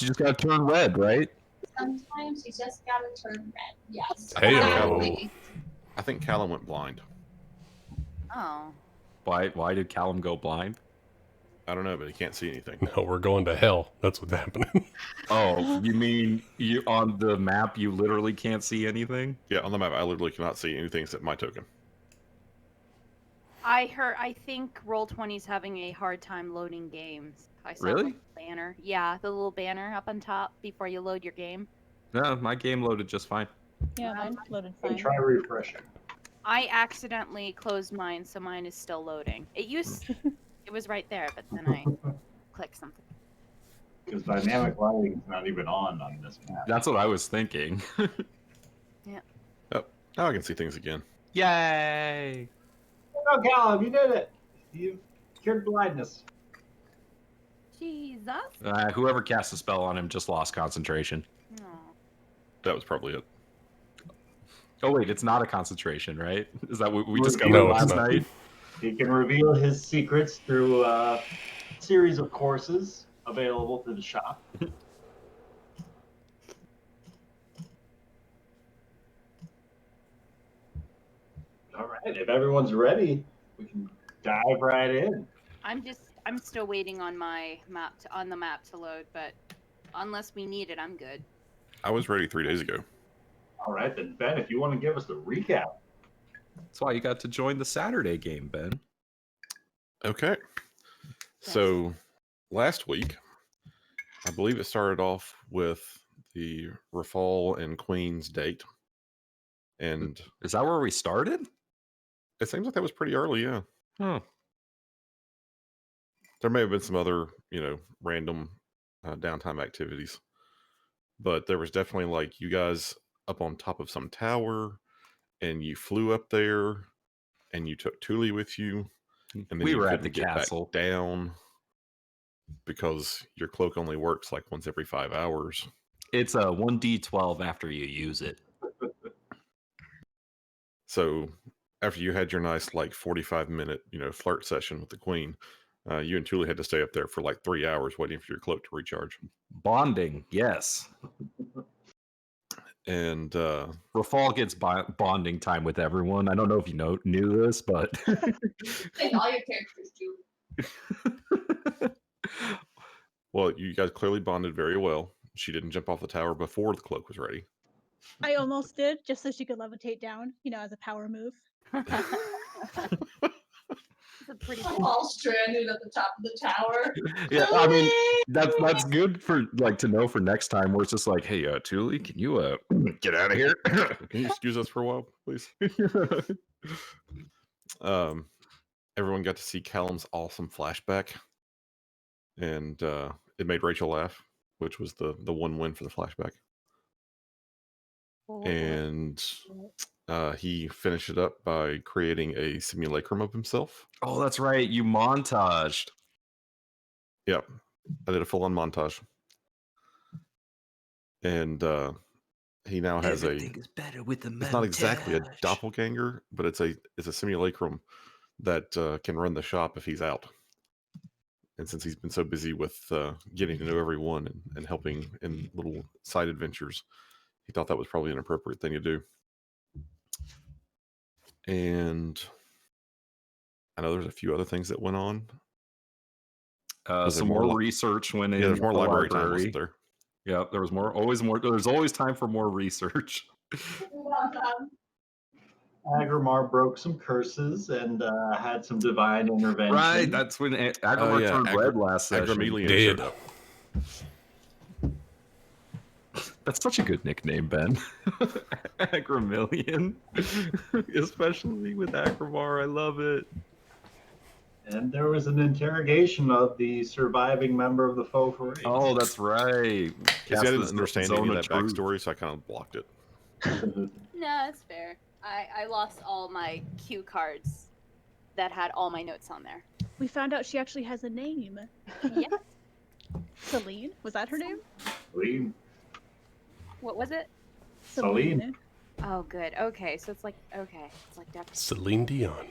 You just gotta turn red, right? Sometimes you just gotta turn red. Yes. Hey-o. Exactly. I think Callum went blind. Oh. Why did Callum go blind? I don't know, but he can't see anything. No, we're going to hell. That's what's happening. Oh, you mean you on the map you literally can't see anything? Yeah, on the map, I literally cannot see anything except my token. I think Roll20's having a hard time loading games. I saw Really? the banner. Yeah, the little banner up on top before you load your game. No, my game loaded just fine. Yeah, mine loaded And fine. try refreshing. I accidentally closed mine, so mine is still loading. It was right there, but then I clicked something. Because dynamic lighting is not even on this map. That's what I was thinking. Oh, now I can see things again. Yay! Oh, Callum, you did it! You cured blindness. Jesus. Whoever cast a spell on him just lost concentration. Oh. That was probably it. Oh wait, it's not a concentration, right? Is that what we discovered No, it's last not. night? He can reveal his secrets through a series of courses available through the shop. All right, if everyone's ready, we can dive right in. I'm still waiting on my map on the map to load, but unless we need it, I'm good. I was ready 3 days ago. All right, then, Ben, if you want to give us the recap. That's why you got to join the Saturday game, Ben. Okay. So last week, I believe it started off with the Rafal and Queen's date. And Is that where we started? it seems like that was pretty early, yeah. Huh. There may have been some other, random downtime activities. But there was definitely like you guys up on top of some tower and you flew up there and you took Thule with you. And then We you were at couldn't the get castle. back down because your cloak only works like once every 5 hours. It's a 1d12 after you use it. So after you had your nice like 45-minute, flirt session with the queen, you and Thule had to stay up there for like 3 hours waiting for your cloak to recharge. Bonding, yes. And Rafal gets bonding time with everyone. I don't know if you knew this, but And all your characters do. well, you guys clearly bonded very well. She didn't jump off the tower before the cloak was ready. I almost did, just so she could levitate down, as a power move. It's a pretty I'm all stranded at the top of the tower. yeah, I mean that's good for to know for next time. Where it's just like, hey, Thule, can you get out of here? Can you excuse us for a while, please? Everyone got to see Callum's awesome flashback, and it made Rachel laugh, which was the one win for the flashback. And he finished it up by creating a simulacrum of himself. Oh, that's right. You montaged. Yep, I did a full-on montage, and he now has Everything is better with the it's not exactly a doppelganger, but it's a simulacrum that can run the shop if he's out. And since he's been so busy with getting to know everyone and helping in little side adventures, he thought that was probably an appropriate thing to do. And I know there's a few other things that went on. Some more research went in. Yeah, there's more library time, wasn't there? Yeah, there was more. Always more. There's always time for more research. Aggramar broke some curses and had some divine intervention. Right, that's when Aggramar turned red last session. Aggramelian Dead. showed up. That's such a good nickname, Ben. Aggramelian. Especially with Aggramar, I love it. And there was an interrogation of the surviving member of the faux foray. Oh, that's right. See, I didn't understand any of that backstory, so I kind of blocked it. No, it's fair. I lost all my cue cards that had all my notes on there. We found out she actually has a name. Yeah. Celine? Was that her name? Celine. What was it? Celine. Oh, good. Okay, so it's like definitely. Celine Dion.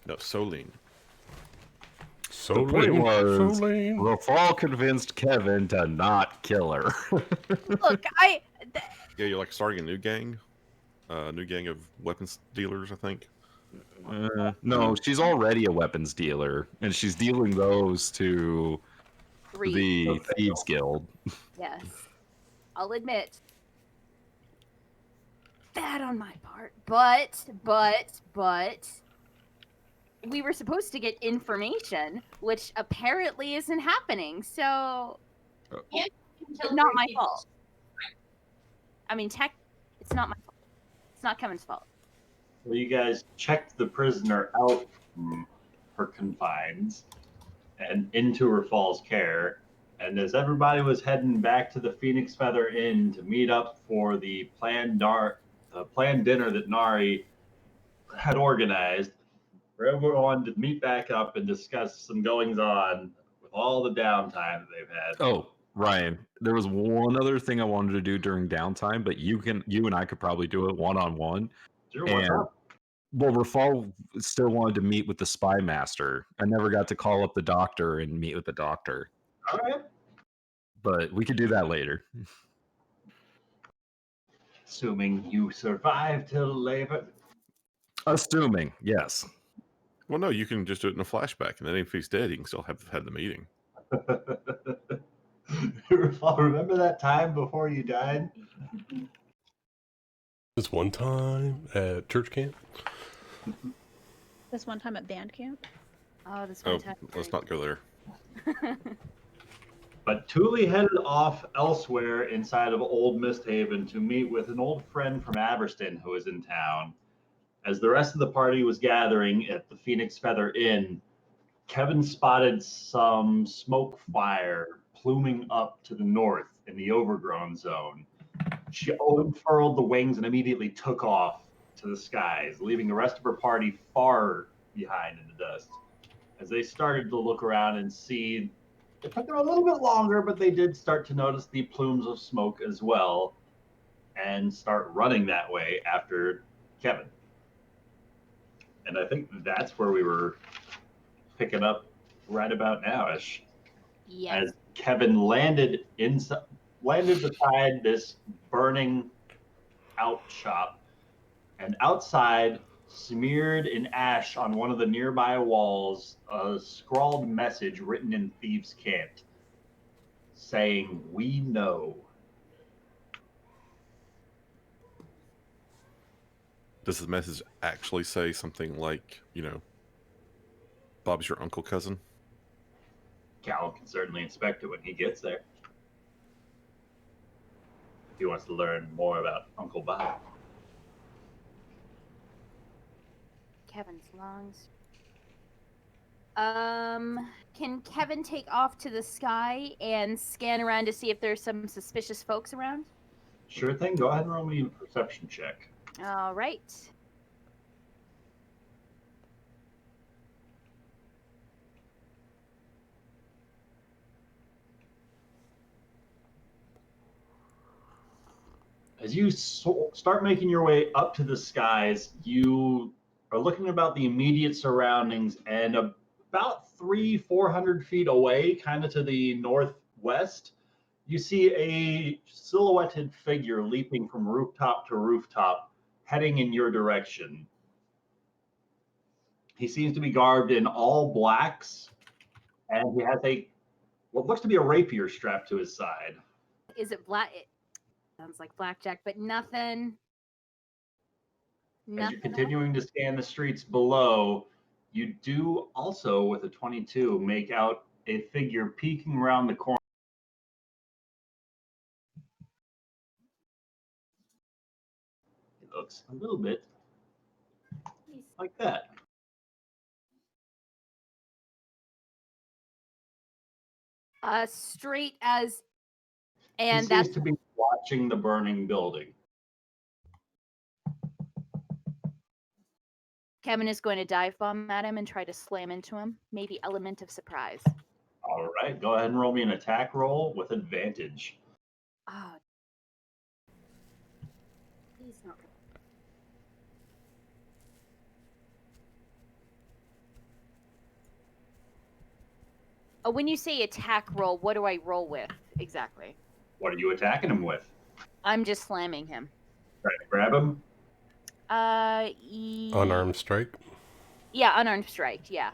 No, Solene. So The point lame. was, So lame. Rafal convinced Kevin to not kill her. Look, Yeah, you're like starting a new gang of weapons dealers, I think. No, she's already a weapons dealer, and she's dealing those to 3. the Thieves Guild. Yes. I'll admit. Bad on my part. But we were supposed to get information, which apparently isn't happening, so Can't kill not 3 my people. fault. I mean, it's not my fault. It's not Kevin's fault. Well, you guys checked the prisoner out from her confines and into her falls care. And as everybody was heading back to the Phoenix Feather Inn to meet up for the planned dinner that Nari had organized, for everyone to meet back up and discuss some goings on with all the downtime that they've had. Oh, Ryan, there was one other thing I wanted to do during downtime, but you and I could probably do it one-on-one. Sure, what's And up? well, Rafal still wanted to meet with the spy master. I never got to call up the doctor and meet with the doctor, All right. but we could do that later. Assuming you survive till labor. Assuming, yes. Well, no, you can just do it in a flashback, and then if he's dead, you can still have the meeting. Remember that time before you died? This one time at church camp. This one time at band camp. Oh, this one Oh, time. let's not go there. But Thule headed off elsewhere inside of old MistHaven to meet with an old friend from Aberston who was in town. As the rest of the party was gathering at the Phoenix Feather Inn, Kevin spotted some smoke fire pluming up to the north in the overgrown zone. She unfurled the wings and immediately took off to the skies, leaving the rest of her party far behind in the dust. As they started to look around and see, it took them a little bit longer, but they did start to notice the plumes of smoke as well and start running that way after Kevin. And I think that's where we were picking up right about now-ish. Yes. As Kevin landed beside this burning out shop, and outside, smeared in ash on one of the nearby walls, a scrawled message written in thieves' cant saying, "We know." Does the message actually say something like, Bob's your uncle cousin? Cal can certainly inspect it when he gets there. If he wants to learn more about Uncle Bob. Kevin's lungs. Can Kevin take off to the sky and scan around to see if there's some suspicious folks around? Sure thing. Go ahead and roll me a perception check. All right. As you start making your way up to the skies, you are looking about the immediate surroundings, and about 400 feet away, kind of to the northwest, you see a silhouetted figure leaping from rooftop to rooftop, heading in your direction. He seems to be garbed in all blacks, and he has what looks to be a rapier strapped to his side. Is it black? It sounds like blackjack, but nothing. As you're continuing to scan the streets below, you do also, with a 22, make out a figure peeking around the corner. It looks a little bit like that. Straight as, He and seems that's to be watching the burning building. Kevin is going to dive bomb at him and try to slam into him. Maybe element of surprise. All right, go ahead and roll me an attack roll with advantage. Oh. Please not. When you say attack roll, what do I roll with exactly? What are you attacking him with? I'm just slamming him. Trying to grab him? Unarmed strike. Yeah, unarmed strike. Yeah.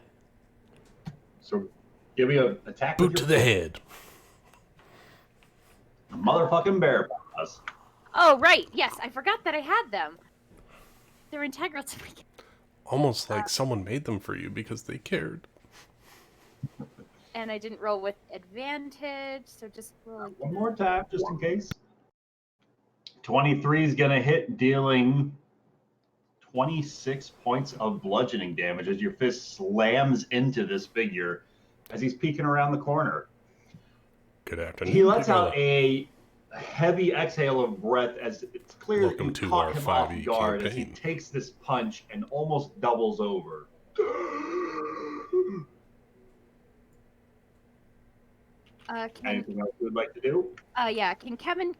So give me an attack Boot with to your the head. motherfucking bear paws. Oh, right. Yes, I forgot that I had them. They're integral to me. Almost like someone made them for you because they cared. And I didn't roll with advantage, so just roll. One more time, just in case. 23 is going to hit, dealing 26 points of bludgeoning damage as your fist slams into this figure as he's peeking around the corner. Good afternoon. He lets Gorilla. out a heavy exhale of breath as it's clear Welcome that you to caught our him off 5e guard as he campaign. takes this punch and almost doubles over. Anything else you would like to do? Yeah. Can Kevin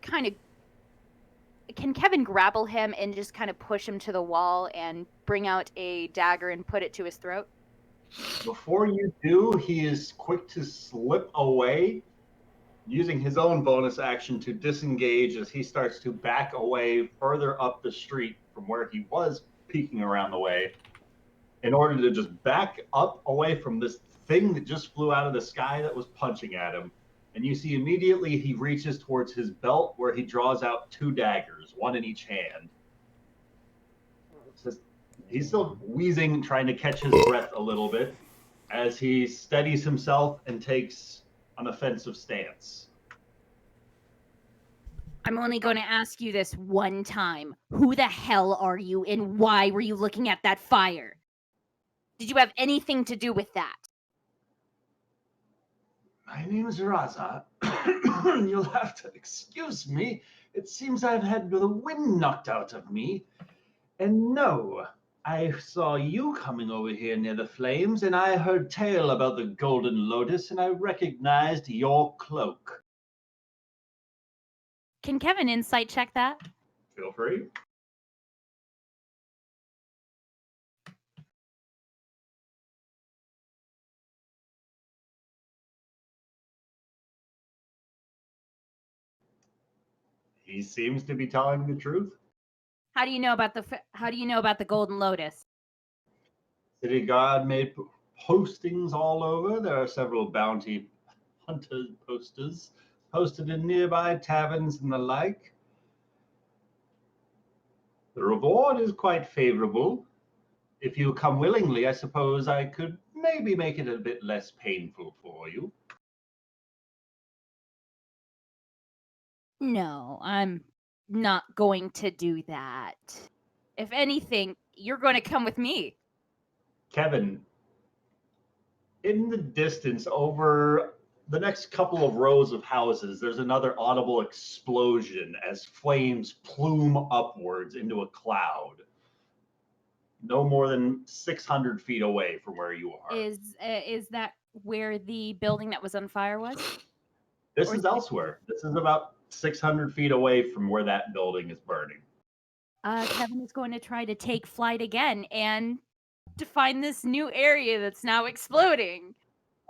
grapple him and just kind of push him to the wall and bring out a dagger and put it to his throat? Before you do, he is quick to slip away, using his own bonus action to disengage as he starts to back away further up the street from where he was peeking around the way, in order to just back up away from this thing that just flew out of the sky that was punching at him. And you see immediately he reaches towards his belt where he draws out 2 daggers, one in each hand. He's still wheezing, trying to catch his breath a little bit as he steadies himself and takes an offensive stance. I'm only going to ask you this one time. Who the hell are you and why were you looking at that fire? Did you have anything to do with that? My name is Raza. You'll have to excuse me. It seems I've had the wind knocked out of me. And no, I saw you coming over here near the flames, and I heard tale about the Golden Lotus, and I recognized your cloak. Can Kevin insight check that? Feel free. He seems to be telling the truth. How do you know about the Golden Lotus? City Guard made postings all over. There are several bounty hunter posters posted in nearby taverns and the like. The reward is quite favorable. If you come willingly, I suppose I could maybe make it a bit less painful for you. No, I'm not going to do that. If anything, you're going to come with me. Kevin, in the distance, over the next couple of rows of houses, there's another audible explosion as flames plume upwards into a cloud. No more than 600 feet away from where you are. Is that where the building that was on fire was? This or is elsewhere. This is about 600 feet away from where that building is burning. Kevin is going to try to take flight again and to find this new area that's now exploding.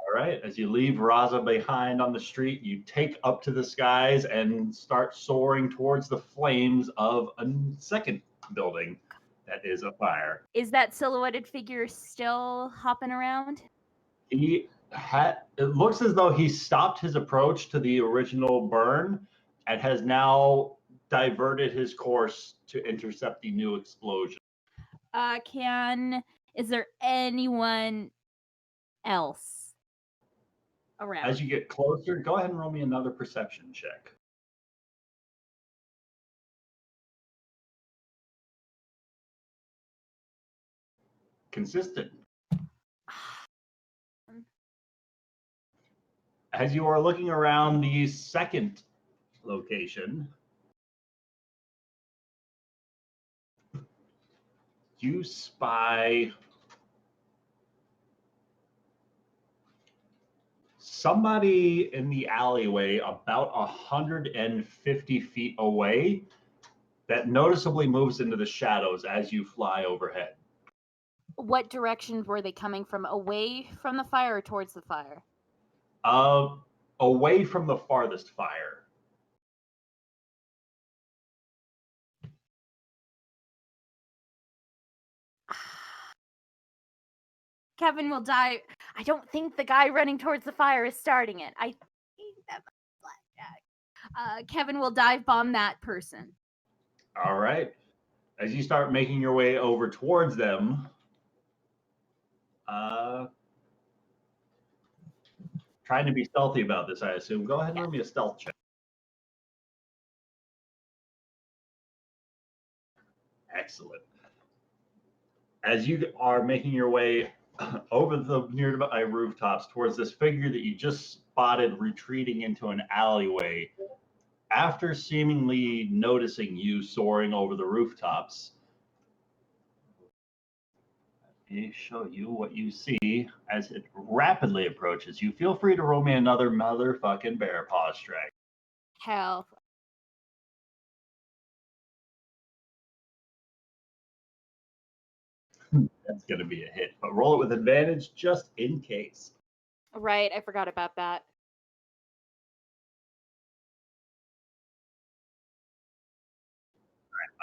All right. As you leave Raza behind on the street, you take up to the skies and start soaring towards the flames of a second building that is afire. Is that silhouetted figure still hopping around? It looks as though he stopped his approach to the original burn and has now diverted his course to intercept the new explosion. Is there anyone else around? As you get closer, go ahead and roll me another perception check. Consistent. As you are looking around the second location, you spy somebody in the alleyway about 150 feet away that noticeably moves into the shadows as you fly overhead. What directions were they coming from? Away from the fire or towards the fire? Away from the farthest fire. Kevin will die. I don't think the guy running towards the fire is starting it. I think that's blackjack. Kevin will dive bomb that person. All right. As you start making your way over towards them, trying to be stealthy about this, I assume. Go ahead and roll me a stealth check. Excellent. As you are making your way over the nearby rooftops towards this figure that you just spotted retreating into an alleyway, after seemingly noticing you soaring over the rooftops, let me show you what you see as it rapidly approaches you. Feel free to roll me another motherfucking bear paw strike. Hell. That's going to be a hit, but roll it with advantage just in case. Right, I forgot about that.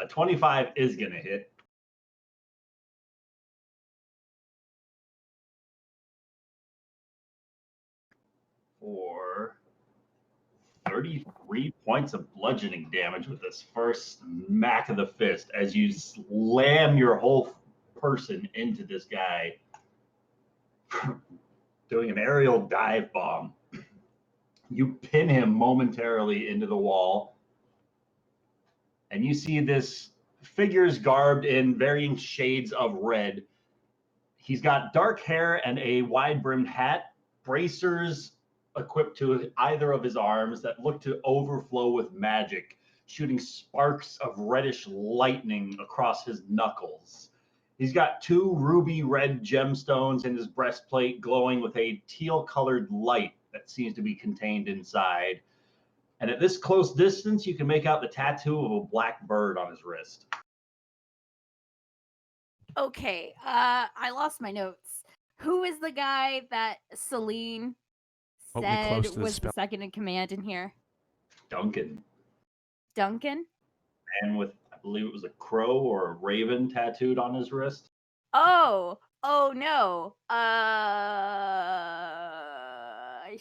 A 25 is going to hit. For 33 points of bludgeoning damage with this first smack of the fist as you slam your whole person into this guy, doing an aerial dive bomb. You pin him momentarily into the wall, and you see this figure's garbed in varying shades of red. He's got dark hair and a wide-brimmed hat, bracers equipped to either of his arms that look to overflow with magic, shooting sparks of reddish lightning across his knuckles. He's got 2 ruby red gemstones in his breastplate, glowing with a teal-colored light that seems to be contained inside. And at this close distance, you can make out the tattoo of a black bird on his wrist. Okay, I lost my notes. Who is the guy that Celine What we said close to the was the spell- second in command in here? Duncan. Duncan? And with, I believe it was a crow or a raven tattooed on his wrist. Oh no. I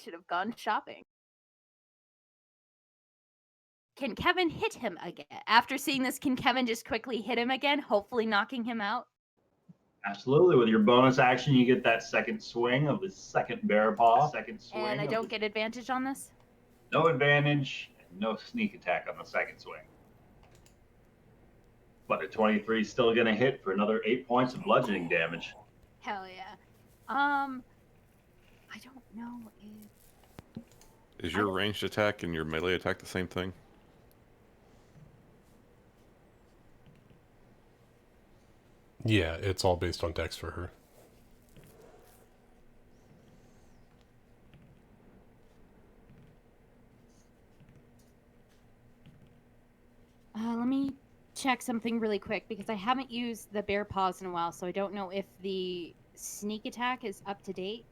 should have gone shopping. Can Kevin hit him again? After seeing this, can Kevin just quickly hit him again, hopefully knocking him out? Absolutely. With your bonus action, you get that second swing of the second bear paw. Second swing. And I don't get advantage on this? No advantage, and no sneak attack on the second swing. But a 23 is still going to hit for another 8 points of bludgeoning damage. Hell yeah. I don't know if... Is your ranged attack and your melee attack the same thing? Yeah, it's all based on dex for her. Let me check something really quick because I haven't used the bear paws in a while, so I don't know if the sneak attack is up to date.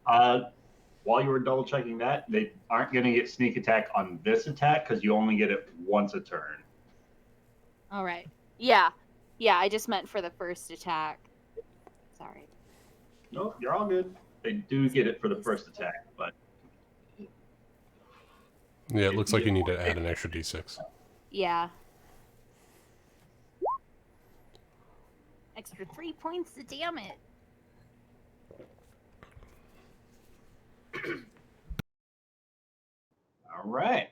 While you were double checking that, they aren't going to get sneak attack on this attack because you only get it once a turn. All right. Yeah, I just meant for the first attack. Sorry. No, you're all good. They do get it for the first attack, but Yeah, it looks like you need to add an extra d6. Yeah. Extra 3 points to damn it. all right.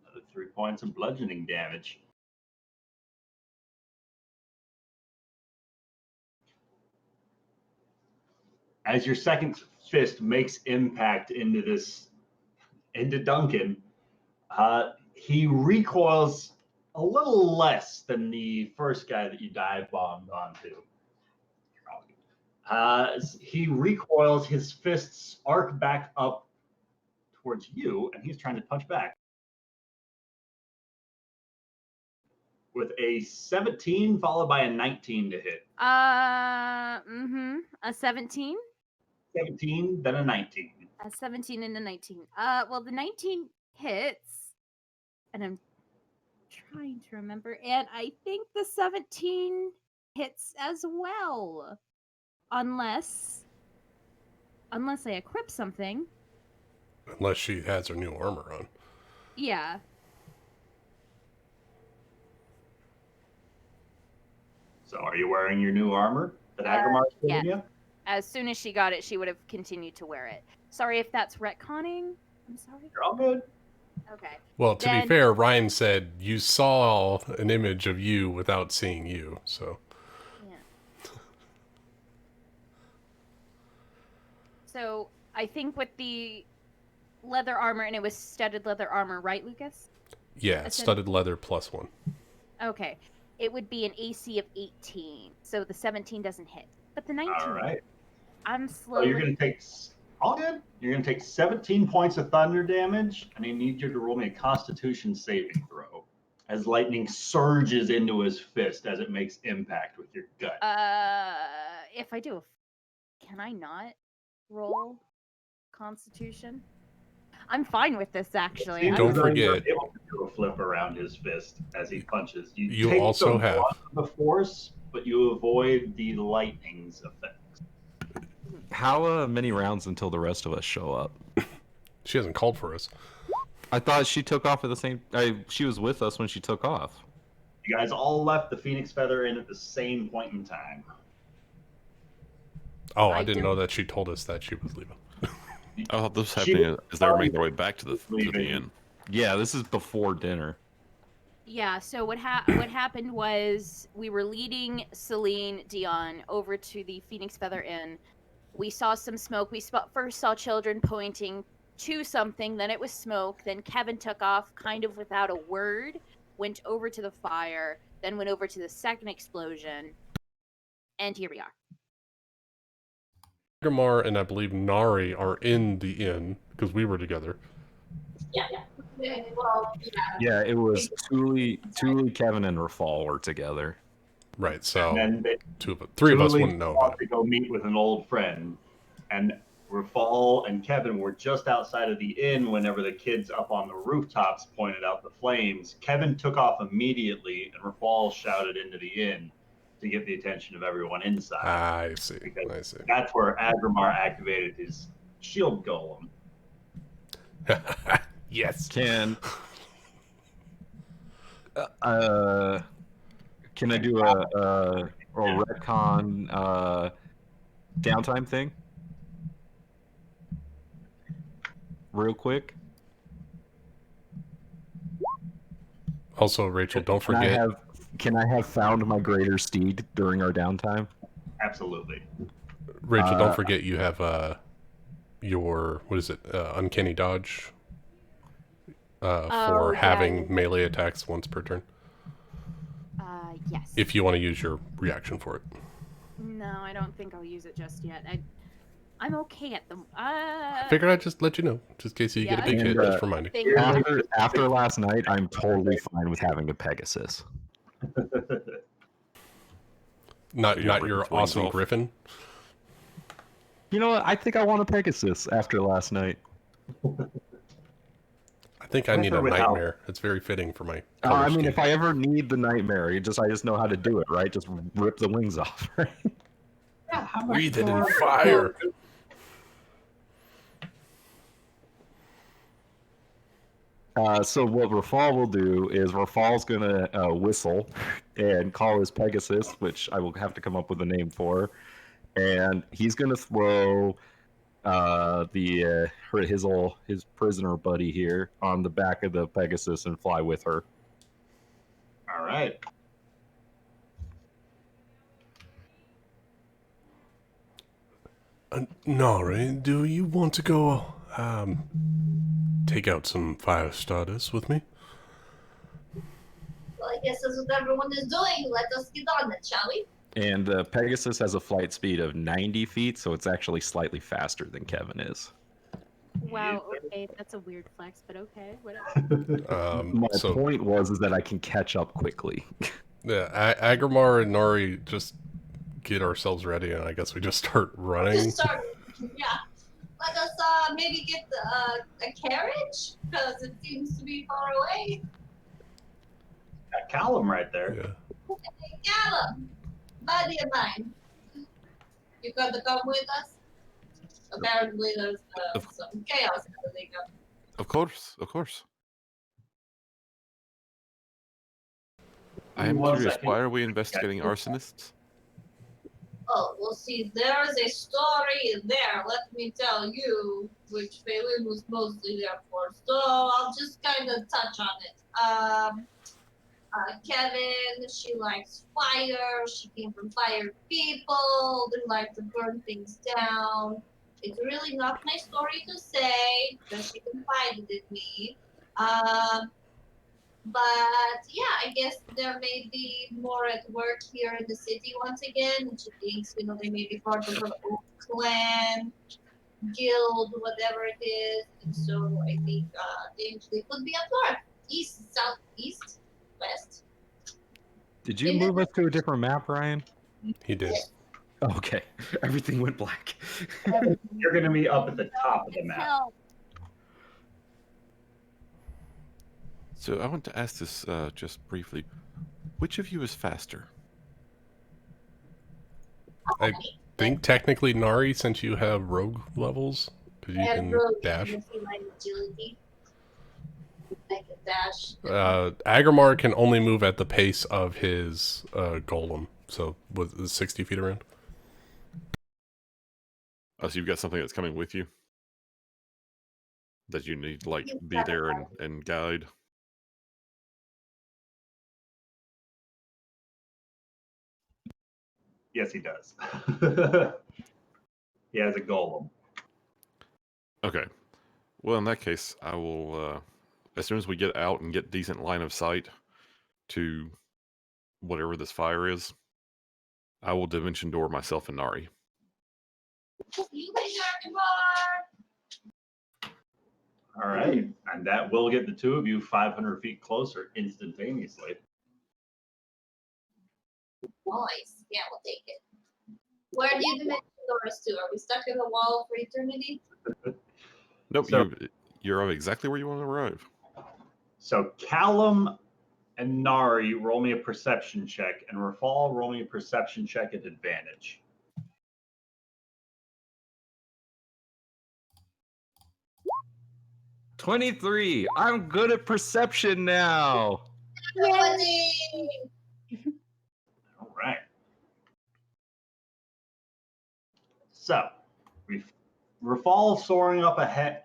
Another 3 points of bludgeoning damage. As your second fist makes impact into Duncan, he recoils a little less than the first guy that you dive bombed onto. He recoils, his fists arc back up towards you, and he's trying to punch back. With a 17 followed by a 19 to hit. A 17? 17, then a 19. A 17 and a 19. Well, the 19 hits, and I'm trying to remember, and I think the 17 hits as well, unless I equip something. Unless she has her new armor on. Yeah. So are you wearing your new armor that Aggramar's given you? As soon as she got it, she would have continued to wear it. Sorry if that's retconning. I'm sorry. You're all good. Okay. Well, to be Then- fair, Ryan said you saw an image of you without seeing you, so. Yeah. So I think with the leather armor, and it was studded leather armor, right, Lucas? Yeah, studded leather +1. Okay. It would be an AC of 18, so the 17 doesn't hit. But the 19, All right. I'm So slowly... you're going to take, all good. You're going to take 17 points of thunder damage, and I need you to roll me a Constitution saving throw as lightning surges into his fist as it makes impact with your gut. If I do, can I not roll Constitution? I'm fine with this, actually. Seems Don't as though you're forget- able to do a flip around his fist as he punches. You take also the have- brunt of the force, but you avoid the lightning's effect. How many rounds until the rest of us show up? She hasn't called for us. I thought she took off at the same. She was with us when she took off. You guys all left the Phoenix Feather Inn at the same point in time. Oh, I I didn't do- know that she told us that she was leaving. I thought this was She happening as they were was making their way back to the leaving. inn. Yeah, this is before dinner. Yeah, so what happened was we were leading Celine Dion over to the Phoenix Feather Inn. We saw some smoke. We first saw children pointing to something, then it was smoke. Then Kevin took off kind of without a word, went over to the fire, then went over to the second explosion, and here we are. Aggramar and I believe Nari are in the inn because we were together. Yeah. Well, yeah. Yeah, it was Thule, Kevin, and Rafal were together. Right, so And then three of us Julie wouldn't know went about to it. go meet with an old friend, and Rafal and Kevin were just outside of the inn whenever the kids up on the rooftops pointed out the flames. Kevin took off immediately, and Rafal shouted into the inn to get the attention of everyone inside. I see. Because I see. That's where Aggramar activated his shield golem. Yes. Can I do a retcon downtime thing real quick? Also, Rachel, don't forget. Can I have found my greater steed during our downtime? Absolutely. Rachel, don't forget you have your uncanny dodge for having melee attacks once per turn. Yes. If you want to use your reaction for it. No, I don't think I'll use it just yet. I'm okay at the. Figured I'd just let you know, just in case you get a big And, hit. Just reminding. Thank you. After last night, I'm totally fine with having a Pegasus. Not Rip your its wings awesome off. griffin. You know what? I think I want a Pegasus after last night. I think I With need or a without? nightmare. It's very fitting for my. I color mean, scheme. if I ever need the nightmare, I just know how to do it, right? Just rip the wings off, right? Yeah, how much Breathe it in more- fire. So what Rafal will do is Rafal's gonna whistle and call his Pegasus, which I will have to come up with a name for, and he's gonna throw his prisoner buddy here on the back of the Pegasus and fly with her. All right. Nari, do you want to go take out some fire starters with me? Well, I guess that's what everyone is doing. Let us get on it, shall we? And the Pegasus has a flight speed of 90 feet, so it's actually slightly faster than Kevin is. Wow. Okay, that's a weird flex, but okay, whatever. My So point was that I can catch up quickly. yeah, Aggramar and Nari just get ourselves ready, and I guess we just start running. Just start Yeah. Let us maybe get a carriage because it seems to be far away. Got Callum right there. Yeah. Hey, Callum, buddy of mine, you got to come with us. Apparently, there's some chaos happening up. Of course, of course. I am One curious, second. why are we investigating arsonists? Oh, well, see, there's a story in there, let me tell you, which Phelan was mostly there for, so I'll just kind of touch on it. Kevin, she likes fire, she came from fire people, they like to burn things down. It's really not my story to say, because she confided in me. But yeah, I guess there may be more at work here in the city once again. And she thinks, they may be part of her old clan, guild, whatever it is. And so I think they could be up north, east, south, east, west. Did you move us to a different map, Ryan? He did. Okay. Everything went black. You're going to be up at the top of the map. Hell, So I want to ask this just briefly. Which of you is faster? I think technically Nari, since you have rogue levels, because you can dash. You see my agility. I can dash. Aggramar can only move at the pace of his golem, so with 60 feet around. Oh, so you've got something that's coming with you? That you need to, like, be there and guide? Yes, he does. He has a golem. Okay. Well, in that case, I will, as soon as we get out and get decent line of sight to whatever this fire is, I will dimension door myself and Nari. You can Aggramar. All right. And that will get the two of you 500 feet closer instantaneously. Nice. Yeah, we'll take it. Where do you dimension doors to? Are we stuck in the wall for eternity? Nope, So- you're exactly where you want to arrive. So Callum and Nari, roll me a perception check, and Rafal, roll me a perception check at advantage. $23. I'm good at perception now. Everybody! All right. So, Rafal soaring up ahead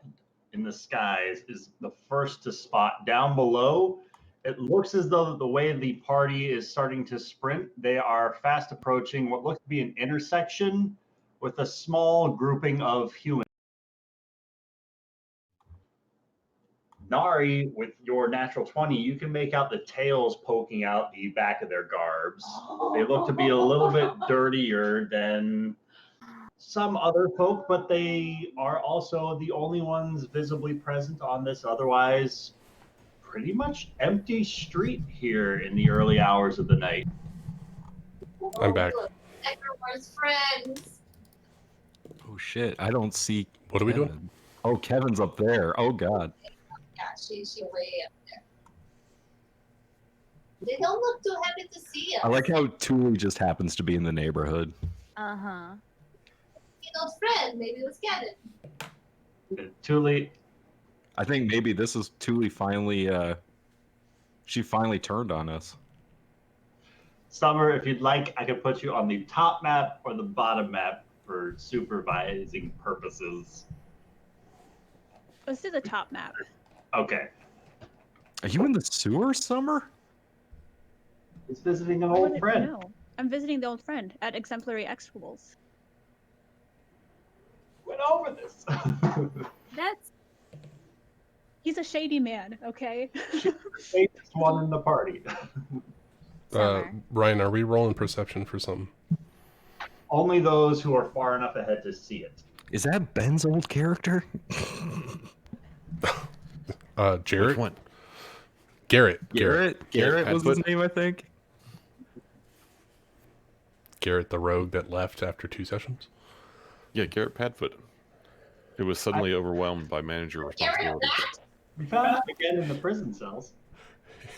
in the skies is the first to spot. Down below, it looks as though the way the party is starting to sprint, they are fast approaching what looks to be an intersection with a small grouping of humans. Nari, with your natural 20, you can make out the tails poking out the back of their garbs. They look to be a little bit dirtier than some other folk, but they are also the only ones visibly present on this otherwise pretty much empty street here in the early hours of the night. I'm back. Look, Aggremar's friends. Oh shit! I don't see. What are we doing? Kevin. Oh, Kevin's up there. Oh god. Yeah, she's way up there. They don't look too happy to see us. I like how Thule just happens to be in the neighborhood. uh-huh. Old friend, maybe it was Kevin. Too late. I think maybe this is Thule finally. She finally turned on us. Summer, if you'd like, I could put you on the top map or the bottom map for supervising purposes. Let's do the top map. Okay. Are you in the sewer, Summer? He's visiting an How would old it friend. know? I'm visiting the old friend at Exemplary Execrables. Went over this. That's He's a shady man, okay? She's the safest one in the party. Summer. Ryan, are we rolling perception for something? Only those who are far enough ahead to see it. Is that Ben's old character? Jarrett? Which one? Garrett. Garrett was his Padfoot? name, I think. Garrett, the rogue that left after 2 sessions. Yeah, Garrett Padfoot. who was suddenly overwhelmed by manager responsibilities. We found out again in the prison cells.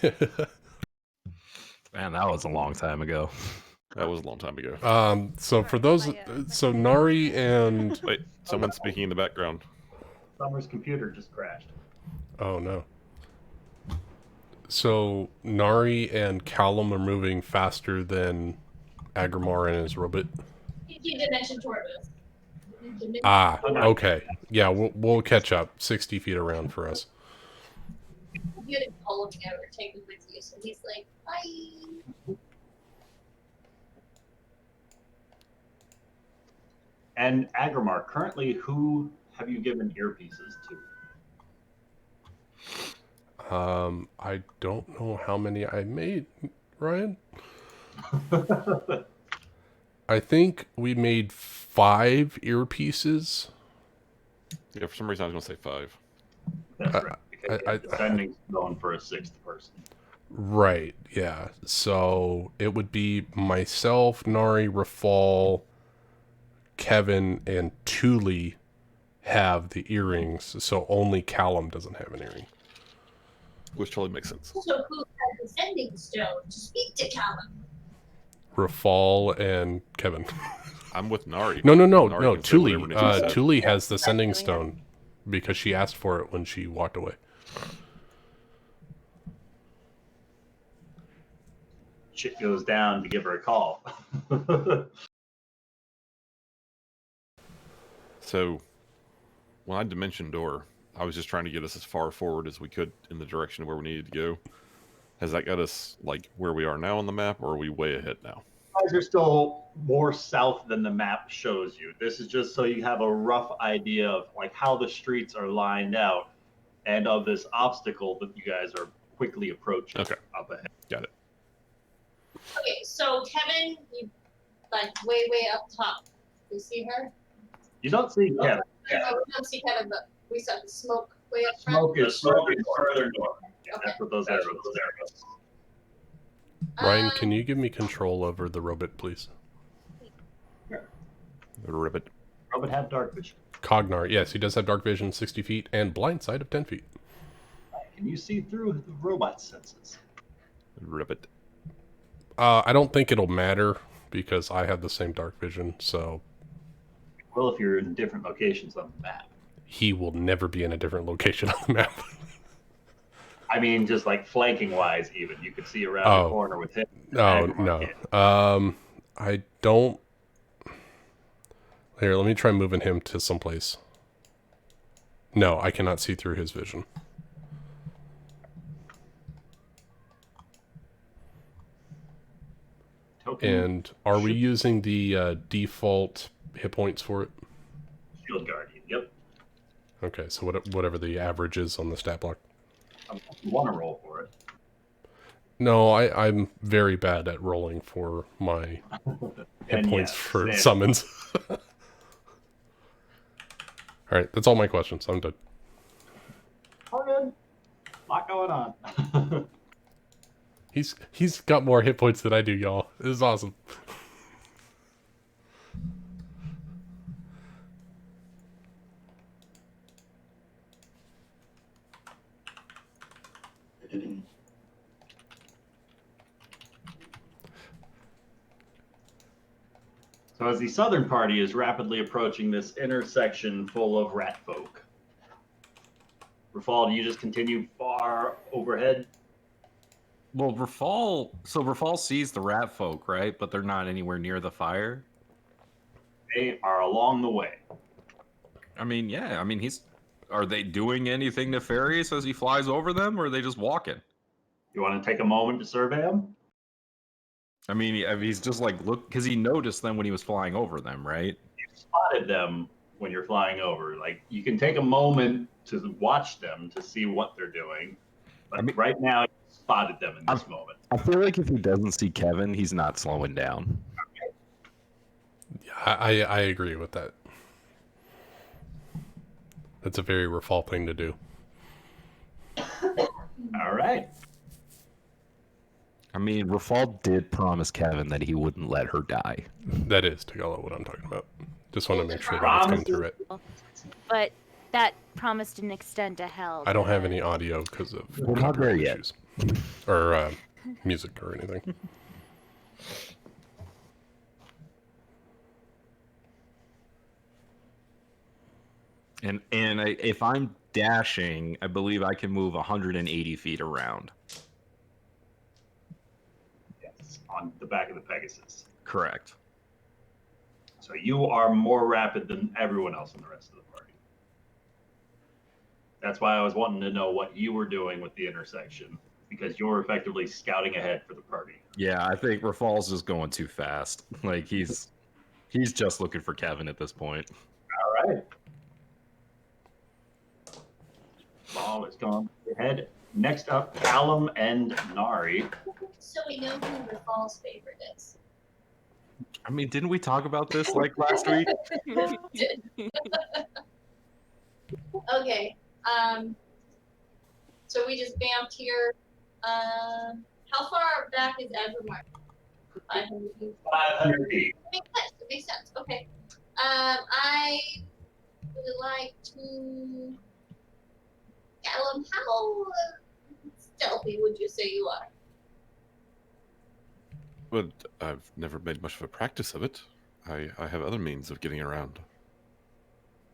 Man, that was a long time ago. That was a long time ago. So for those, so Nari and Wait, someone's speaking in the background. Summer's computer just crashed. oh no. So Nari and Callum are moving faster than Aggramar and his robot. He dimension toward us. Ah, okay. Yeah, we'll catch up. 60 feet around for us. You didn't pull him together, take him with you. So he's like, bye. And Aggramar, currently, who have you given earpieces to? I don't know how many I made, Ryan. I think we made 5 earpieces. Yeah, for some reason I was going to say 5. That's right. Because I- descending's going for a 6th person. Right, yeah. So it would be myself, Nari, Rafal, Kevin, and Thule have the earrings, so only Callum doesn't have an earring. Which totally makes sense. So who has the sending stone to speak to Callum? Rafal and Kevin. I'm with Nari. No, Nari can say Thule. whatever needs to be said. Thule has the sending stone because she asked for it when she walked away. Shit goes down to give her a call. So, when I dimension door, I was just trying to get us as far forward as we could in the direction of where we needed to go. Has that got us, like, where we are now on the map, or are we way ahead now? You guys are still more south than the map shows you. This is just so you have a rough idea of like how the streets are lined out and of this obstacle that you guys are quickly approaching Okay. up ahead. Got it. Okay, so Kevin, you like way up top. You see her? You don't see Kevin. No, we don't see Kevin, but we saw the smoke way up front. Smoke is further north. Okay. That's what those arrows are. Ryan, can you give me control over the robot, please? Ribbit. Robot have dark vision. Cognar, yes, he does have dark vision, 60 feet, and blind sight of 10 feet. Can you see through the robot's senses? Ribbit. I don't think it'll matter because I have the same dark vision, so Well, if you're in different locations on the map. he will never be in a different location on the map. I mean, just like flanking wise, even you could see around Oh. the corner with him. Oh, Aggramar no. I don't... Here, let me try moving him to someplace. No, I cannot see through his vision. Token And are we using the default hit points for it? Shield Guardian. Yep. Okay, so whatever the average is on the stat block. You want to roll for it. No, I'm very bad at rolling for my hit And points yes, for same. summons. Alright, that's all my questions. I'm done. All good. Lot going on. He's got more hit points than I do, y'all. This is awesome. So as the southern party is rapidly approaching this intersection full of rat folk, Rafal, do you just continue far overhead? Well, Rafal sees the rat folk, right? But they're not anywhere near the fire. They are along the way. I mean, yeah. I mean, are they doing anything nefarious as he flies over them, or are they just walking? You want to take a moment to survey them? I mean, he's just like, look, because he noticed them when he was flying over them, right? You spotted them when you're flying over. Like, you can take a moment to watch them to see what they're doing. But I mean- right now, you spotted them in this moment. I feel like if he doesn't see Kevin, he's not slowing down. Yeah, I agree with that. That's a very Rafal thing to do. All right. I mean, Rafal did promise Kevin that he wouldn't let her die. That is Tagalog what I'm talking about. Just want to make sure that it's coming through it. But that promise didn't extend to hell. I don't did have it? any audio because of We're not there copyright yet. issues. Or music or anything. If I'm dashing, I believe I can move 180 feet around. Yes, on the back of the Pegasus. Correct. So you are more rapid than everyone else in the rest of the party. That's why I was wanting to know what you were doing with the intersection, because you're effectively scouting ahead for the party. Yeah, I think Rafal's just going too fast. Like he's just looking for Kevin at this point. All right. Ball is gone ahead. Next up, Callum and Nari. So we know who the false favorite is. I mean, didn't we talk about this like last week? Okay. So we just vamped here. How far back is Aggramar? 500 feet. 500 feet. Makes sense. It makes sense. Okay. I would like to. Callum, how stealthy would you say you are? But I've never made much of a practice of it. I have other means of getting around.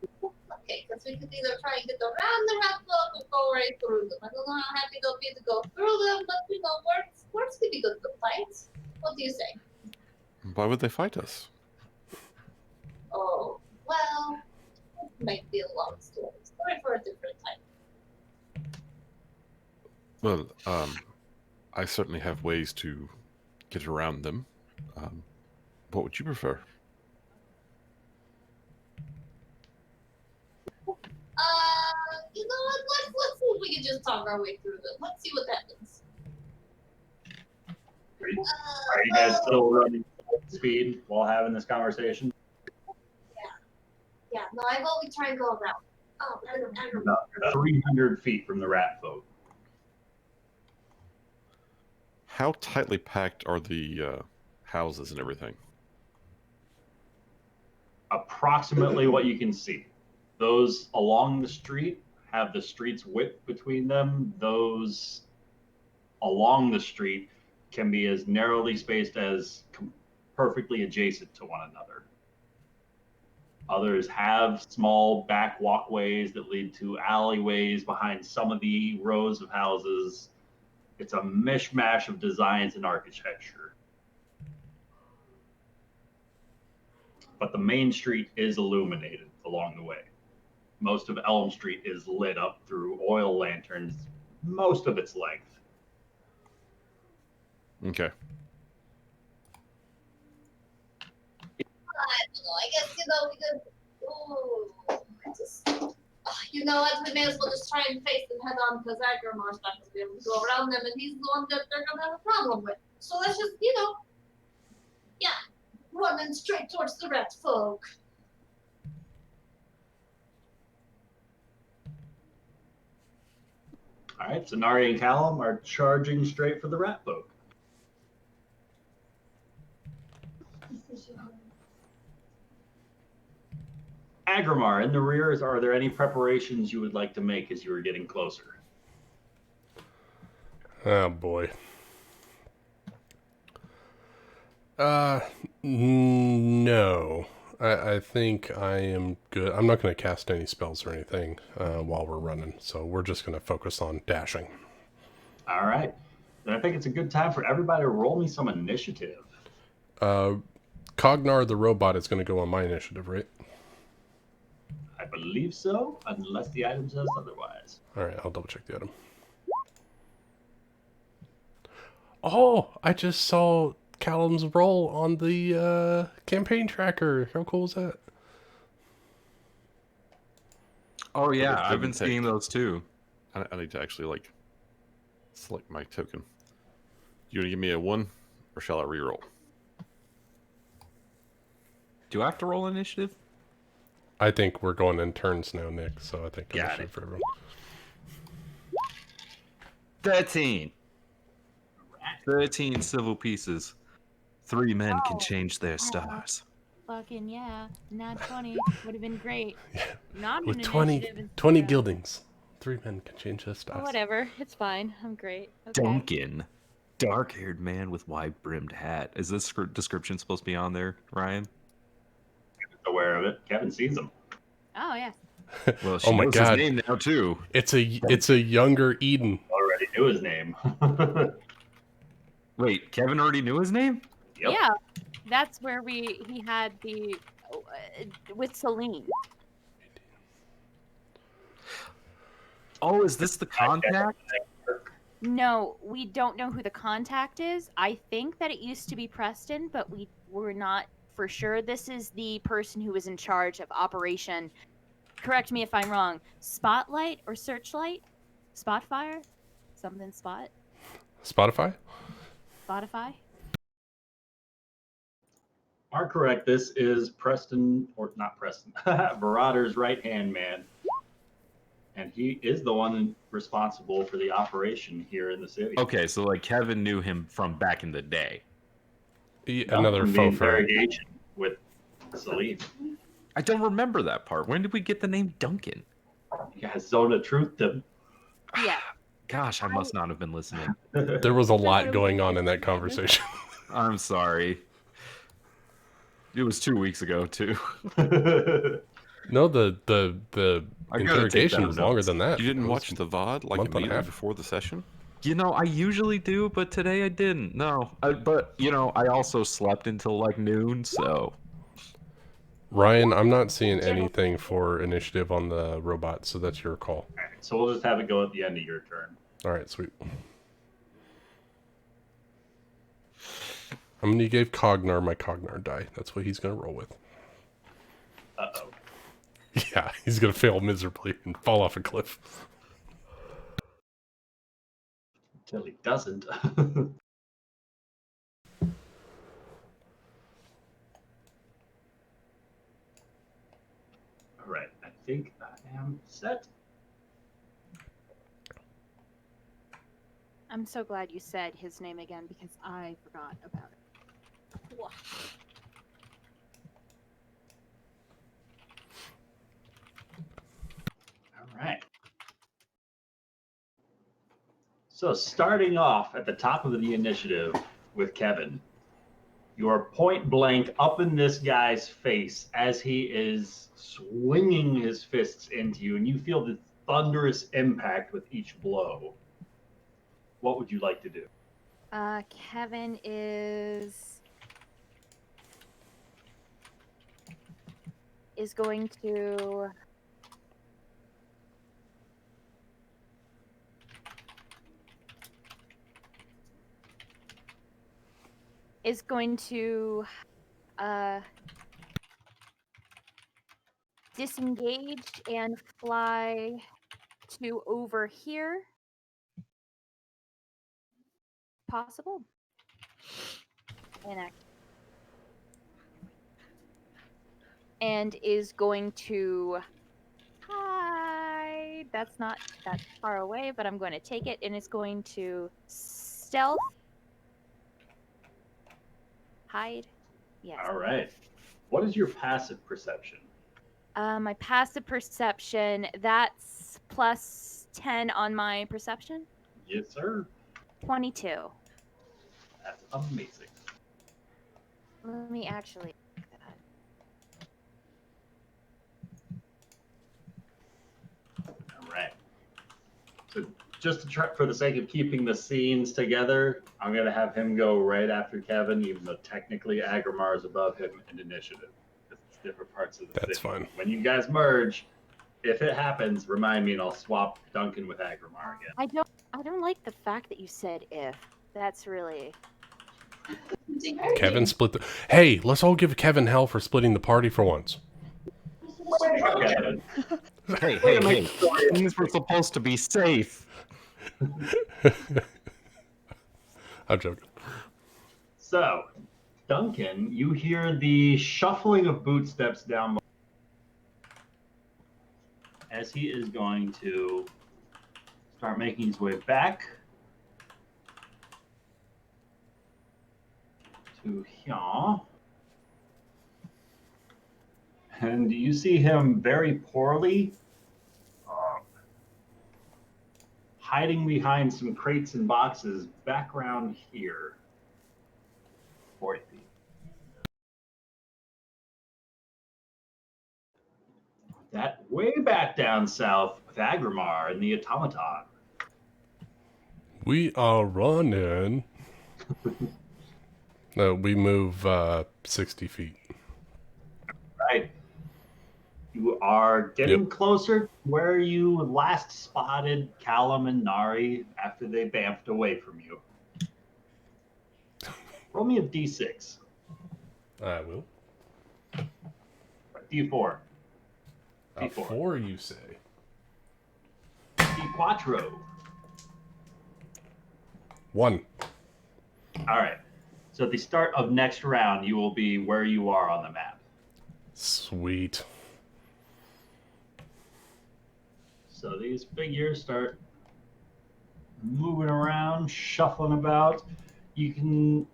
Okay, because we could either try and get around the rat block or go right through them. I don't know how happy they'll be to go through them, but you know, words could be good for fights. What do you say? Why would they fight us? Oh, well, it might be a long story. Story for a different time. Well, I certainly have ways to get around them. What would you prefer? You know what? Let's see if we can just talk our way through them. Let's see what happens. Are you guys still running at speed while having this conversation? Yeah, no, I vote we try and go around. Oh, About 300 feet from the rat folk. How tightly packed are the houses and everything? Approximately what you can see. Those along the street have the street's width between them. Those along the street can be as narrowly spaced as perfectly adjacent to one another. Others have small back walkways that lead to alleyways behind some of the rows of houses. It's a mishmash of designs and architecture. But the main street is illuminated along the way. Most of Elm Street is lit up through oil lanterns, most of its length. Okay. I don't know. I guess, you know, we could. You know what? We may as well just try and face them head on because Aggramar's not going to be able to go around them, and he's the one that they're going to have a problem with. So let's just, you know, running straight towards the rat folk. All right, so Nari and Callum are charging straight for the rat folk. Aggramar, in the rear, are there any preparations you would like to make as you are getting closer? Oh boy. No. I think I am good. I'm not going to cast any spells or anything while we're running, so we're just going to focus on dashing. All right. Then I think it's a good time for everybody to roll me some initiative. Cognar the robot is going to go on my initiative, right? I believe so, unless the item says otherwise. All right, I'll double check the item. Oh, I just saw Callum's roll on the campaign tracker. How cool is that? Oh yeah, But it I've been doesn't seeing take- those too. I need to actually select my token. You want to give me a 1, or shall I reroll? Do I have to roll initiative? I think we're going in turns now, Nick, so I think Got initiative it. for everyone. 13. 13 civil pieces. 3 men can change their stars. Fucking yeah. Not 20 would have been great. Not With an 20 initiative. 20 instead. gildings. 3 men can change this Oh, stuff. whatever. It's fine. I'm great. Okay. Duncan. Dark-haired man with wide-brimmed hat. Is this description supposed to be on there, Ryan? Aware of it. Kevin sees him. Oh, yeah. Well, Oh she my knows God. his name now, too. It's a younger Eden. Already knew his name. Wait, Kevin already knew his name? Yep. Yeah. That's where he had the with Celine. Oh, is this the contact? No, we don't know who the contact is. I think that it used to be Preston, but we're not for sure. This is the person who was in charge of Operation. Correct me if I'm wrong. Spotlight or Searchlight? Spotfire? Something spot? Spotify? Spotify? Are correct. This is Preston, or not Preston, Marauder's right-hand man. And he is the one responsible for the operation here in the city. Okay, so like Kevin knew him from back in the day. No, Another from the faux fur. interrogation with Celine. I don't remember that part. When did we get the name Duncan? You guys zone of truth to. Yeah. Gosh, I must not have been listening. There was a lot going on in that conversation. I'm sorry. It was 2 weeks ago, too. No, the I gotta take interrogation down was longer notes. than that. You didn't It was watch the VOD like month and a immediately half. before the session? You know, I usually do, but today I didn't. No. But, you know, I also slept until like noon, so. Ryan, I'm not seeing anything for initiative on the robot, so that's your call. Alright, so we'll just have it go at the end of your turn. All right, sweet. I'm gonna give Cognar my Cognar die. That's what he's gonna roll with. Uh-oh. Yeah, he's gonna fail miserably and fall off a cliff. Until he doesn't. Alright, I think I am set. I'm so glad you said his name again because I forgot about it. Whoa. Alright. So starting off at the top of the initiative with Kevin, you are point blank up in this guy's face as he is swinging his fists into you, and you feel the thunderous impact with each blow. What would you like to do? Kevin is going to disengage and fly to over here. Possible. And is going to hide. That's not that far away, but I'm going to take it, and it's going to stealth. Hide. Yes. All right. What is your passive perception? My passive perception, that's plus 10 on my perception. Yes, sir. 22. That's amazing. Let me actually look at that. All right. So just to try, for the sake of keeping the scenes together, I'm going to have him go right after Kevin, even though technically Aggramar is above him in initiative. Because it's different parts of the That's city. fine. When you guys merge, if it happens, remind me and I'll swap Duncan with Aggramar again. I don't like the fact that you said if. That's really... Kevin split the... Hey, let's all give Kevin hell for splitting the party for once. Kevin. Hey. Things were supposed to be safe. I'm joking. So, Duncan, you hear the shuffling of bootsteps down as he is going to start making his way back to here. And you see him very poorly, hiding behind some crates and boxes back around here. 40 feet. That way back down south with Aggramar and the automaton. We are running. No, we move 60 feet. Right. You are getting closer to where you last spotted Callum and Nari after they bamfed away from you. Roll me a d6. I will. D4. A D4. 4, you say? D4. 1. All right. So at the start of next round, you will be where you are on the map. Sweet. So these figures start moving around, shuffling about. You can,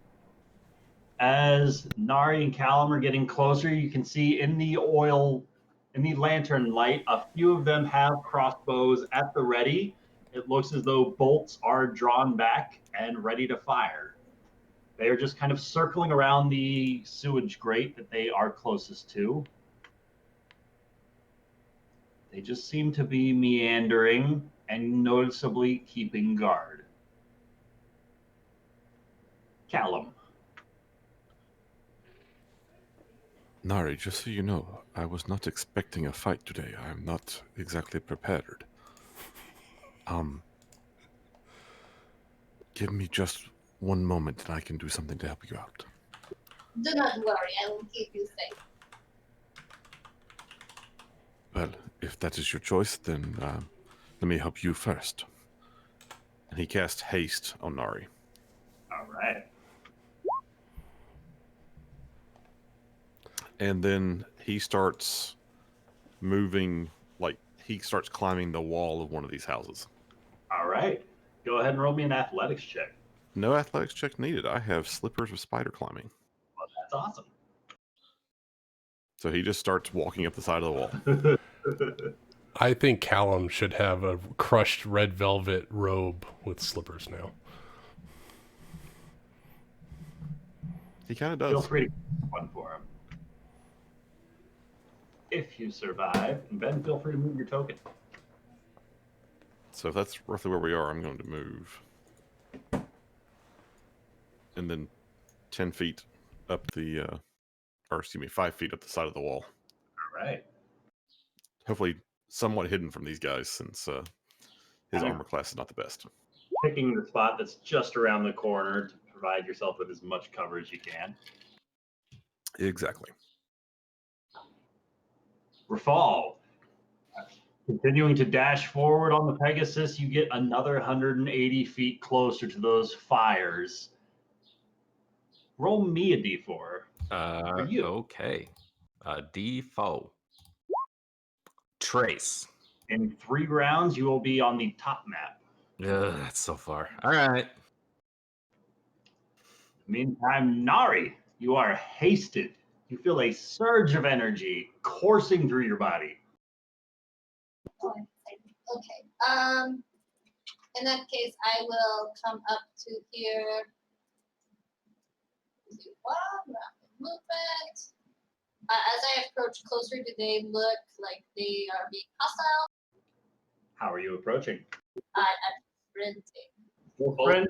as Nari and Callum are getting closer, you can see in the lantern light, a few of them have crossbows at the ready. It looks as though bolts are drawn back and ready to fire. They are just kind of circling around the sewage grate that they are closest to. They just seem to be meandering and noticeably keeping guard. Callum. Nari, just so you know, I was not expecting a fight today. I'm not exactly prepared. Give me just one moment and I can do something to help you out. Do not worry, I will keep you safe. Well, if that is your choice, then let me help you first. And he casts haste on Nari. All right. And then he starts moving, like he starts climbing the wall of one of these houses. All right. Go ahead and roll me an athletics check. No athletics check needed. I have slippers with spider climbing. Well, that's awesome. So he just starts walking up the side of the wall. I think Callum should have a crushed red velvet robe with slippers now. He kind of does. Feel free to one for him. If you survive, and Ben, feel free to move your token. So if that's roughly where we are, I'm going to move. And then 10 feet up the, 5 feet up the side of the wall. All right. Hopefully somewhat hidden from these guys since his Yeah. armor class is not the best. Picking the spot that's just around the corner to provide yourself with as much cover as you can. Exactly. Rafal. Continuing to dash forward on the Pegasus, you get another 180 feet closer to those fires. Roll me a d4. For you. Okay. D4. Trace. In 3 rounds, you will be on the top map. Ugh, that's so far. All right. Meantime, Nari, you are hasted. You feel a surge of energy coursing through your body. Okay. In that case, I will come up to here. Do one rapid movement. As I approach closer, do they look like they are being hostile? How are you approaching? I'm sprinting. Friend?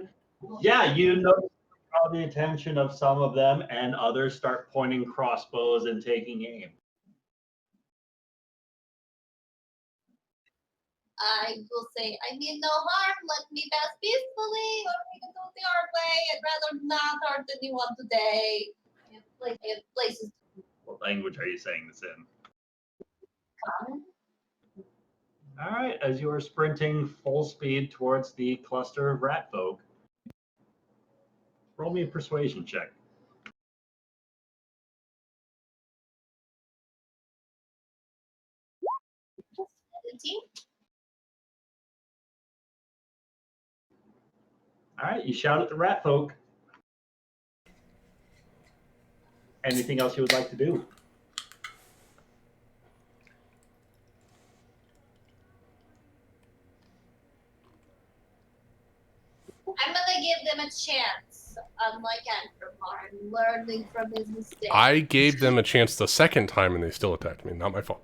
Yeah, you notice draw the attention of some of them, and others start pointing crossbows and taking aim. I will say, I mean no harm. Let me pass peacefully, or we can do it the hard way. I'd rather not hurt anyone today. I have places What language are you saying this in? common. All right, as you are sprinting full speed towards the cluster of rat folk, roll me a persuasion check. All right, you shout at the rat folk. Anything else you would like to do? them a chance, unlike Aggramar, and learning from his mistakes. I gave them a chance the second time and they still attacked me. Not my fault.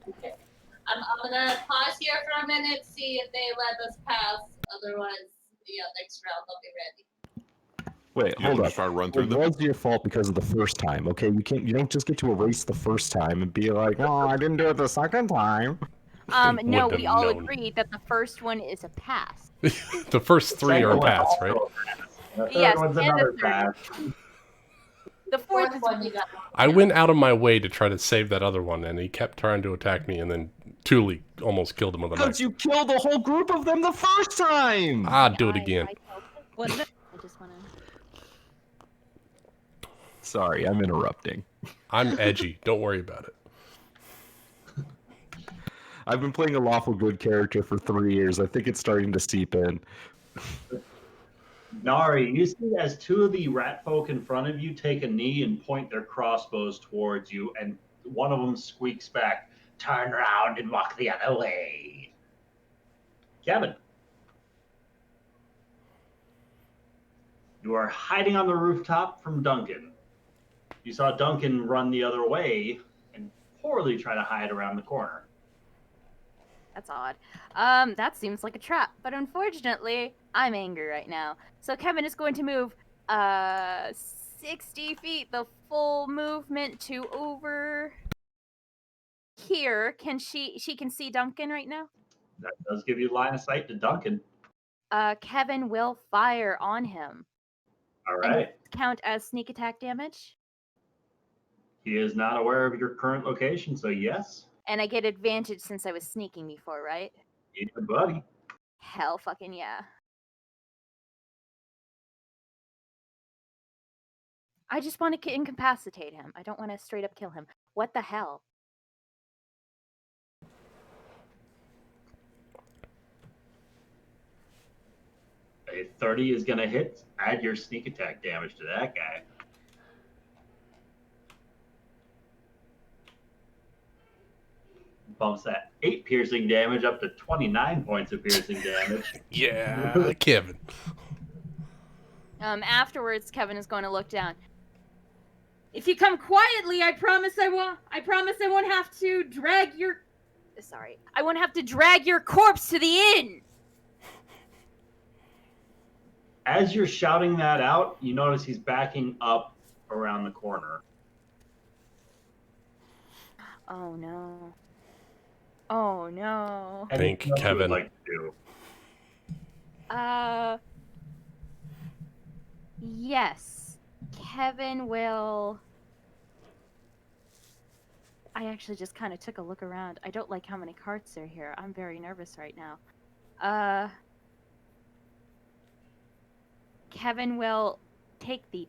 Okay. I'm gonna pause here for a minute, see if they let us pass. Otherwise, next round I'll be ready. Wait, You hold just up. try to run through It them. was your fault because of the first time, okay? You don't just get to erase the first time and be like, "Oh, I didn't do it the second time." They No, wouldn't we have all known. agreed that the first one is a pass. The first three Second are one's pass, right? also a pass. The third Yes, one's and the another third. pass. The fourth Fourth is one you got. I went out of my way to try to save that other one, and he kept trying to attack me, and then Thule almost killed him with a knife. Because you killed a whole group of them the first time! I'd do it again. Wasn't it? I just want to. Sorry, I'm interrupting. I'm edgy. Don't worry about it. I've been playing a lawful good character for 3 years. I think it's starting to seep in. Nari, you see as two of the rat folk in front of you take a knee and point their crossbows towards you, and one of them squeaks back, "Turn around and walk the other way." Kevin, you are hiding on the rooftop from Duncan. You saw Duncan run the other way and poorly try to hide around the corner. That's odd. That seems like a trap, but unfortunately, I'm angry right now. So Kevin is going to move 60 feet, the full movement to over here. She can see Duncan right now? That does give you line of sight to Duncan. Kevin will fire on him. All And right. count as sneak attack damage. He is not aware of your current location, so yes. And I get advantage since I was sneaking before, right? Yeah, buddy. Hell fucking yeah. I just want to incapacitate him. I don't want to straight up kill him. What the hell? A 30 is going to hit. Add your sneak attack damage to that guy. Bumps that 8 piercing damage up to 29 points of piercing damage. Yeah, Kevin. Afterwards, Kevin is going to look down. If you come quietly, I promise I won't have to drag your. Sorry, I won't have to drag your corpse to the inn. As you're shouting that out, you notice he's backing up around the corner. Oh no. Oh no. Think, Anything else you would Kevin. like to do? Yes. Kevin will. I actually just kind of took a look around. I don't like how many carts are here. I'm very nervous right now. Kevin will take the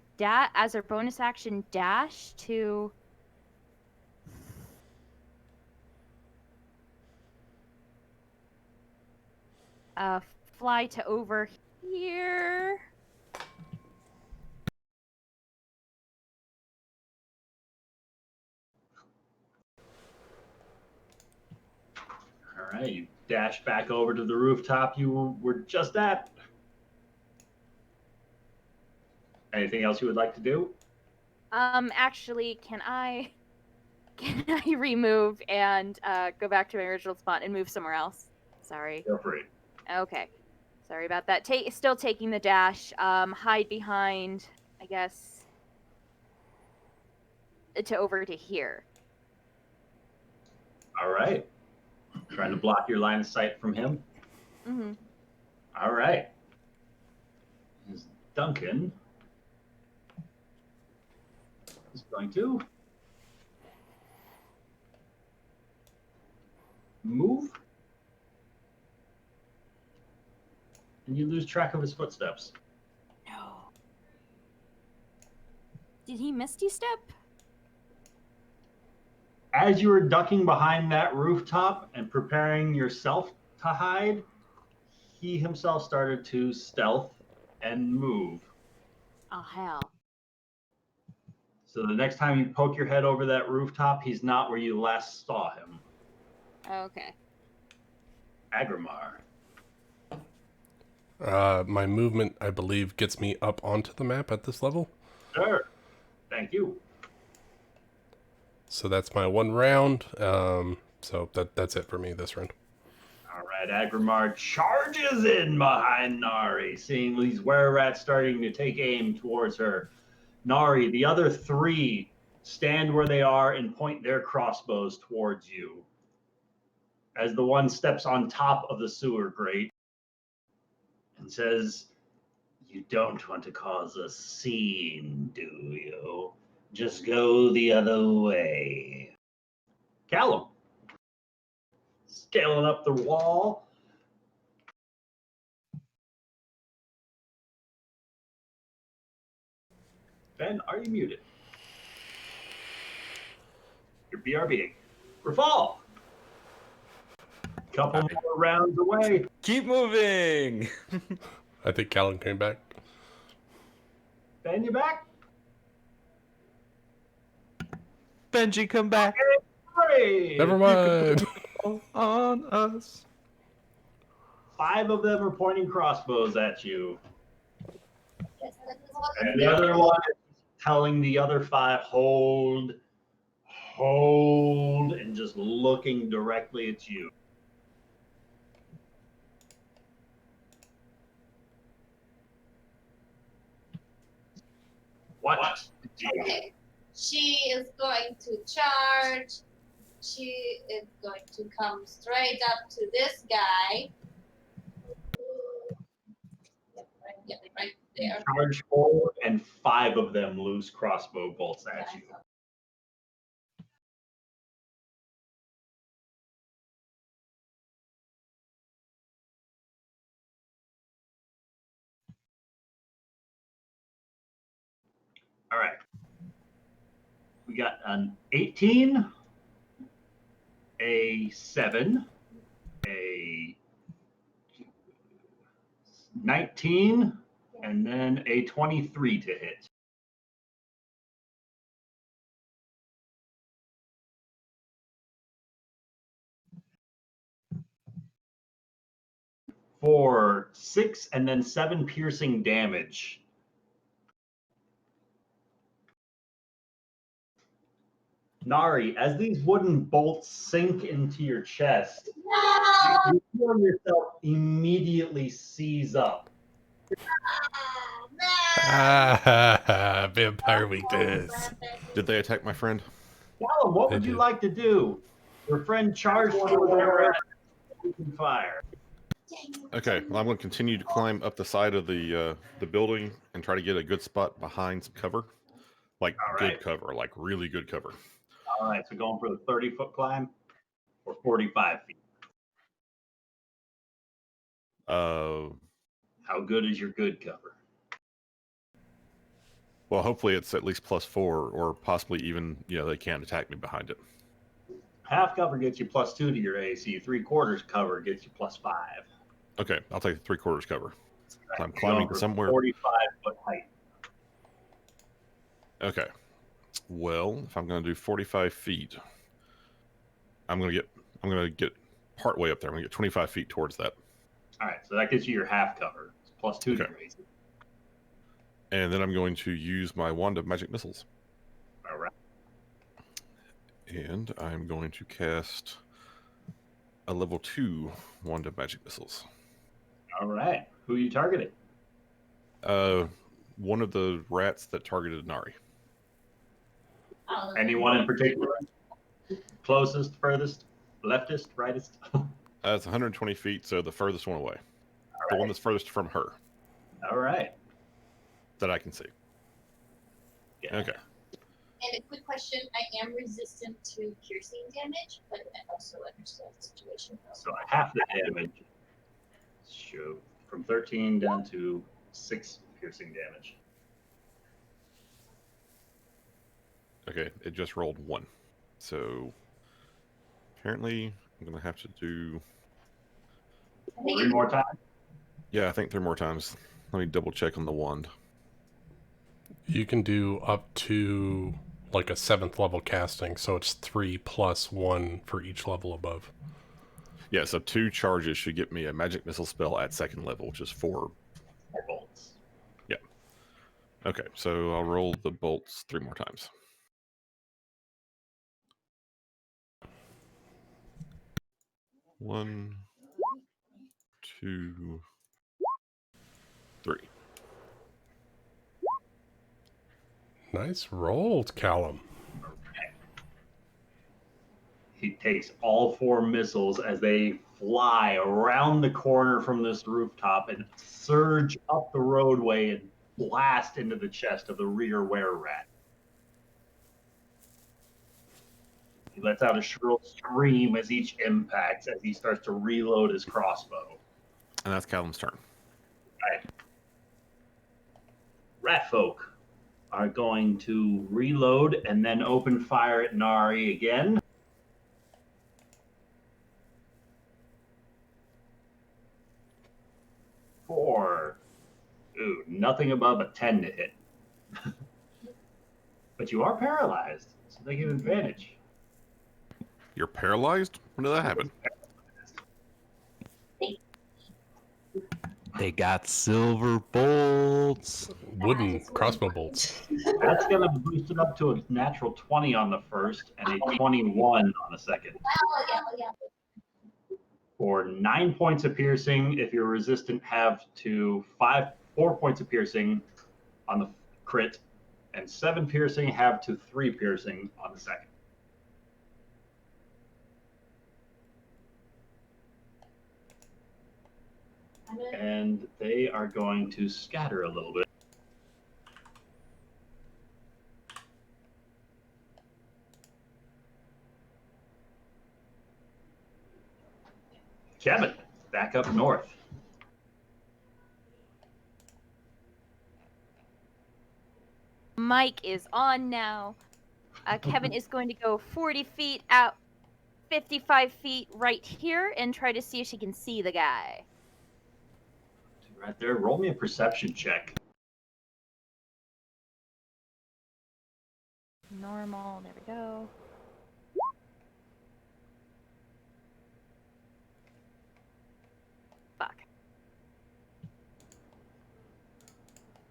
as a bonus action dash to fly to over here. All right, you dash back over to the rooftop you were just at. Anything else you would like to do? Actually, can I remove and go back to my original spot and move somewhere else? Sorry. Feel free. Okay. Sorry about that. Still taking the dash. Hide behind, I guess, to over to here. All right. Trying to block your line of sight from him. Mm-hmm. All right. As Duncan is going to move, and you lose track of his footsteps. No. Did he misty step? As you were ducking behind that rooftop and preparing yourself to hide, he himself started to stealth and move. Oh hell. So the next time you poke your head over that rooftop, he's not where you last saw him. Okay. Aggramar. My movement, I believe, gets me up onto the map at this level. Sure. Thank you. So that's my 1 round. So that's it for me this round. All right, Aggramar charges in behind Nari, seeing these were-rats starting to take aim towards her. Nari, the other 3 stand where they are and point their crossbows towards you. As the one steps on top of the sewer grate and says, "You don't want to cause a scene, do you? Just go the other way." Callum, scaling up the wall. Ben, are you muted? You're BRBing. Revolve. Couple more rounds away. Keep moving. I think Callum came back. Ben, you back? Benji, come back. Hooray! Never mind. On us. 5 of them are pointing crossbows at you. Yes, that is what And the other one is telling the other 5, hold, and just looking directly at you. What? Okay. She is going to charge. She is going to come straight up to this guy. Yep, right there. Charge forward, and 5 of them loose crossbow bolts at you. All right. We got an 18, a 7, a 19, and then a 23 to hit. For 6 and then 7 piercing damage. Nari, as these wooden bolts sink into your chest, No! you feel yourself immediately seize up. Ah, vampire weakness. Did they attack my friend? Callum, what They would you did. like to do? Your friend charged over there. You can fire. Okay, well, I'm going to continue to climb up the side of the building and try to get a good spot behind some cover, like All good right. cover, like really good cover. All right, so going for the 30-foot climb or 45 feet. Well, How good is your good cover? hopefully it's at least +4, or possibly even they can't attack me behind it. Half cover gets you +2 to your AC. 3/4 cover gets you +5. Okay, I'll take the 3/4 cover. Right, I'm you're climbing going to for somewhere. 45-foot height. Okay, well, if I'm going to do 45 feet, I'm going to get part way up there. I'm going to get 25 feet towards that. All right, so that gets you your half cover. It's +2 to Okay. your AC. And then I'm going to use my wand of magic missiles. All right. And I'm going to cast a level 2 wand of magic missiles. All right. Who are you targeting? One of the rats that targeted Nari. Anyone in particular? Closest, furthest, leftist, rightist? It's 120 feet, so the furthest one away. The one that's furthest from her All right. that I can see. Yeah. Okay. And a quick question, I am resistant to piercing damage, but I also understand the situation. So half the damage. So from 13 down to 6 piercing damage. Okay, it just rolled 1. So apparently I'm going to have to do... 3 more times. Yeah, I think 3 more times. Let me double check on the wand. You can do up to like a 7th level casting, so it's 3 + 1 for each level above. Yeah, so 2 charges should get me a magic missile spell at 2nd level, which is 4. 4 bolts. Okay, so I'll roll the bolts 3 more times. 1, 2, 3. Nice roll, Callum. He takes all 4 missiles as they fly around the corner from this rooftop and surge up the roadway and blast into the chest of the rear were-rat. He lets out a shrill scream as each impacts as he starts to reload his crossbow. And that's Callum's turn. Rat folk are going to reload and then open fire at Nari again. Four. Ooh, nothing above a 10 to hit. But you are paralyzed, so they give advantage. You're paralyzed? When did that happen? They got silver bolts. Wooden crossbow bolts. That's going to boost it up to a natural 20 on the first and a 21 on the second. For 9 points of piercing, if you're resistant, have to 4 points of piercing on the crit, and 7 piercing, have to 3 piercing on the second. And they are going to scatter a little bit. Kevin, back up north. Mike is on now. Kevin is going to go 40 feet out, 55 feet right here, and try to see if she can see the guy. Right there, roll me a perception check. Normal, there we go. Fuck.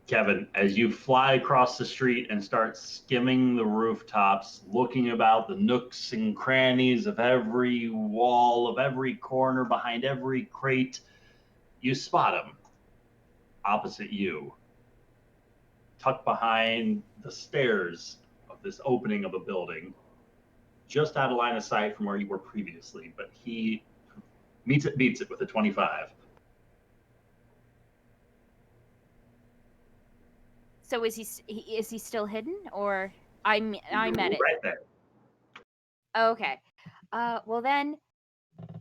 Kevin, as you fly across the street and start skimming the rooftops, looking about the nooks and crannies of every wall, of every corner, behind every crate, you spot him opposite you, tucked behind the stairs of this opening of a building, just out of line of sight from where you were previously, but he beats it with a 25. So is he still hidden, or I met it? Right there. Okay. Well then,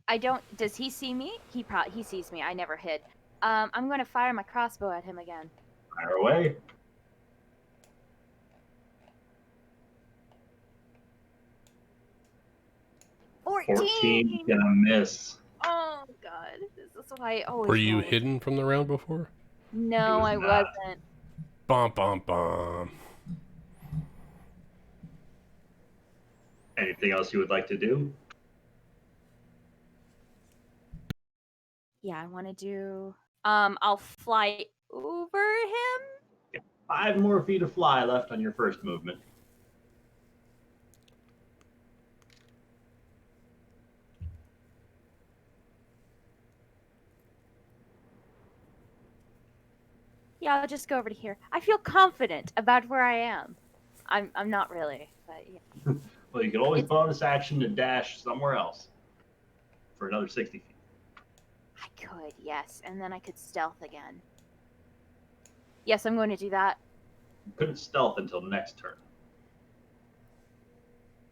I don't. Does he see me? He sees me. I never hid. I'm going to fire my crossbow at him again. Fire away. $14 gonna miss. Oh god, this is why I always. Were you roll. hidden from the round before? No, I not. wasn't. Bum bum bum. Anything else you would like to do? Yeah, I want to do. I'll fly over him. 5 more feet of fly left on your first movement. Yeah, I'll just go over to here. I feel confident about where I am. I'm not really, but yeah. Well, you can always bonus action to dash somewhere else for another 60 feet. I could, yes, and then I could stealth again. Yes, I'm going to do that. You couldn't stealth until next turn.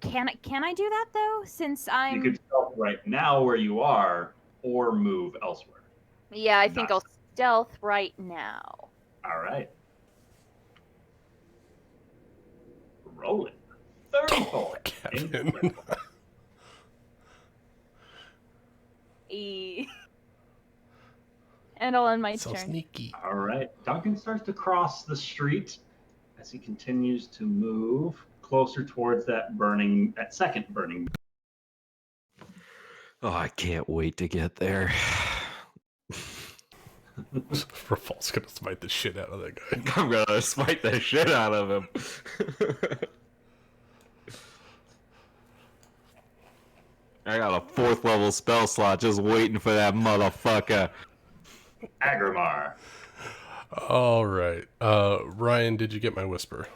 Can I do that though? Since I'm. You could stealth right now where you are, or move elsewhere. Yeah, I think I'll stealth right now. All right. Roll it. 34. Kevin. And I'll end my So turn. sneaky. All right. Duncan starts to cross the street as he continues to move closer towards that second burning. Oh, I can't wait to get there. Rafal's gonna smite the shit out of that guy. I'm gonna smite the shit out of him. I got a 4th level spell slot just waiting for that motherfucker. Aggramar. All right. Ryan, did you get my whisper?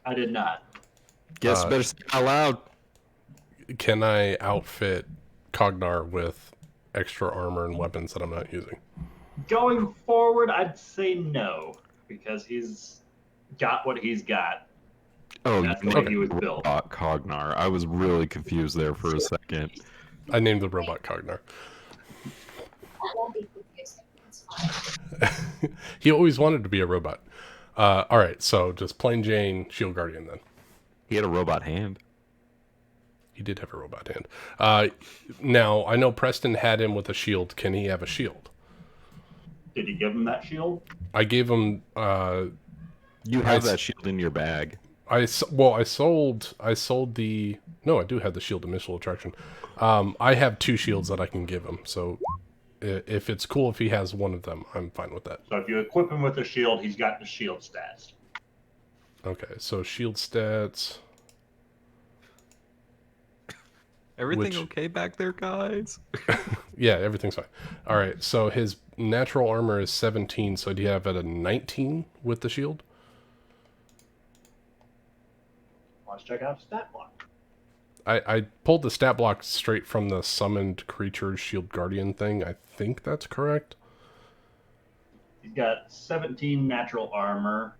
I did not. Guess better say it out loud. Can I outfit Cognar with extra armor and weapons that I'm not using? Going forward, I'd say no, because he's got what he's got. Oh, That's you the way named he was the built. robot Cognar. I was really confused there for a second. I named the robot Cognar. I won't be confused. It's fine. He always wanted to be a robot. All right, so just plain Jane Shield Guardian then. He had a robot hand. He did have a robot hand. Now, I know Preston had him with a shield. Can he have a shield? Did you give him that shield? I gave him... You have that shield in your bag. I sold the... No, I do have the shield of missile attraction. I have 2 shields that I can give him, so if it's cool if he has one of them, I'm fine with that. So if you equip him with a shield, he's got the shield stats. Okay, so shield stats... Everything okay back there, guys? Yeah, everything's fine. All right, so his natural armor is 17, so do you have it a 19 with the shield? Let's check out stat block. I pulled the stat block straight from the summoned creature's shield guardian thing. I think that's correct. He's got 17 natural armor.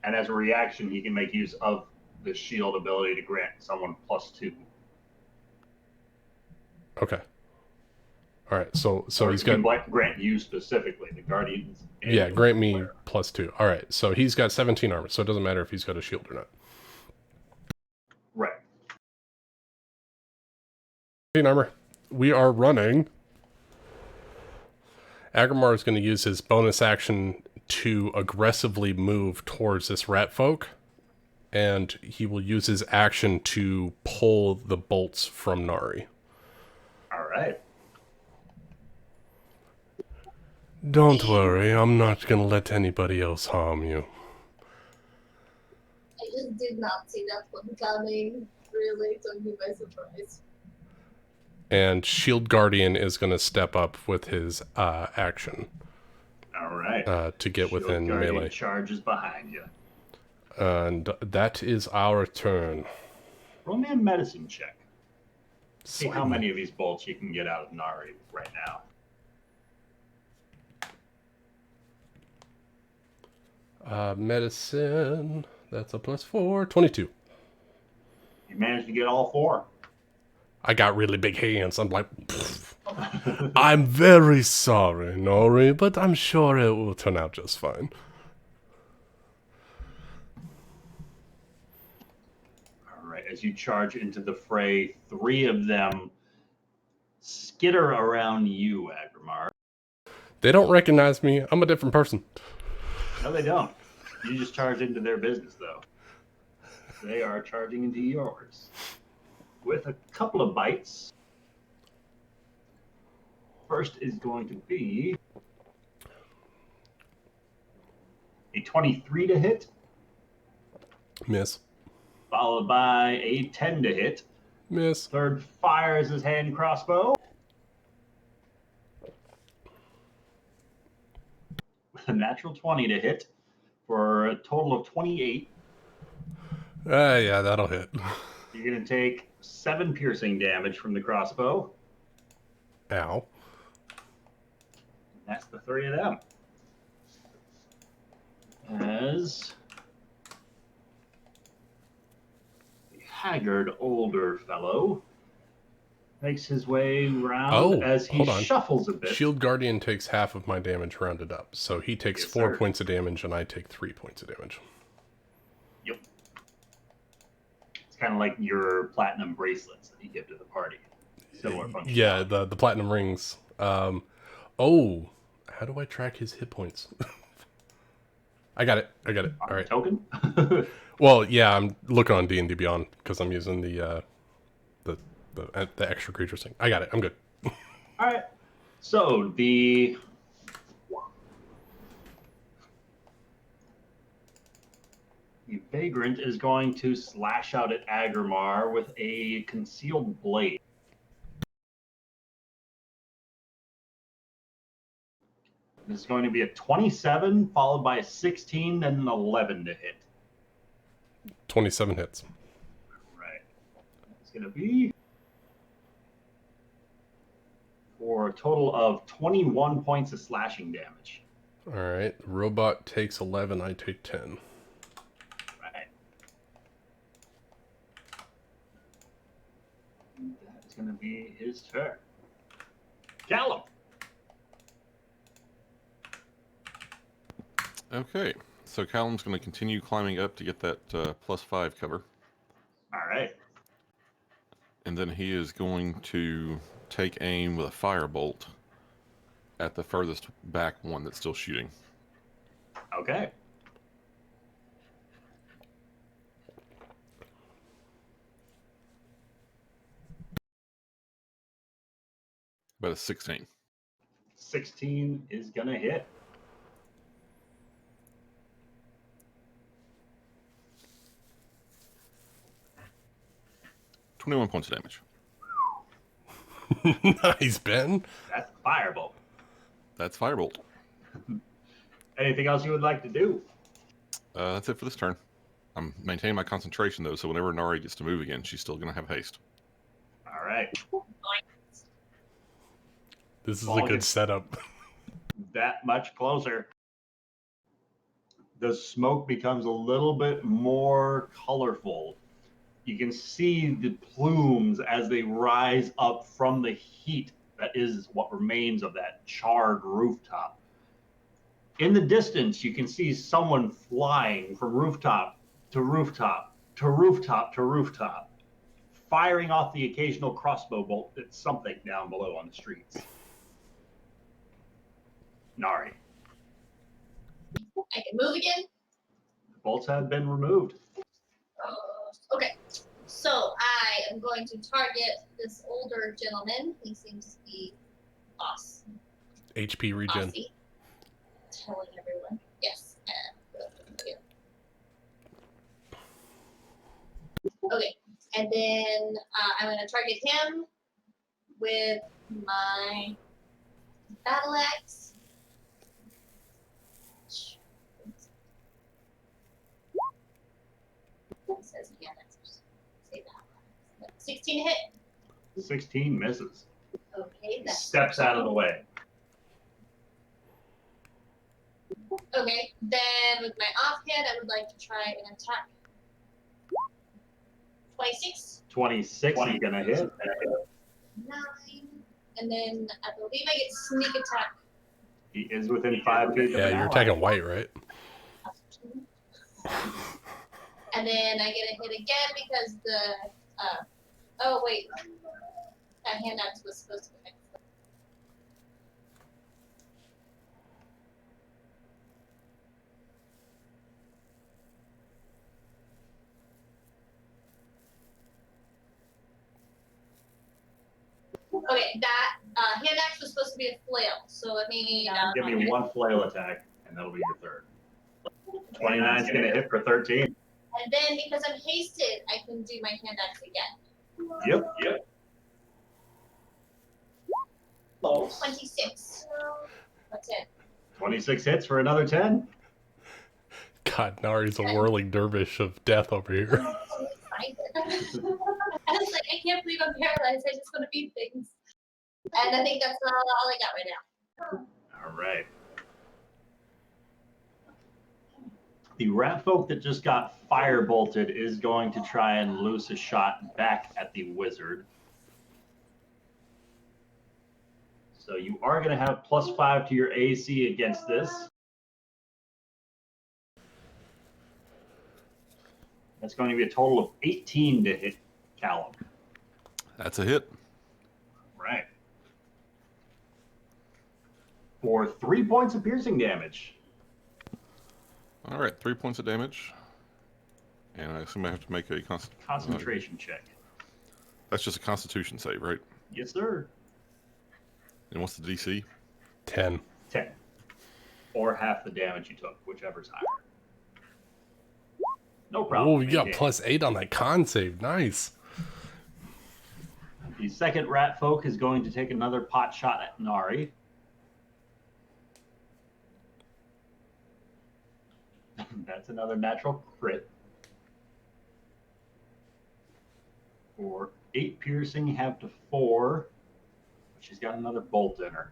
And as a reaction, he can make use of the shield ability to grant someone +2. Okay. All right, so Or he's he can got... grant you specifically, the guardians. and Yeah, the grant me player. +2. All right, so he's got 17 armor, so it doesn't matter if he's got a shield or not. Right. 17 armor. We are running. Aggramar is going to use his bonus action to aggressively move towards this rat folk. And he will use his action to pull the bolts from Nari. All right. Don't worry, I'm not going to let anybody else harm you. I just did not see that one coming. Really took me by surprise. And Shield Guardian is going to step up with his action All right. to get Shield within Guardian melee. charges behind you. And that is our turn. Roll me a medicine check. See how Slightly. many of these bolts you can get out of Nari right now. Medicine, that's a +4, 22. You managed to get all 4. I got really big hands. I'm like, I'm very sorry, Nori, but I'm sure it will turn out just fine. All right. As you charge into the fray, 3 of them skitter around you, Aggramar. They don't recognize me. I'm a different person. No, they don't. You just charge into their business, though. They are charging into yours. With a couple of bites. First is going to be a 23 to hit, Miss. followed by a 10 to hit. Miss. Third fires his hand crossbow. With a natural 20 to hit for a total of 28. Yeah, that'll hit. You're going to take 7 piercing damage from the crossbow. Ow. That's the 3 of them. As the haggard older fellow makes his way around as he hold on. shuffles a bit. Shield Guardian takes half of my damage rounded up. So he takes Yes, 4 sir. points of damage and I take 3 points of damage. Yep. It's kind of like your platinum bracelets that you give to the party. Similar function. Yeah, the platinum rings. How do I track his hit points? I got it. All right. Token? Well, yeah, I'm looking on D&D Beyond because I'm using the the extra creatures thing. I got it. I'm good. All right. So the vagrant is going to slash out at Aggramar with a concealed blade. This is going to be a 27, followed by a 16, then an 11 to hit. 27 hits. Right. It's going to be for a total of 21 points of slashing damage. All right. Robot takes 11. I take 10. Right. That's going to be his turn. Callum. Okay, so Callum's going to continue climbing up to get that +5 cover. All right. And then he is going to take aim with a firebolt at the furthest back one that's still shooting. Okay. About a 16. 16 is going to hit. $21 points of damage. Nice, Ben. That's a firebolt. That's firebolt. Anything else you would like to do? That's it for this turn. I'm maintaining my concentration, though, so whenever Nari gets to move again, she's still going to have haste. All right. This is Ball a good gets setup. that much closer. The smoke becomes a little bit more colorful. You can see the plumes as they rise up from the heat that is what remains of that charred rooftop. In the distance, you can see someone flying from rooftop to rooftop to rooftop to rooftop, firing off the occasional crossbow bolt at something down below on the streets. Nari. I can move again. The bolts have been removed. Okay, so I am going to target this older gentleman. He seems to be boss. HP regen. Bossy. Telling everyone. Yes. Okay, and then I'm going to target him with my battle axe. It says again, let's say that. 16 hit. 16 misses. Okay, He that's steps out of the way. okay. Then with my offhand, I would like to try an attack. 26. 26 is going to hit. 9. And then I believe I get sneak attack. He is within 5 feet of Yeah, an you're ally. attacking white, right? And then I get a hit again because the oh wait, that hand axe was supposed to be next. Okay, that hand axe was supposed to be a flail, so let me Give me one flail attack, and that'll be your third. 29 is going to hit for 13. And then because I'm hasted, I can do my hand axe again. Yep. 26. That's it. 26 hits for another 10. God, Nari's a whirling dervish of death over here. I was like, I can't believe I'm paralyzed. I just want to beat things. And I think that's all I got right now. All right. The rat folk that just got fire bolted is going to try and loose a shot back at the wizard. So you are going to have +5 to your AC against this. That's going to be a total of 18 to hit Callum. That's a hit. Right. For 3 points of piercing damage. All right, 3 points of damage. And I assume I have to make a Concentration check. That's just a Constitution save, right? Yes, sir. And what's the DC? 10. 10. Or half the damage you took, whichever's higher. No problem. Oh, you got maintain. +8 on that con save. Nice. The second rat folk is going to take another pot shot at Nari. That's another natural crit. For 8 piercing, you have to 4. She's got another bolt in her.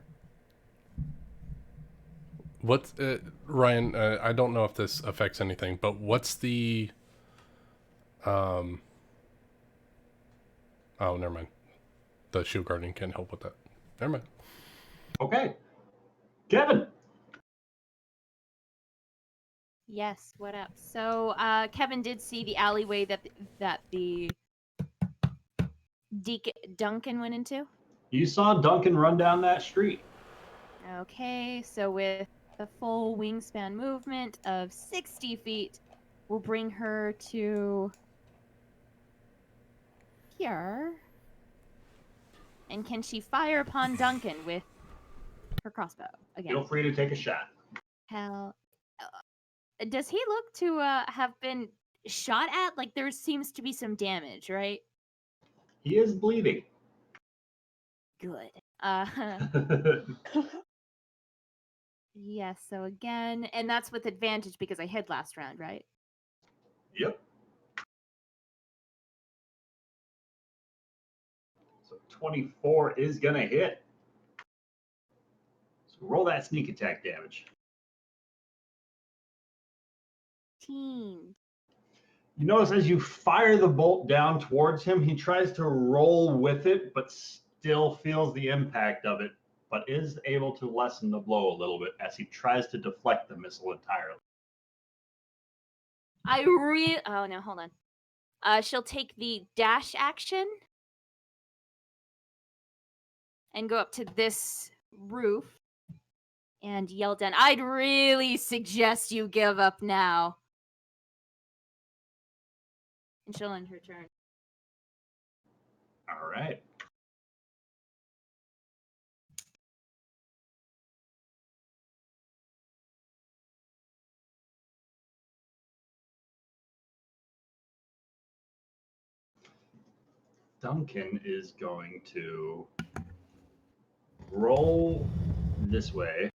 What's Ryan? I don't know if this affects anything, but what's the Oh, never mind. The shield guardian can't help with that. Never mind. Okay. Kevin. Yes, what up? So, Kevin did see the alleyway that the Duncan went into. You saw Duncan run down that street. Okay, so with the full wingspan movement of 60 feet, we'll bring her to here. And can she fire upon Duncan with her crossbow again? Feel free to take a shot. Hell, does he look to have been shot at? Like there seems to be some damage, right? He is bleeding. Good. Yeah, so again, and that's with advantage because I hid last round, right? Yep. So 24 is going to hit. So roll that sneak attack damage. 18. You notice as you fire the bolt down towards him, he tries to roll with it, but still feels the impact of it, but is able to lessen the blow a little bit as he tries to deflect the missile entirely. Oh no, hold on. She'll take the dash action and go up to this roof and yell down, I'd really suggest you give up now. And she'll end her turn. All right. Duncan is going to roll this way.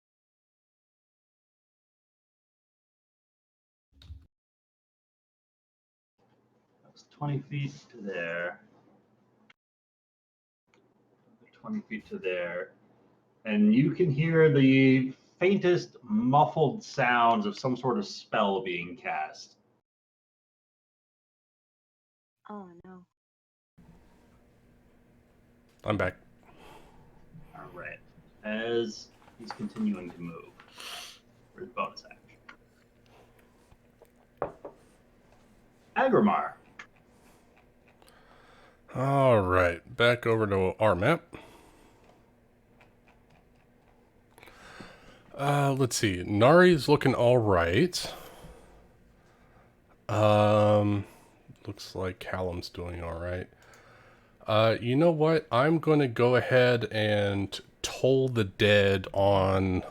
That's 20 feet to there. 20 feet to there. And you can hear the faintest muffled sounds of some sort of spell being cast. Oh no. I'm back. All right. As he's continuing to move for his bonus action. Aggramar. All right, back over to our map. Let's see. Nari's looking all right. Looks like Callum's doing all right. You know what? I'm going to go ahead and toll the dead on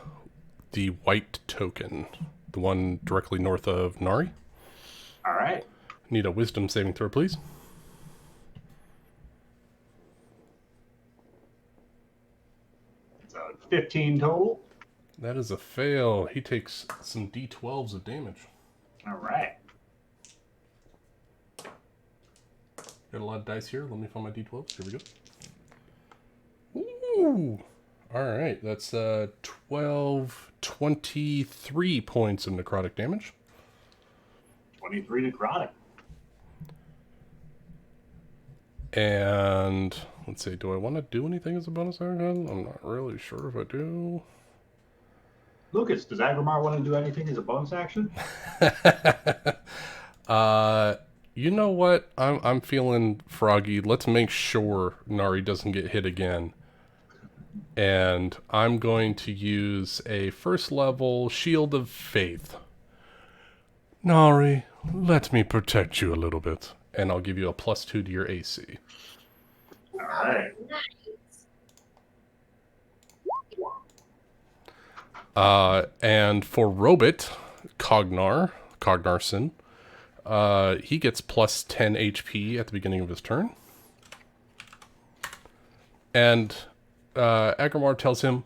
the white token, the one directly north of Nari. All right. Need a wisdom saving throw, please. It's a 15 total. That is a fail. He takes some d12s of damage. All right. Got a lot of dice here. Let me find my d12s. Here we go. Ooh! Alright, that's 23 points of necrotic damage. 23 necrotic. And let's see, do I want to do anything as a bonus action? I'm not really sure if I do. Lucas, does Aggramar want to do anything as a bonus action? You know what? I'm feeling froggy. Let's make sure Nari doesn't get hit again. And I'm going to use a first level Shield of Faith. Nari, let me protect you a little bit. And I'll give you a +2 to your AC. All right. And for Robit, Cognarson, he gets plus 10 HP at the beginning of his turn. And Aggramar tells him,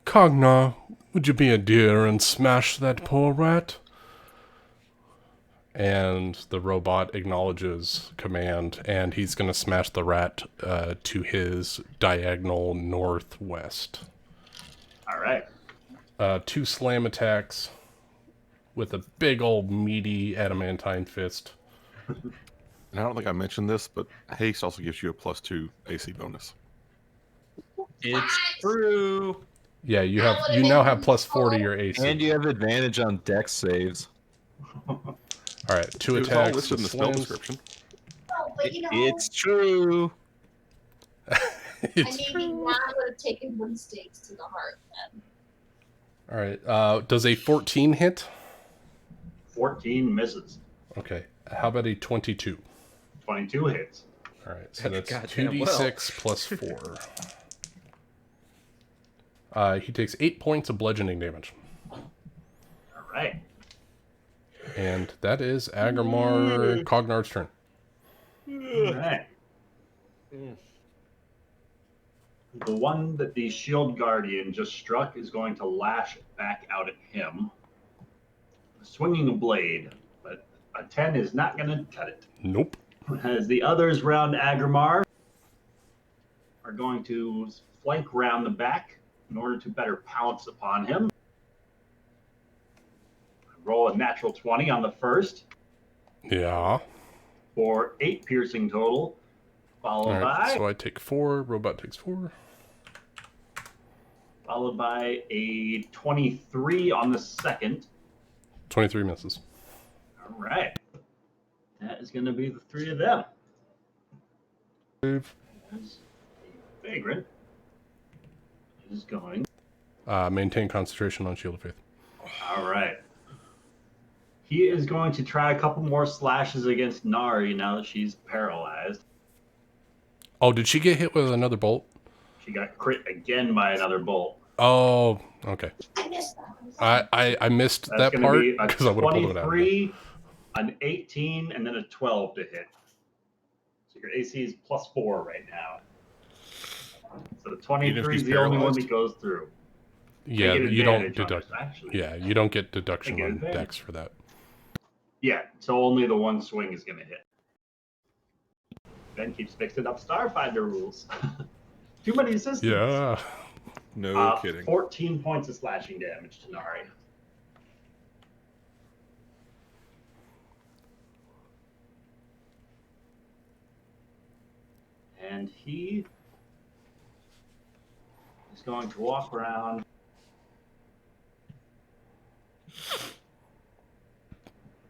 Cognar, would you be a dear and smash that poor rat? And the robot acknowledges command, and he's going to smash the rat to his diagonal northwest. All right. 2 slam attacks with a big old meaty adamantine fist. And I don't think I mentioned this, but haste also gives you a +2 AC bonus. It's true. Yeah, you now have +4 to your AC. And you have advantage on dex saves. All right, 2 It was all attacks listed in the with spell slams. description. No, but you know, It's true. It's maybe not would have taken one stakes to the heart then. All right. Does a 14 hit? 14 misses. Okay. How about a 22? 22 hits. All right. So that's Goddamn 2d6 plus 4. He takes 8 points of bludgeoning damage. All right. And that is Aggramar Cognard's turn. All right. The one that the shield guardian just struck is going to lash back out at him, swinging a blade, but a 10 is not going to cut it. Nope. As the others round Aggramar are going to flank round the back in order to better pounce upon him. Roll a natural 20 on the first Yeah. for 8 piercing total, All followed right. by So I take 4. Robot takes 4. a 23 on the second. 23 misses. All right. That is going to be the 3 of them. Save. As the vagrant is going. Maintain concentration on Shield of Faith. All right. He is going to try a couple more slashes against Nari now that she's paralyzed. Oh, did she get hit with another bolt? She got crit again by another bolt. Oh, okay. I missed that. I missed That's that going part to be a because I would have pulled it out. 23, an 18, and then a 12 to hit. So your AC is +4 right now. So the 23 is the only one that goes through. Yeah, They get you don't advantage on deduct. this, actually. Yeah, you don't get deduction They get on advantage. dex for that. Yeah, so only the one swing is going to hit. Ben keeps mixing up Starfinder rules. Too many assistants. Yeah. No kidding. 14 points of slashing damage to Nari. And he is going to walk around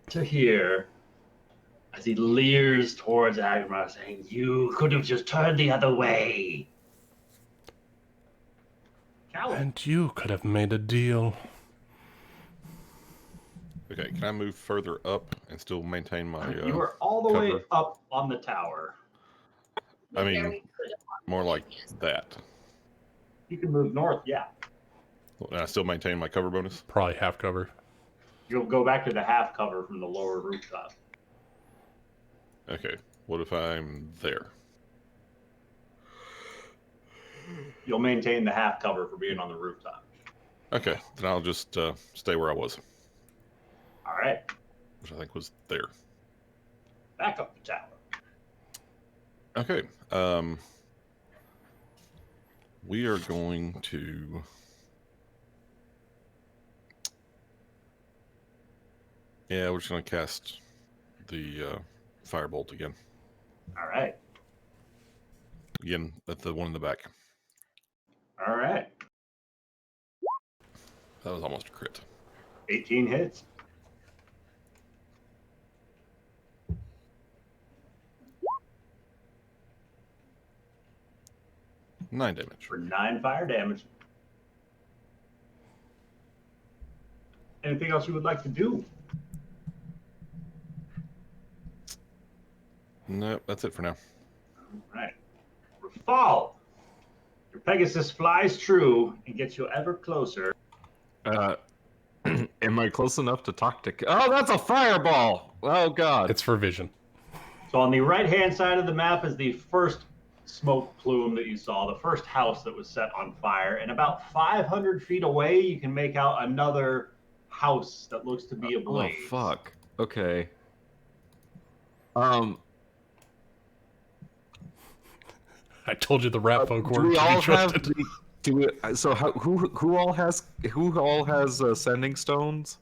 to here as he leers towards Aggramar, saying, "You could have just turned the other way." Coward. And you could have made a deal. Okay, can I move further up and still maintain my You are all the way cover? up on the tower. I There mean, we could have more like that. You can move north, yeah. And I still maintain my cover bonus? Probably half cover. You'll go back to the half cover from the lower rooftop. Okay, what if I'm there? You'll maintain the half cover for being on the rooftop. Okay, then I'll just stay where I was, All right, which I think was there. back up the tower. Okay, we are going to... Yeah, we're just going to cast the firebolt again. All right, Again, at the one in the back. all right. That was almost a crit. 18 hits. Nine damage. For 9 fire damage. Anything else you would like to do? Nope, that's it for now. All right. Fall. Your Pegasus flies true and gets you ever closer. Am I close enough to talk to? Oh, that's a fireball! Oh God! It's for vision. So on the right-hand side of the map is the first smoke plume that you saw, the first house that was set on fire. And about 500 feet away, you can make out another house that looks to be ablaze. Oh fuck! Okay. I told you the rat folk Do weren't we to be all have? trusted. Who all has sending stones?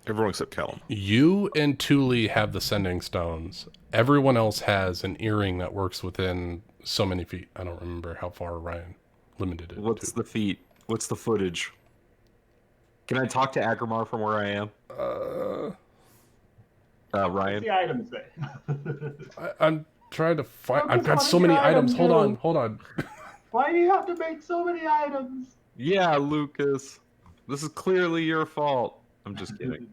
Everyone except Callum. You and Thule have the sending stones. Everyone else has an earring that works within so many feet. I don't remember how far Ryan limited it What's to. the feet? What's the footage? Can I talk to Aggramar from where I am? What's Ryan? the item say? I'm trying to find. Focus I've got on so your many item, items. Hold dude. on, hold on. Why do you have to make so many items? Yeah, Lucas. This is clearly your fault. I'm just kidding.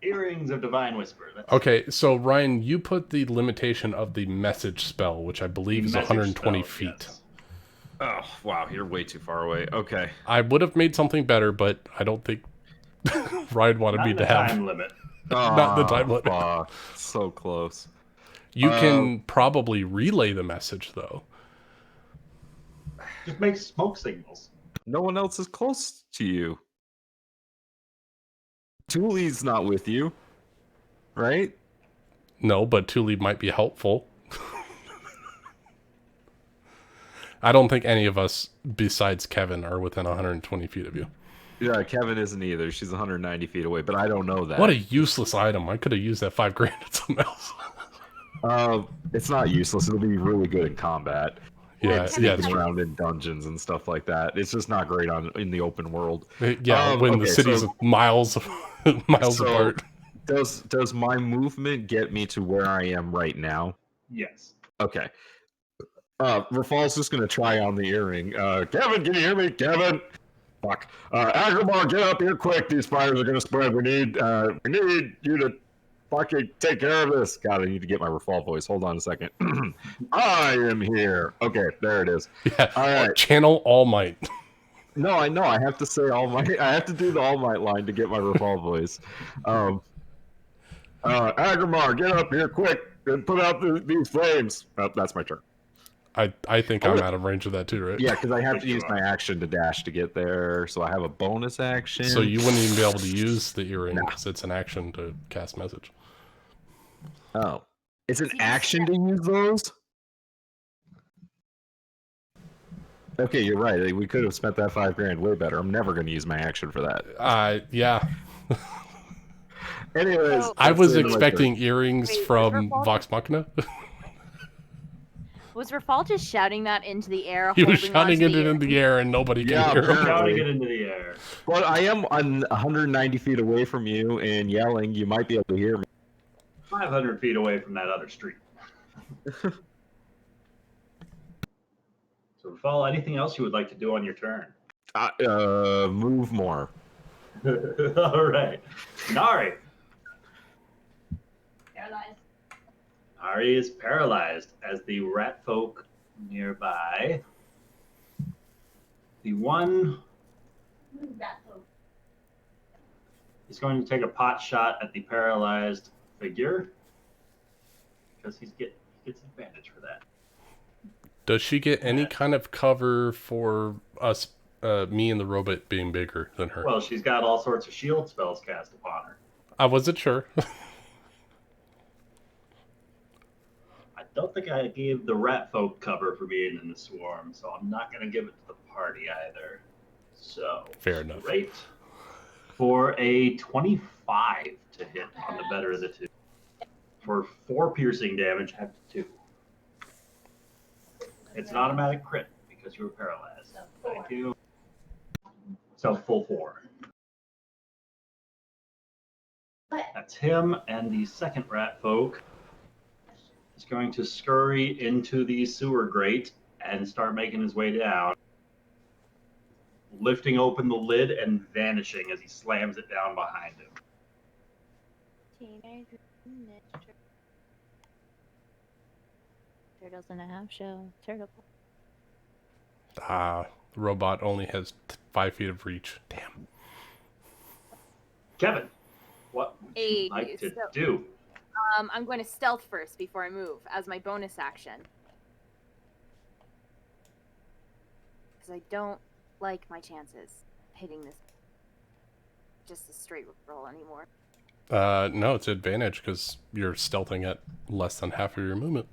Earrings of Divine Whisper. That's Okay, so Ryan, you put the limitation of the message spell, which I believe is message 120 spell, feet. yes. Oh, wow, you're way too far away. Okay. I would have made something better, but I don't think Ryan wanted Not me in to the have. time limit. Not the time limit. Fuck. So close. You can probably relay the message, though. Just make smoke signals. No one else is close to you. Thule's not with you, right? No, but Thule might be helpful. I don't think any of us, besides Kevin, are within 120 feet of you. Yeah, Kevin isn't either. She's 190 feet away, but I don't know that. What a useless item. I could have used that $5,000 at something else. It's not useless. It'll be really good in combat. Yeah, It's yeah, sneaking it's true. around in dungeons and stuff like that. It's just not great in the open world. Yeah, when the okay, city's so- miles miles so apart. Does my movement get me to where I am right now? Yes. Okay. Rafal's just gonna try on the earring. Kevin, can you hear me? Kevin? Fuck. Aggramar, get up here quick. These fires are gonna spread. We need you to fucking take care of this. God, I need to get my Rafal voice. Hold on a second. I am here. Okay, there it is. Yeah, All right. channel All Might. No, I know. I have to say All Might. I have to do the All Might line to get my Rafal voice. Aggramar, get up here quick and put out these flames. Oh, that's my turn. I think I'm out of range of that too, right? Yeah, because I have to you use my action to dash to get there, so I have a bonus action. So you wouldn't even be able to use the earring because it's an action to cast message. Oh. It's an See, action to use those? Okay, you're right. We could have spent that $5,000 way better. I'm never going to use my action for that. Yeah. Anyways, So- I that's was the end of my turn. expecting earrings Wait, from Riverfall? Vox Machina. Was Rafal just shouting that into the air? He was holding shouting onto it in the air and nobody Yeah, can hear him. apparently. Shouting it into the air. But I am on 190 feet away from you and yelling. You might be able to hear me. 500 feet away from that other street. So, Rafal, anything else you would like to do on your turn? Move more. All right. Nari. Paralyzed. Nari is paralyzed as the rat folk nearby. The one Move that though. is going to take a pot shot at the paralyzed figure because he gets advantage for that. Does she get any kind of cover for us, me and the robot being bigger than her? Well, she's got all sorts of shield spells cast upon her. I wasn't sure. I don't think I gave the rat folk cover for being in the swarm, so I'm not going to give it to the party either. So, Fair enough. great. For a 25 to hit on the better of the two. For 4 piercing damage, have 2. It's an automatic crit because you were paralyzed. Thank you. So, full 4. That's him, and the second rat folk is going to scurry into the sewer grate and start making his way down, lifting open the lid and vanishing as he slams it down behind him. Teenage Turtles in a half shell. Turtle. The robot only has 5 feet of reach. Damn. Kevin, what would you Hey, like to so- do? I'm going to stealth first before I move as my bonus action. Because I don't like my chances hitting this. Just a straight roll anymore. No, it's advantage because you're stealthing at less than half of your movement.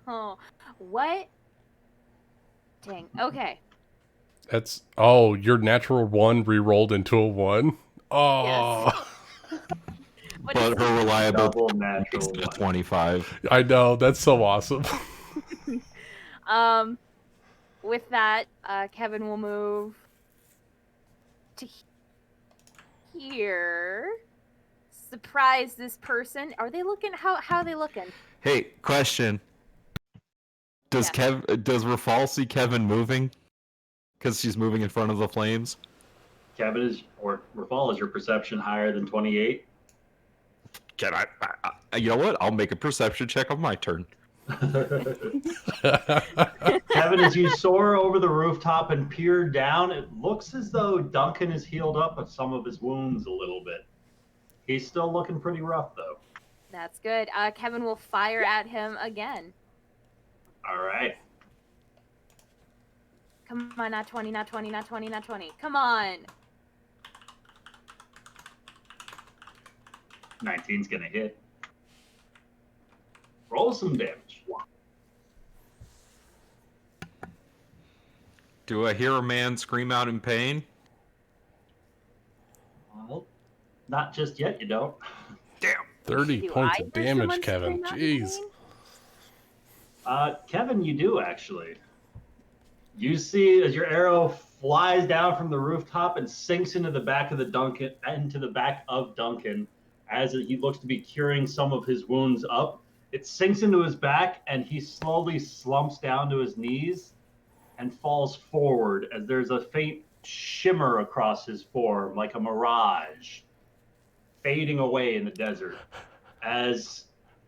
Oh, what? Dang. Okay. That's your natural 1 re-rolled into a 1. Oh, What is But her reliable Double natural is one. 25. I know, that's so awesome. With that, Kevin will move to here. Surprise this person. Are they looking? How are they looking? Hey, question. Does does Rafal see Kevin moving? Because she's moving in front of the flames? Kevin Rafal, is your perception higher than 28? Can you know what? I'll make a perception check on my turn. Kevin, as you soar over the rooftop and peer down, it looks as though Duncan has healed up of some of his wounds a little bit. He's still looking pretty rough, though. That's good. Kevin will fire at him again. All right. Come on, not 20, not 20, not 20, not 20. Come on. 19's going to hit. Roll some damage. Do I hear a man scream out in pain? Well, not just yet, you don't. Damn. 30 Do points I of hear damage, someone Kevin. scream out in Jeez. pain? Kevin, you do, actually. You see as your arrow flies down from the rooftop and sinks into the back of Duncan as he looks to be curing some of his wounds up. It sinks into his back and he slowly slumps down to his knees and falls forward as there's a faint shimmer across his form like a mirage fading away in the desert as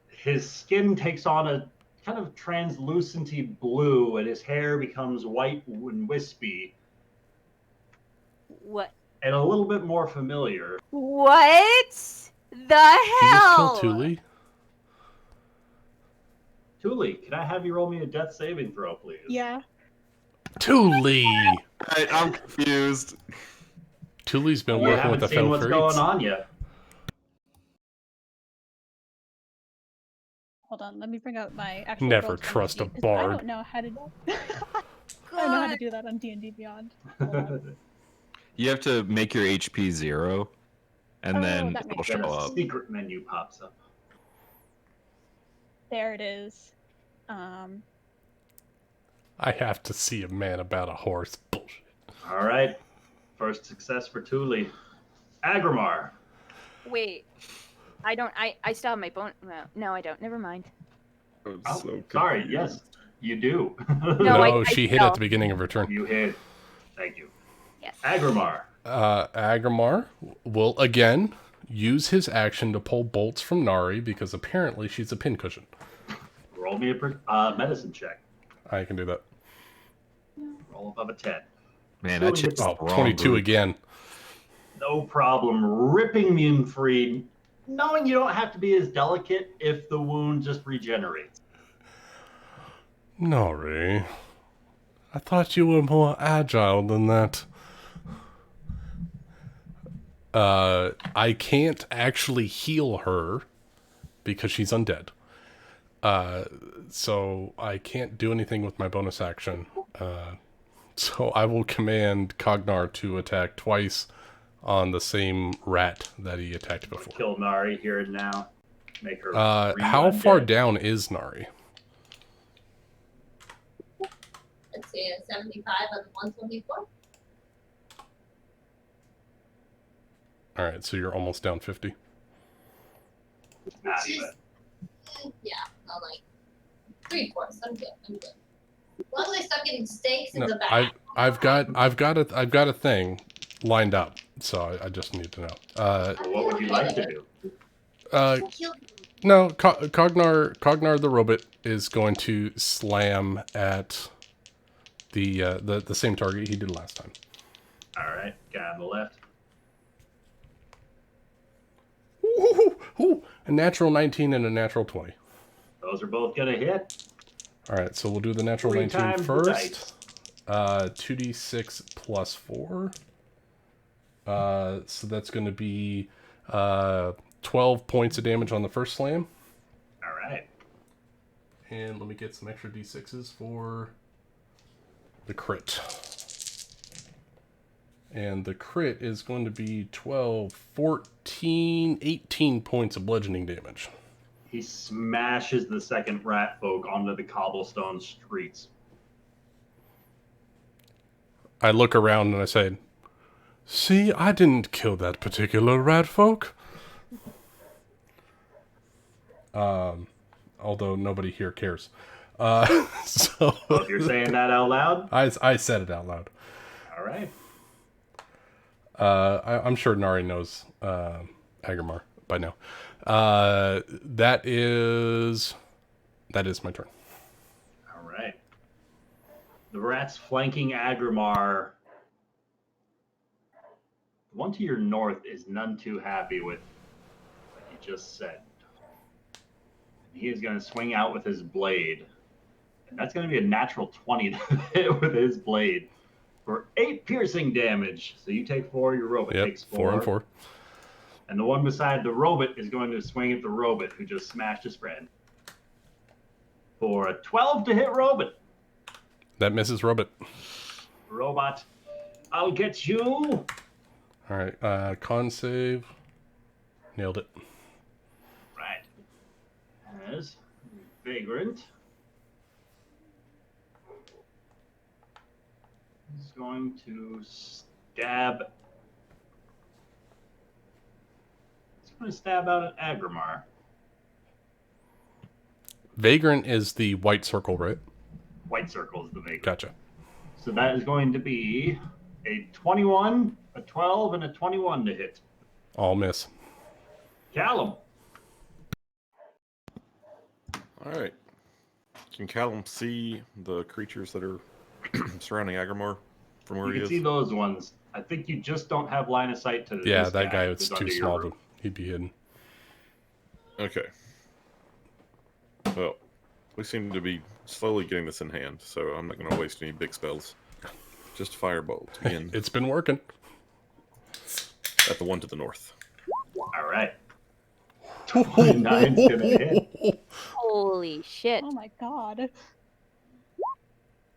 his skin takes on a kind of translucenty blue and his hair becomes white and wispy What? and a little bit more familiar. What the Did you just kill hell? Thule? Thule, can I have you roll me a death saving throw, please? Yeah. Thule! I'm confused. Thule's been We working with haven't the seen what's Felfreeds. going on yet. Hold on, let me bring out my actual. Never rolls from trust a D&D, 'cause bard. I don't know how to do. I don't know how to do that on D&D Beyond. Hold on. You have to make your HP 0, and Oh, then that it'll makes show Then a up. secret menu pops up. There it is. I have to see a man about a horse. Bullshit. All right. First success for Thule. Aggramar. Wait. I still have my bone. No, I don't. Never mind. I'm Oh, so sorry. confused. Yes, you do. No, I She hit still- at the beginning of her turn. You hit. Thank you. Yes. Aggramar. Aggramar will again use his action to pull bolts from Nari because apparently she's a pincushion. Roll me a medicine check. I can do that. Roll above a 10. Man, that shit's Oh, wrong 22 group. again. No problem. Ripping me free, knowing you don't have to be as delicate if the wound just regenerates. Nari, I thought you were more agile than that. I can't actually heal her because she's undead. So I can't do anything with my bonus action. So I will command Cognar to attack twice on the same rat that he attacked before. Kill Nari here and now. Make her. How far undead. down is Nari? Let's see, 75 on 124. Alright, so you're almost down 50. Not Jeez. bad. Yeah, I'm like 3/4. I'm good. I'm good. As long as I stop getting stakes in No, the back. I've got a thing lined up, so I just need to know. Well, what would you like to do? Kill No, Cognar the robot is going to slam at the same target he did last time. All right, guy on the left. Ooh, a natural 19 and a natural 20. Those are both gonna hit. All right, so we'll do the natural 3 19 times the first. dice. 2d6 plus 4. So that's going to be 12 points of damage on the first slam. All right. And let me get some extra d6s for the crit. And the crit is going to be 12, 14, 18 points of bludgeoning damage. He smashes the second rat folk onto the cobblestone streets. I look around and I say, "See, I didn't kill that particular rat folk." Although nobody here cares. So Well, if you're saying that out loud, I said it out loud. all right. I'm sure Nari knows Aggramar by now. That is my turn. All right. The rats flanking Aggramar. The one to your north is none too happy with what you just said. He is going to swing out with his blade. And that's going to be a natural 20 to hit with his blade for 8 piercing damage. So you take 4, your robot takes 4. 4 and 4. And the one beside the robot is going to swing at the robot who just smashed his friend. For a 12 to hit robot. That misses robot. Robot, I'll get you. All right, con save. Nailed it. Right. As Vagrant is going to stab. He's going to stab out at Aggramar. Vagrant is the white circle, right? White circle is the Vagrant. Gotcha. So that is going to be a 21, a 12, and a 21 to hit. All miss. Callum. All right. Can Callum see the creatures that are surrounding Aggramar from where You he can is? see those ones. I think you just don't have line of sight to Yeah, this that guy who's was under too your small roof. he'd be hidden. Okay. Well, we seem to be slowly getting this in hand, so I'm not going to waste any big spells. Just firebolt again It's been working. at the one to the north. All right. 29's going to hit. Holy shit. Oh my god.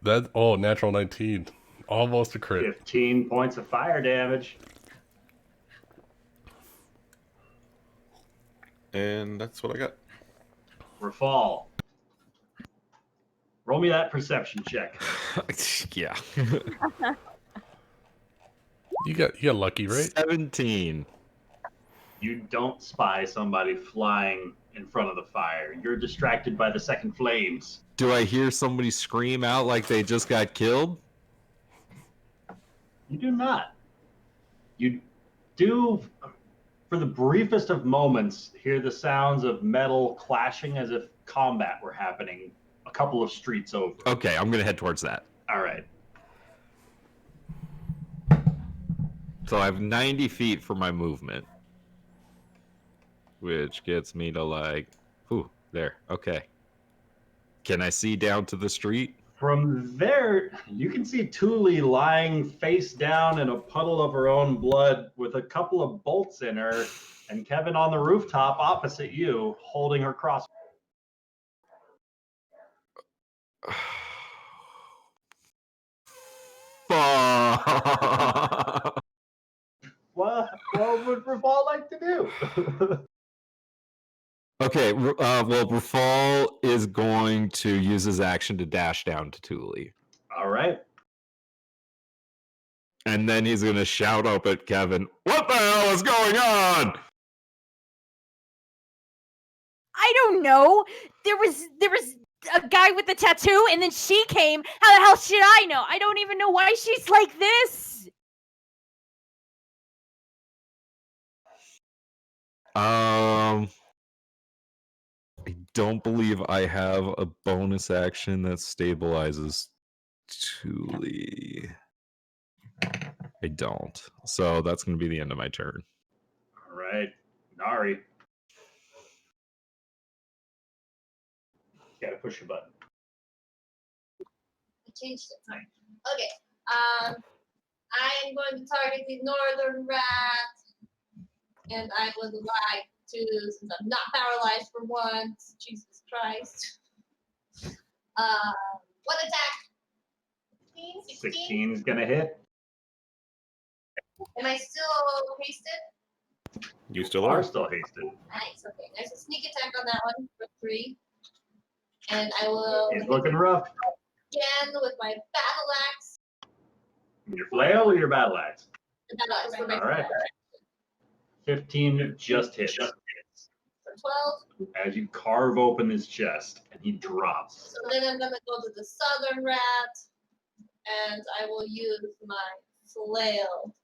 Natural 19. Almost a crit. 15 points of fire damage. And that's what I got. Rafal. Roll me that perception check. Yeah. You got lucky, right? 17. You don't spy somebody flying in front of the fire. You're distracted by the second flames. Do I hear somebody scream out like they just got killed? You do not. You do, for the briefest of moments, hear the sounds of metal clashing as if combat were happening a couple of streets over. Okay, I'm gonna head towards that. All right. So I have 90 feet for my movement, which gets me to like, there. Okay. Can I see down to the street? From there, you can see Thule lying face down in a puddle of her own blood with a couple of bolts in her, and Kevin on the rooftop opposite you holding her cross. Fuck. What would Rafal like to do? Okay, well, Rafal is going to use his action to dash down to Thule. All right. And then he's going to shout up at Kevin, "What the hell is going on?" I don't know. There was a guy with a tattoo, and then she came. How the hell should I know? I don't even know why she's like this. I don't believe I have a bonus action that stabilizes Thule. I don't. So that's going to be the end of my turn. All right, Nari. Got to push your button. I changed it. Sorry. Okay. I am going to target the northern rat, and I would like to, since I'm not paralyzed for once, Jesus Christ. What attack? 16? 16 is gonna hit. Am I still hasted? You still Are are. still hasted. Nice. Okay. There's a sneak attack on that one for 3, and I will It's looking rough. again with my battle axe. Your flail or your battle axe? The battle axe for my All right. 15 just hits. for 12. As you carve open his chest, and he drops. So then I'm gonna go to the southern rat, and I will use my flail.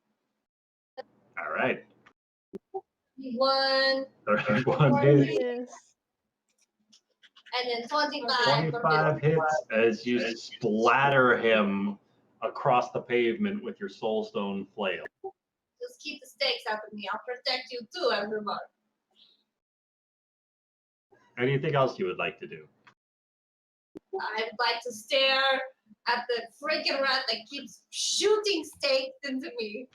All right. 1, 31 hits. Yes. and then 25. 25 hits as you splatter him across the pavement with your soulstone flail. Just keep the stakes out of me. I'll protect you too, Aggramar. Anything else you would like to do? I'd like to stare at the freaking rat that keeps shooting stakes into me.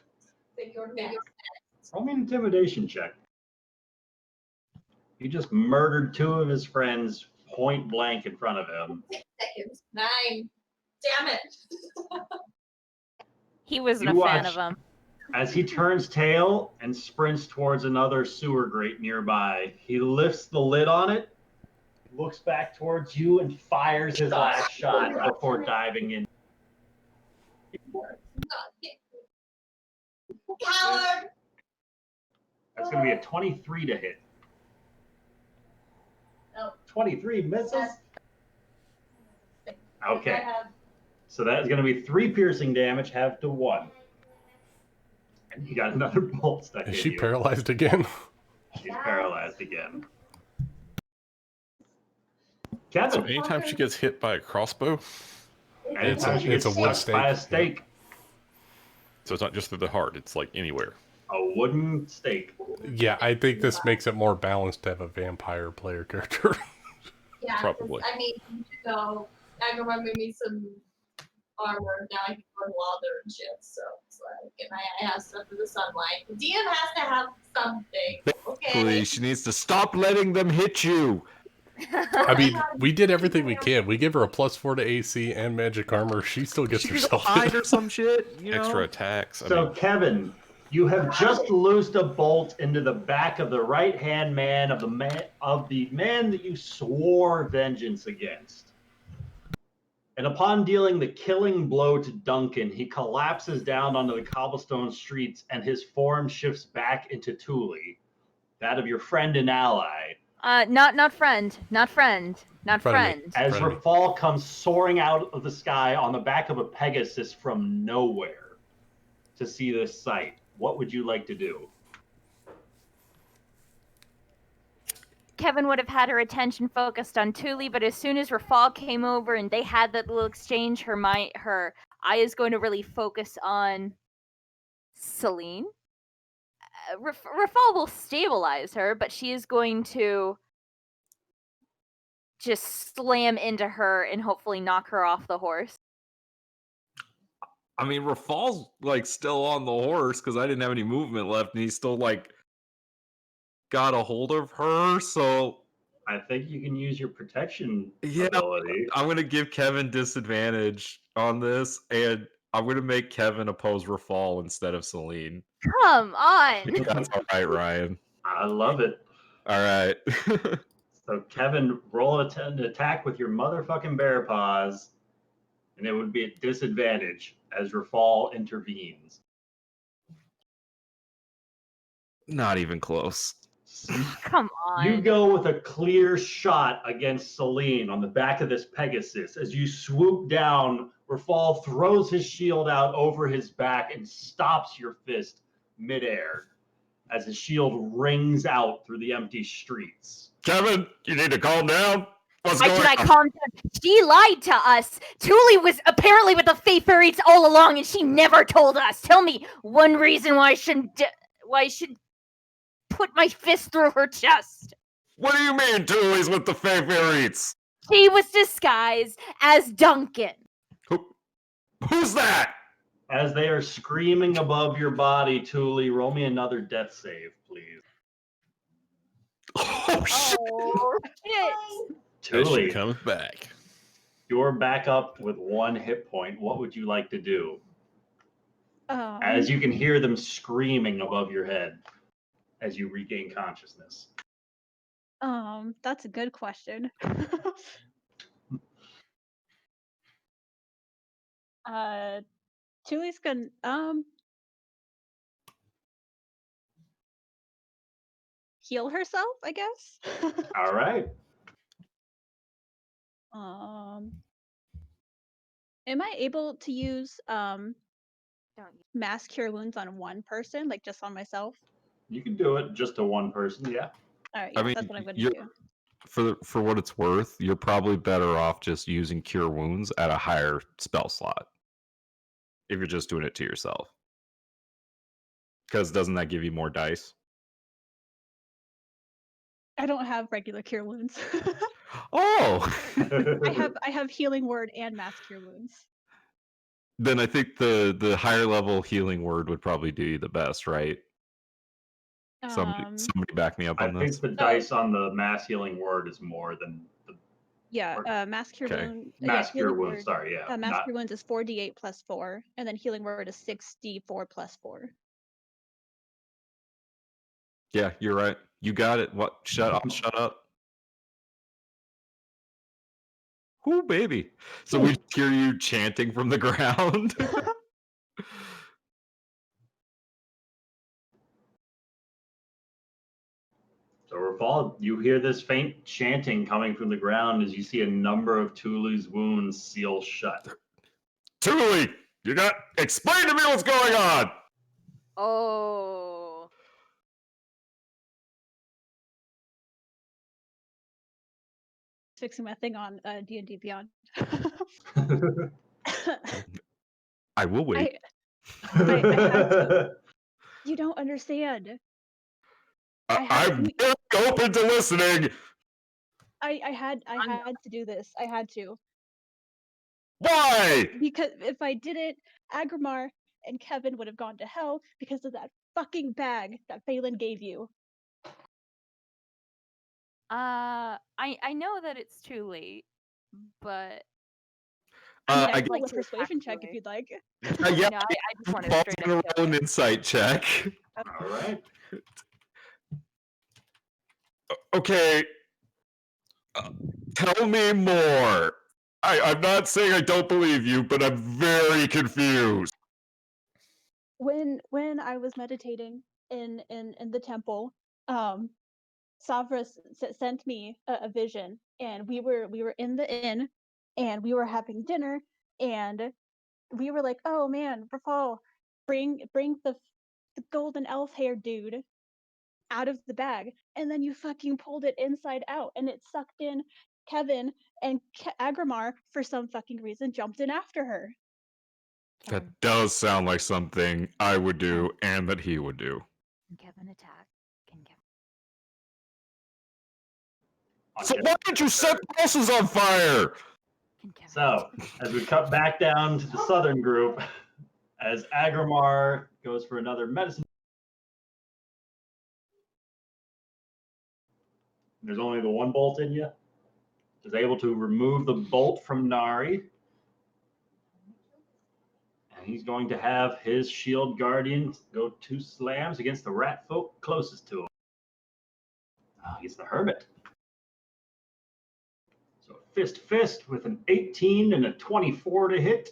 Then you're next. Roll me an intimidation check. You just murdered 2 of his friends point blank in front of him. Seconds. 9. Damn it. He wasn't You a fan watch. of him. As he turns tail and sprints towards another sewer grate nearby, he lifts the lid on it, looks back towards you, and fires his last shot before diving in. Coward. That's going to be a 23 to hit. No. 23 misses? I Okay. have So that is going to be 3 piercing damage, half to 1. And you got another bolt stuck in Is she you. paralyzed again? She's paralyzed again. So Kevin, anytime she gets hit by a crossbow, anytime she it's gets a wood stuck by a stake, stake, so it's not just through the heart, it's like anywhere. a wooden stake. Yeah, I think this makes it more balanced to have a vampire player character. Yeah, 'cause, Probably. I mean, Aggramar made me some armor. Now I can go in leather and shit. So it's like, and I have stuff for the sunlight. The DM has to have something. Okay. Basically, she needs to stop letting them hit you. I mean, we did everything we can. We give her a +4 to AC and magic armor. She still gets She could herself hide hit. or some shit. You know? Extra attacks. I So mean, Kevin, you have just loosed a bolt into the back of the right-hand man of the man that you swore vengeance against. And upon dealing the killing blow to Duncan, he collapses down onto the cobblestone streets, and his form shifts back into Thule, that of your friend and ally. Not friend. Not friend. Not Friend of me. friend. As Friend of me. Rafal comes soaring out of the sky on the back of a Pegasus from nowhere to see this sight, what would you like to do? Kevin would have had her attention focused on Thule, but as soon as Rafal came over and they had that little exchange, her eye is going to really focus on Celine. Rafal will stabilize her, but she is going to just slam into her and hopefully knock her off the horse. I mean, Rafal's like still on the horse because I didn't have any movement left, and he's still like got a hold of her. So I think you can use your protection yeah, ability. I'm gonna give Kevin disadvantage on this, and I'm gonna make Kevin oppose Rafal instead of Celine. Come on! That's all right, Ryan. I love it. All right. So Kevin, roll an attack with your motherfucking bear paws, and it would be at disadvantage as Rafal intervenes. Not even close. Come on. You go with a clear shot against Celine on the back of this Pegasus. As you swoop down, Rafal throws his shield out over his back and stops your fist midair. as his shield rings out through the empty streets. Kevin, you need to calm down. What's Why going should I on? calm down? She lied to us. Thule was apparently with the Fae Fairies all along, and she never told us. Tell me one reason why I should put my fist through her chest. What do you mean, Toolies with the favorites? She was disguised as Duncan. Who's that? As they are screaming above your body, Thule, roll me another death save, please. Oh, shit. Oh, shit. As she Thule, comes back. you're back up with 1 hit point. What would you like to do? As you can hear them screaming above your head as you regain consciousness. That's a good question. Tule's gonna heal herself, I guess. All right. Am I able to use Don't you? mass cure wounds on one person, like just on myself? You can do it just to one person, yeah. All right, I yeah, mean, that's what I'm gonna you're- do. For what it's worth, you're probably better off just using Cure Wounds at a higher spell slot. If you're just doing it to yourself. Because doesn't that give you more dice? I don't have regular cure wounds. Oh! I have healing word and mass cure wounds. Then I think the higher level healing word would probably do you the best, right? Somebody back me up I on think this. the dice on the mass healing word is more than the Yeah, mass cure Okay. wound. mass cure healing wound. word. Sorry, yeah. Mass not- cure wounds is 4d8 plus 4, and then healing word is 6d4 plus 4. Yeah, you're right. You got it. What? Shut up. Shut up. Ooh, baby. So we hear you chanting from the ground. So Rafal, you hear this faint chanting coming from the ground as you see a number of Tulu's wounds seal shut. Tuli, you got explain to me what's going on. Oh. Fixing my thing on D&D Beyond. I will wait. I had to. You don't understand. I'm very open to listening. I had to do this. I had to. Why? Because if I didn't, Aggramar and Kevin would have gone to hell because of that fucking bag that Phelan gave you. I know that it's too late, but I I can roll a like to persuasion attack check if Tuli. you'd like. yeah, No, I just want to Paul's straight gonna up roll kill an him. insight check. All right. Okay. Tell me more. I'm not saying I don't believe you, but I'm very confused. When I was meditating in the temple, Savra sent me a vision, and we were in the inn, and we were having dinner, and we were like, oh man, Rafal, bring the golden elf hair dude out of the bag, and then you fucking pulled it inside out, and it sucked in Kevin, and Aggramar, for some fucking reason, jumped in after her. That Kevin, does sound like something I would do and that he would do. can Kevin attack? Can Kevin? So why did you set the houses on fire? Can Kevin? So, as we cut back down to the southern group, as Aggramar goes for another medicine. There's only the one bolt in you. Is able to remove the bolt from Nari. And he's going to have his shield guardian go 2 slams against the rat folk closest to him. He's the hermit. So fist with an 18 and a 24 to hit.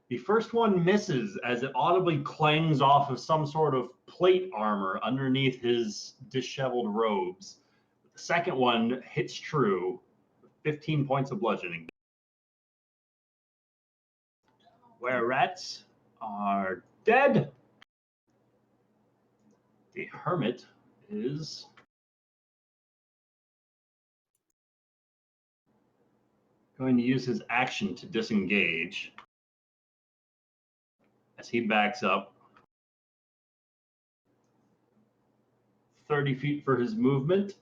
The first one misses as it audibly clangs off of some sort of plate armor underneath his disheveled robes. The second one hits true, 15 points of bludgeoning. Where rats are dead. The hermit is going to use his action to disengage as he backs up 30 feet for his movement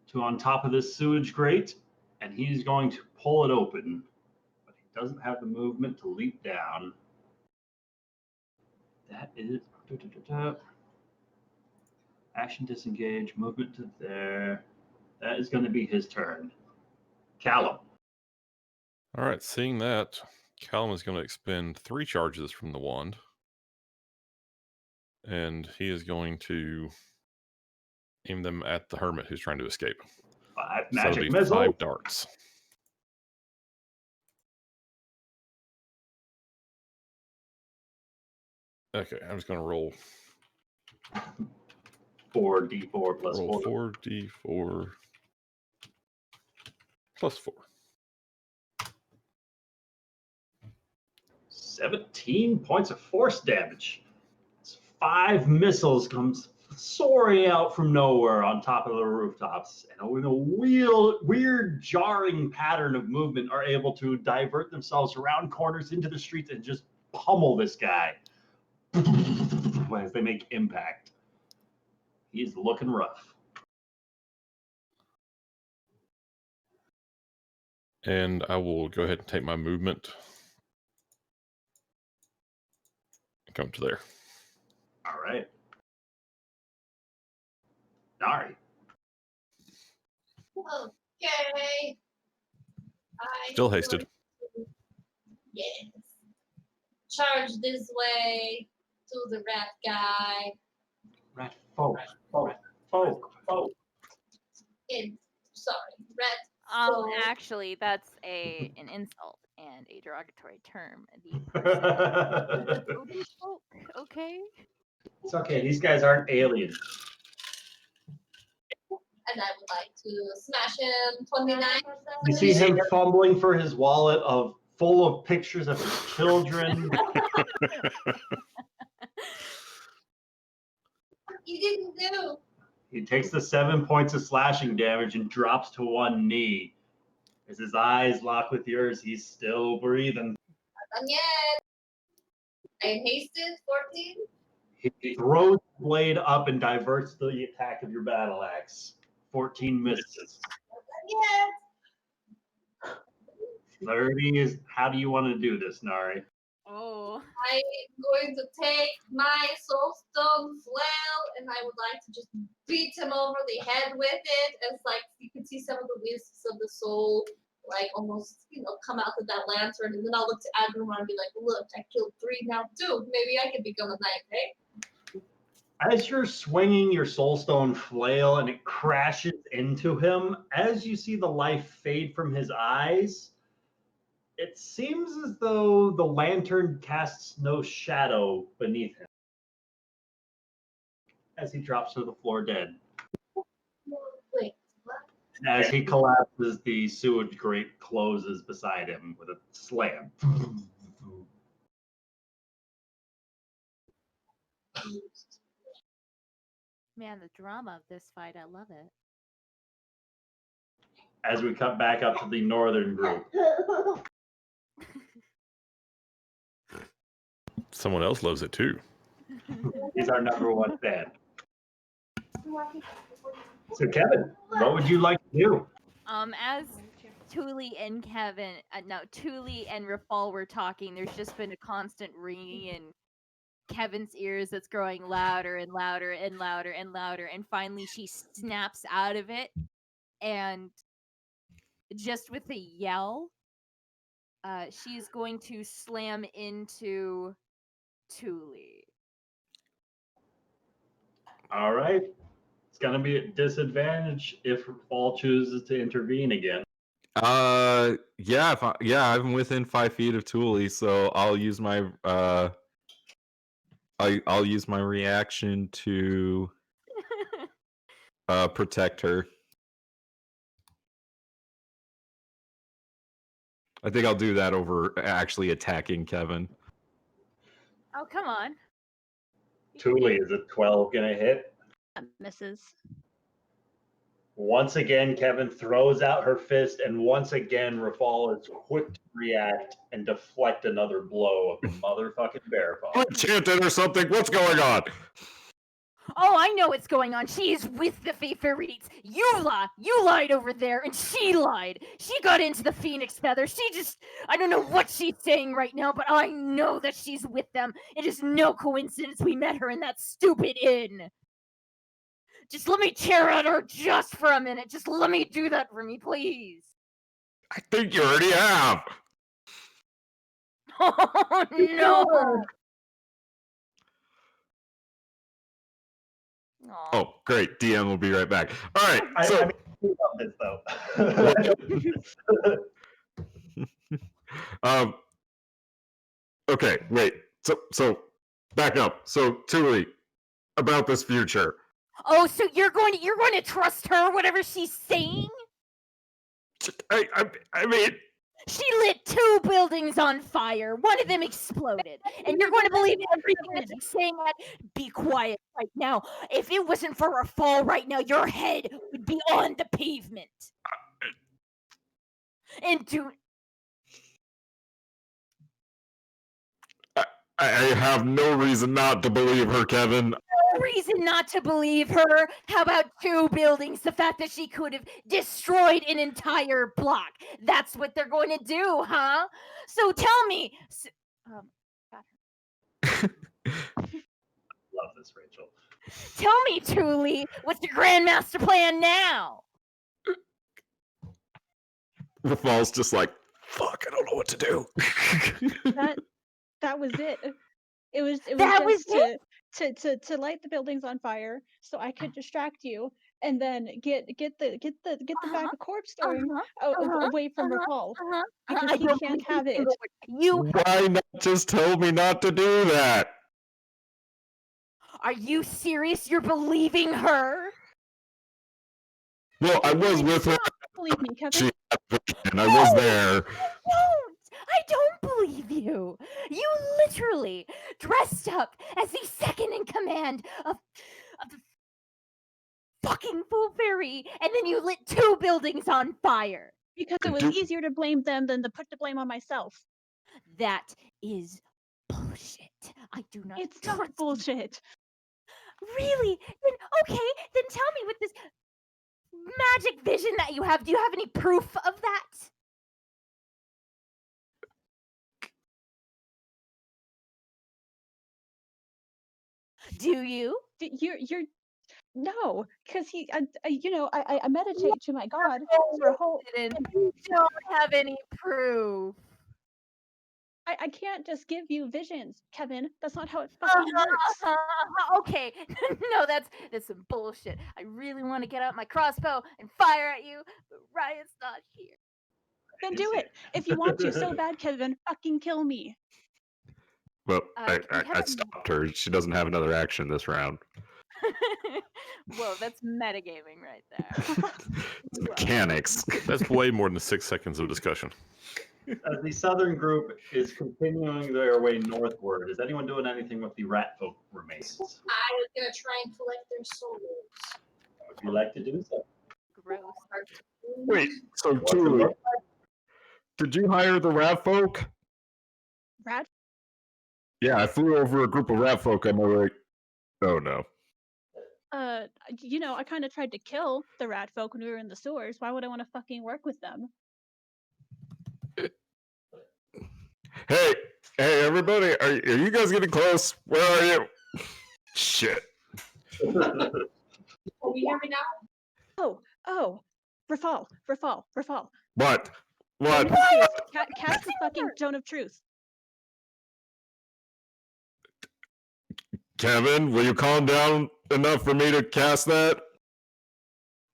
to on top of this sewage grate, and he's going to pull it open, but he doesn't have the movement to leap down. That is action disengage, movement to there. That is going to be his turn. Callum. All right, seeing that, Callum is going to expend 3 charges from the wand. And he is going to aim them at the hermit who's trying to escape. 5 So it'll magic be missiles. 5 darts. Okay, I'm just going to roll 4d4 plus roll 4. 4d4 plus 4. 17 points of force damage. 5 missiles comes soaring out from nowhere on top of the rooftops, and with a weird jarring pattern of movement are able to divert themselves around corners into the streets and just pummel this guy as they make impact. He's looking rough. And I will go ahead and take my movement and come to there. All right. Nari. Okay. I'm Still hasted. going to- Yes. Charge this way to the rat guy. Rat folk. Sorry, rat. Actually, that's an insult and a derogatory term. Okay. It's okay. These guys aren't aliens. And I would like to smash him 29. You see him fumbling for his wallet full of pictures of his children. You didn't do. He takes the 7 points of slashing damage and drops to one knee. As his eyes lock with yours, he's still breathing. Not done yet. I am hasted 14. He throws the blade up and diverts the attack of your battle axe. 14 misses. Not done yet. 30 is, how do you want to do this, Nari? Oh. I'm going to take my soulstone flail and I would like to just beat him over the head with it, as like you can see some of the wisps of the soul like almost come out of that lantern, and then I'll look to Aggramar and be like, look, I killed 3 now too. Maybe I can become a knight, right? As you're swinging your soulstone flail and it crashes into him, as you see the life fade from his eyes, it seems as though the lantern casts no shadow beneath him as he drops to the floor dead. Wait, what? As he collapses, the sewage grate closes beside him with a slam. Man, the drama of this fight, I love it. As we cut back up to the northern group. Someone else loves it too. He's our number 1 fan. So Kevin, what would you like to do? As Thule and Thule and Rafal were talking, there's just been a constant ringing in Kevin's ears that's growing louder and louder and louder and louder, and finally she snaps out of it, and just with a yell, she's going to slam into Thule. All right. It's going to be a disadvantage if Fall chooses to intervene again. Yeah, I'm within 5 feet of Thule, so I'll use my I'll use my reaction to protect her. I think I'll do that over actually attacking Kevin. Oh, come on. Thule, is a 12 going to hit? misses. Once again, Kevin throws out her fist, and once again, Rafal is quick to react and deflect another blow of the motherfucking bear paw. Enchanted or something? What's going on? Oh, I know what's going on. She is with the Favorites. You lied over there, and she lied. She got into the Phoenix Feather. I don't know what she's saying right now, but I know that she's with them. It is no coincidence we met her in that stupid inn. Just let me tear at her just for a minute. Just let me do that for me, please. I think you already have. Oh, no. Aw. Oh, great. DM will be right back. All right. I So, mean, about this though. okay, wait. So back up. So, Tuli, about this future. Oh, so you're going to trust her, whatever she's saying? I mean, She lit 2 buildings on fire. One of them exploded. And you're going to believe everything that she's saying? Be quiet right now. If it wasn't for a fall right now, your head would be on the pavement. And I have no reason not to believe her, Kevin. no reason not to believe her. How about 2 buildings? The fact that she could have destroyed an entire block. That's what they're going to do, huh? So tell me. Love this, Rachel. Tell me, Tuli, what's your grandmaster plan now? The fall's just like, fuck, I don't know what to do. That was it. It was That was to light the buildings on fire so I could distract you and then get the bag of corpse throwing away from Rafal. Because I he don't can't believe have it. Why not just tell me not to do that? Are you serious? You're believing her? Well, I was with her. Believe me, Kevin. And I was there. I don't believe you. You literally dressed up as the second in command of the fucking Full Fairy, and then you lit 2 buildings on fire. Because it was easier to blame them than to put the blame on myself. That is bullshit. I do not. It's not bullshit. Really? Then tell me with this magic vision that you have, do you have any proof of that? Do you? You're no, because I meditate to my God for a whole. You don't have any proof. I can't just give you visions, Kevin. That's not how it fucking works. Okay, no, that's some bullshit. I really want to get out my crossbow and fire at you, but Riot's not here. Then do it. If you want to so bad, Kevin, fucking kill me. Well, I stopped her. She doesn't have another action this round. Whoa, that's metagaming right there. It's mechanics. That's way more than 6 seconds of discussion. As the southern group is continuing their way northward, is anyone doing anything with the rat folk remains? I was gonna try and collect their souls. Would you like to do so? Gross. Wait, so Tuli, did you hire the rat folk? Rat? Yeah, I flew over a group of rat folk. I'm like, oh no. I kind of tried to kill the rat folk when we were in the sewers. Why would I want to fucking work with them? Hey, everybody, are you guys getting close? Where are you? Shit. Can you hear me now? Oh, Rafal. What? Cast the fucking Zone of Truth. Kevin, will you calm down enough for me to cast that?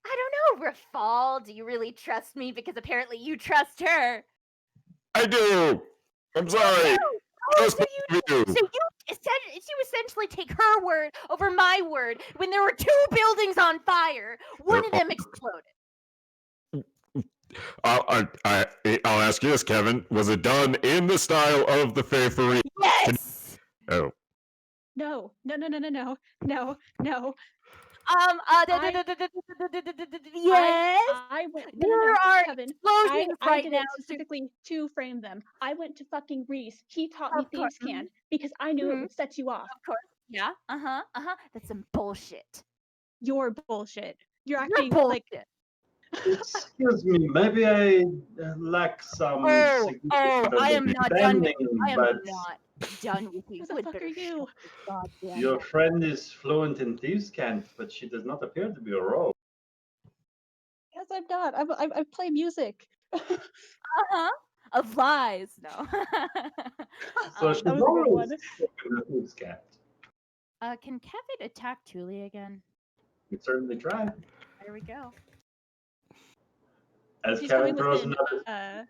I don't know, Rafal. Do you really trust me? Because apparently you trust her. I do. I'm sorry. So you essentially take her word over my word when there were 2 buildings on fire. One of them exploded. I'll ask you this, Kevin. Was it done in the style of the Faithfully? Yes. Oh. No. Yes. I went. No, There are Kevin. explosions I right did now. it specifically to frame them. I went to fucking Reese. He taught me Of course. thieves' cant because I knew it Mhm. would set you off. Of course. Yeah. That's some bullshit. You're bullshit. You're You're acting like bullshit. Excuse me, maybe I lack some Oh, significant I am not done with understanding, you. I am but not done with you. who the had fuck better are you? shut your goddamn your mouth. friend is fluent in thieves' cant, but she does not appear to be a rogue. Yes, I'm not. I play music. Of lies. No. So she's that was a good always one. spoken the thieves' cant. Can Kevin attack Thule again? We certainly tried. There we go. As She's Kevin coming throws within another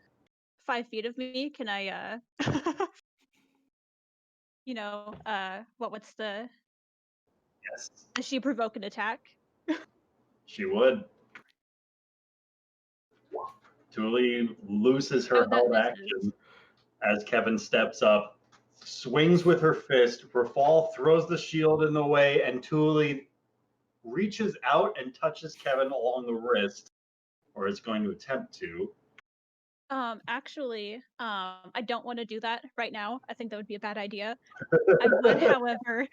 5 feet of me. Can I you know, what's the yes, does she provoke an attack? she would. Thule looses her Oh, that held misses. action as Kevin steps up, swings with her fist. Rafal throws the shield in the way, and Thule reaches out and touches Kevin along the wrist, or is going to attempt to. Actually, I don't want to do that right now. I think that would be a bad idea. I would, however,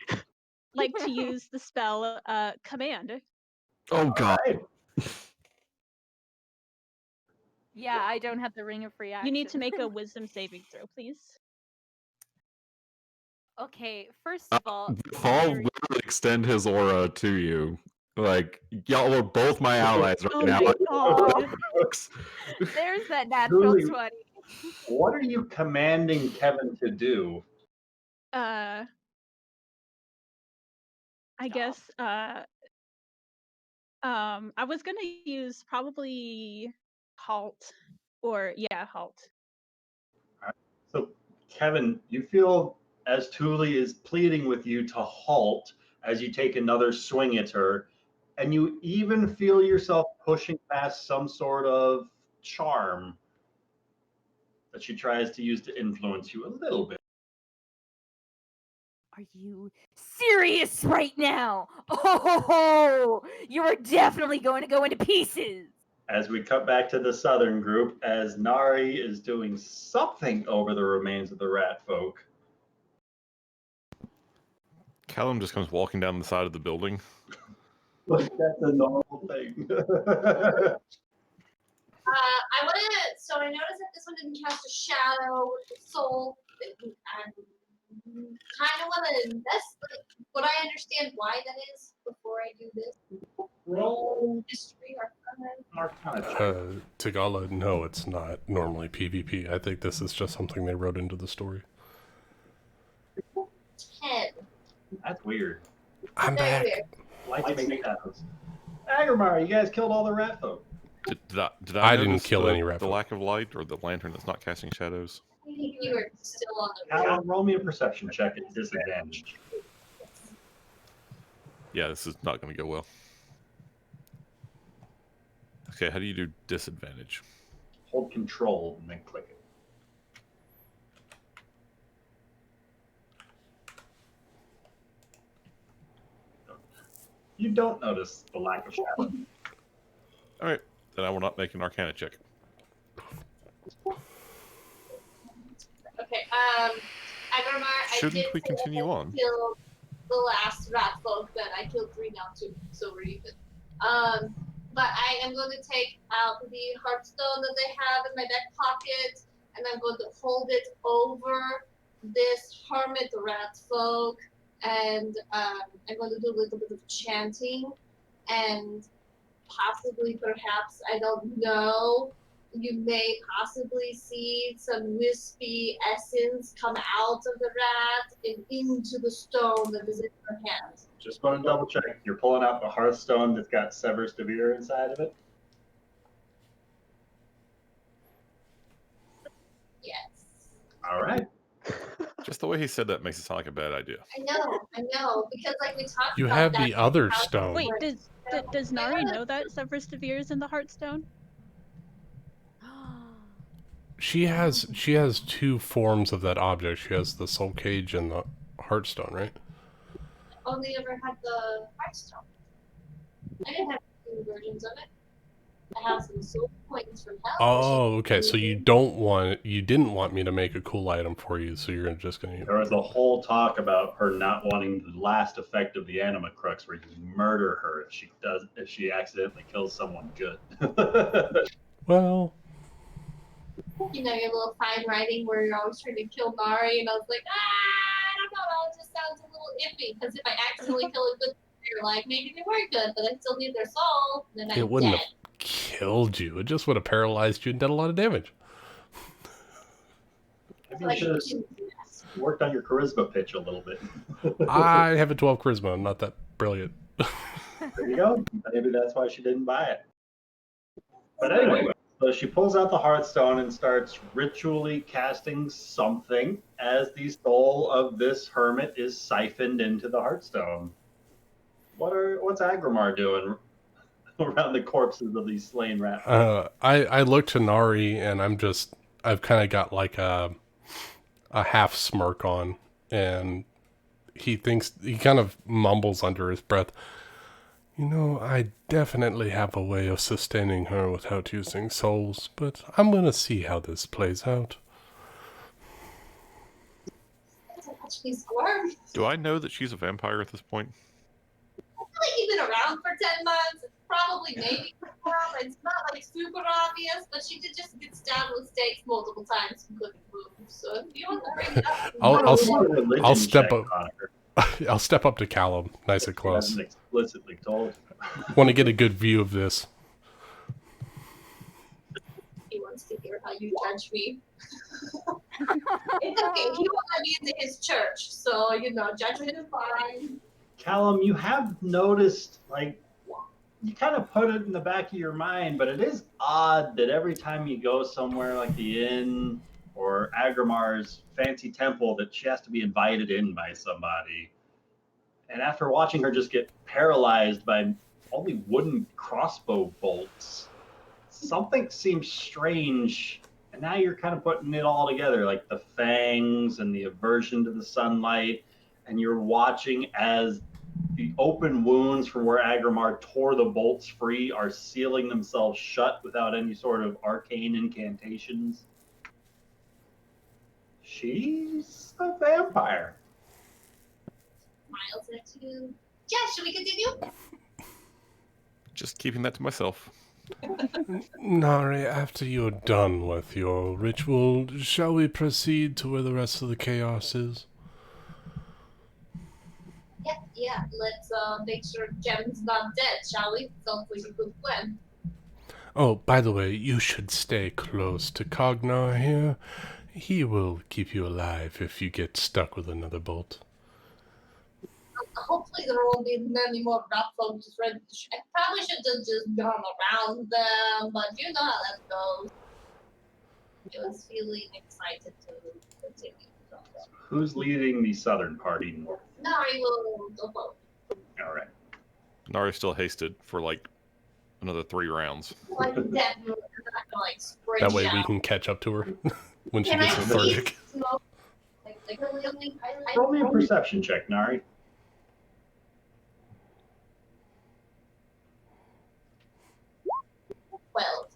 like to use the spell command. Oh god. Right. Yeah, I don't have the ring of free action. You need to make a wisdom saving throw, please. Okay, first of all, Fall very- will extend his aura to you. Like, y'all are both my allies right Oh now. my god. there's that natural Truly. 20. What are you commanding Kevin to do? I guess I was gonna use probably halt or halt. So, Kevin, you feel as Thule is pleading with you to halt as you take another swing at her, and you even feel yourself pushing past some sort of charm that she tries to use to influence you a little bit. Are you serious right now? Oh, you are definitely going to go into pieces. As we cut back to the southern group, as Nari is doing something over the remains of the rat folk. Callum just comes walking down the side of the building. Like that's a normal thing. I want to. So I noticed that this one didn't cast a shadow with the soul. And kind of want to investigate. Would I understand why that is before I do this? Roll history or Tagala, no, it's not normally PvP. I think this is just something they wrote into the story. 10. That's weird. I'm Very back. weird. Lights make shadows. Aggramar, you guys killed all the rat folk. Did I I didn't notice kill any rat the folk. lack of light or the lantern that's not casting shadows? I think you were still on the Alan, roll me a perception check at disadvantage. Yeah, this is not going to go well. Okay, how do you do disadvantage? Hold control and then click it. You don't notice the lack of shadow. All right, then I will not make an Arcana check. Okay, Aggramar, Shouldn't I we did continue on? kill the last rat folk, but I killed 3 now too, so we're even. But I am going to take out the heartstone that they have in my back pocket, and I'm going to hold it over this hermit rat folk, and I'm going to do a little bit of chanting, and possibly, perhaps, I don't know, you may possibly see some wispy essence come out of the rat and into the stone that is in your hand. Just going to double check. You're pulling out the hearthstone that's got Severus Devere inside of it. Yes. All right. Just the way he said that makes it sound like a bad idea. I know, because like we talked You about have that. the other how- stone. Wait, does Nari know that Severus Devere is in the Heartstone? She has 2 forms of that object. She has the soul cage and the heartstone, right? Only ever had the heartstone. I didn't have two versions of it. I have some soul coins from hell. Oh, okay. So you didn't want me to make a cool item for you, so you're just gonna. There was a whole talk about her not wanting the last effect of the anima crux, where you murder her if she accidentally kills someone good. Well, You know, your little fine writing where you're always trying to kill Nari, and I was like, I don't know, it just sounds a little iffy. Because if I accidentally kill a good player, like maybe they were good, but I still need their soul, then I'm it wouldn't dead. have killed you. It just would have paralyzed you and done a lot of damage. Maybe Like, you should have worked on your charisma pitch a little bit. I have a 12 charisma. I'm not that brilliant. There you go. Maybe that's why she didn't buy it. But anyway, so she pulls out the Hearthstone and starts ritually casting something as the soul of this hermit is siphoned into the Hearthstone. What's Aggramar doing around the corpses of these slain rats? I look to Nari and I've kind of got like a half smirk on, and he kind of mumbles under his breath, "You know, I definitely have a way of sustaining her without using souls, but I'm gonna see how this plays out." Doesn't actually squirm. Do I know that she's a vampire at this point? I feel like you've been around for 10 months. It's probably maybe it's not like super obvious, but she did just get stabbed with stakes multiple times and couldn't move. So if you want to bring it up, I'll step up. I'll step up to Callum, nice and She close. hasn't explicitly told you. Want to get a good view of this. he wants to hear how you judge me. It's okay. He won't let me into his church, so you know, judgment is fine. Callum, you have noticed, like, you kind of put it in the back of your mind, but it is odd that every time you go somewhere like the inn or Aggramar's fancy temple, that she has to be invited in by somebody. And after watching her just get paralyzed by only wooden crossbow bolts, something seems strange. And now you're kind of putting it all together, like the fangs and the aversion to the sunlight. And you're watching as the open wounds from where Aggramar tore the bolts free are sealing themselves shut without any sort of arcane incantations. She's a vampire. Miles next to. Yeah, should we continue? Just keeping that to myself. Nari, after you're done with your ritual, shall we proceed to where the rest of the chaos is? Yeah. Let's make sure Kevin's not dead, shall we? Sounds like a good plan. Oh, by the way, you should stay close to Cognar here. He will keep you alive if you get stuck with another bolt. Hopefully there won't be many more rat folks ready to I probably should have just gone around them, but you know how that goes. I was feeling excited to continue. Who's leading the southern party north? Nari will go forward. All right. Nari's still hasted for like another 3 rounds. Like definitely not gonna like sprint That way we out. can catch up to her when she Can gets I lethargic. see smoke? Like really, Roll me a perception check, Nari. 12.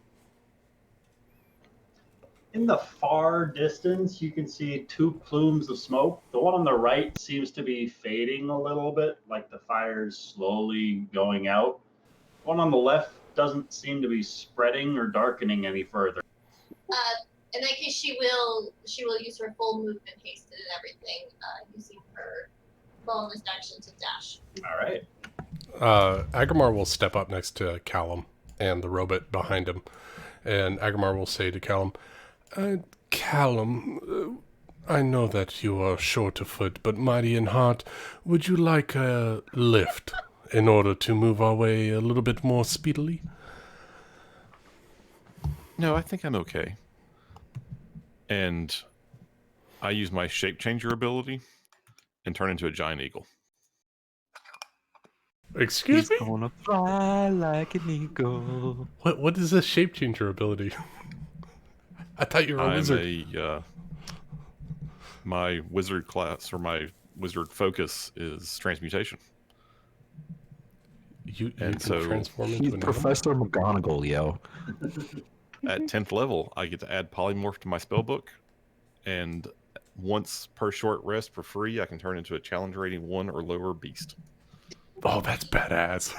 In the far distance, you can see 2 plumes of smoke. The one on the right seems to be fading a little bit, like the fire's slowly going out. The one on the left doesn't seem to be spreading or darkening any further. In that case, she will use her full movement haste and everything, using her bonus action to dash. All right. Aggramar will step up next to Callum and the robot behind him, and Aggramar will say to Callum, Callum, I know that you are short of foot, but mighty in heart. Would you like a lift in order to move our way a little bit more speedily? No, I think I'm okay. And I use my shape changer ability and turn into a giant eagle. Excuse me? Gonna fly like an eagle. What is this shape changer ability? I thought you were a wizard. My wizard class or my wizard focus is transmutation. You And can so transform He's into an animal? Professor McGonagall, yo. at 10th level, I get to add polymorph to my spellbook, and once per short rest for free, I can turn into a challenge rating 1 or lower beast. Oh, that's badass.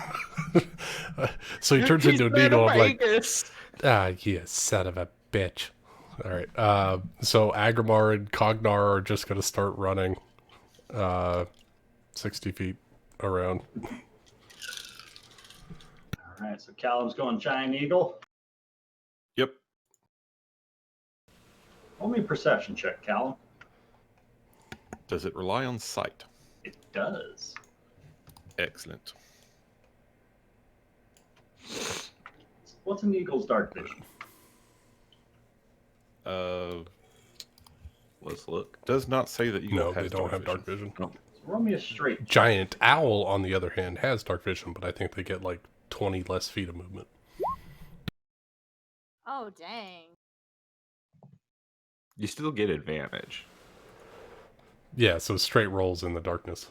So he turns into an eagle. I'm like, you son of a bitch. All right. So Aggramar and Cognar are just going to start running 60 feet around. All right, so Callum's going giant eagle. Yep. Roll me a perception check, Callum. Does it rely on sight? It does. Excellent. What's an eagle's dark vision? Let's look. Does not say that eagle No, has they don't have dark vision. So roll me a straight. Giant owl, on the other hand, has dark vision, but I think they get like 20 less feet of movement. Oh, dang. You still get advantage. Yeah, so straight rolls in the darkness.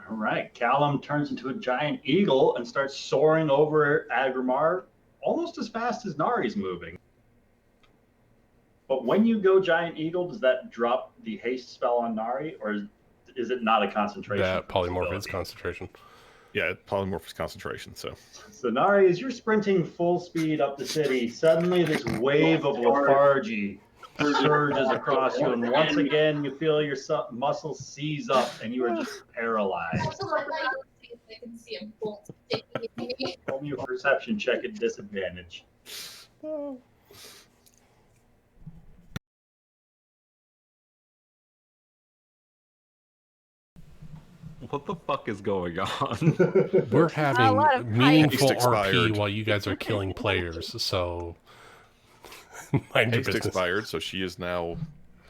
All right, Callum turns into a giant eagle and starts soaring over Aggramar almost as fast as Nari's moving. But when you go giant eagle, does that drop the haste spell on Nari, or is it not a concentration? That from this polymorph is ability? concentration. Yeah, polymorph is concentration, so. So Nari, as you're sprinting full speed up the city, suddenly this wave of lethargy surges across you, and once again you feel your muscles seize up, and you are just paralyzed. Also, like, I can see a bolt sticking in me. Roll me a perception check at disadvantage. What the fuck is going on? We're A having lot of meaningful Haste RP expired. while you guys are killing players, so mind your Haste business. expired, so she is now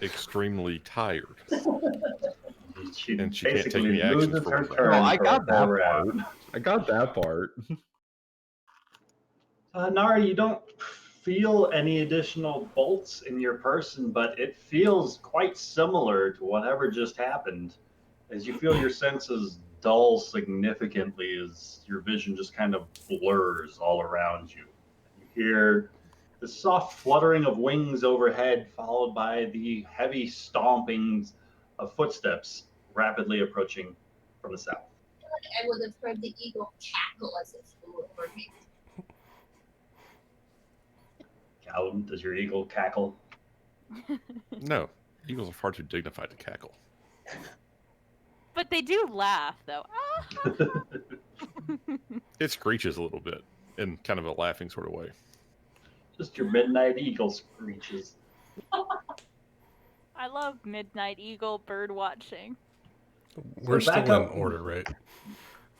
extremely tired. She And she can't take basically any actions loses for her one turn. No, I for got a that full part. round. I got that part. Nari, you don't feel any additional bolts in your person, but it feels quite similar to whatever just happened, as you feel your senses dull significantly as your vision just kind of blurs all around you. You hear the soft fluttering of wings overhead, followed by the heavy stompings of footsteps rapidly approaching from the south. I would have heard the eagle cackle as it flew over me. Callum, does your eagle cackle? No, eagles are far too dignified to cackle. But they do laugh, though. It screeches a little bit in kind of a laughing sort of way. Just your midnight eagle screeches. I love midnight eagle bird watching. We're So back still in up. order, right?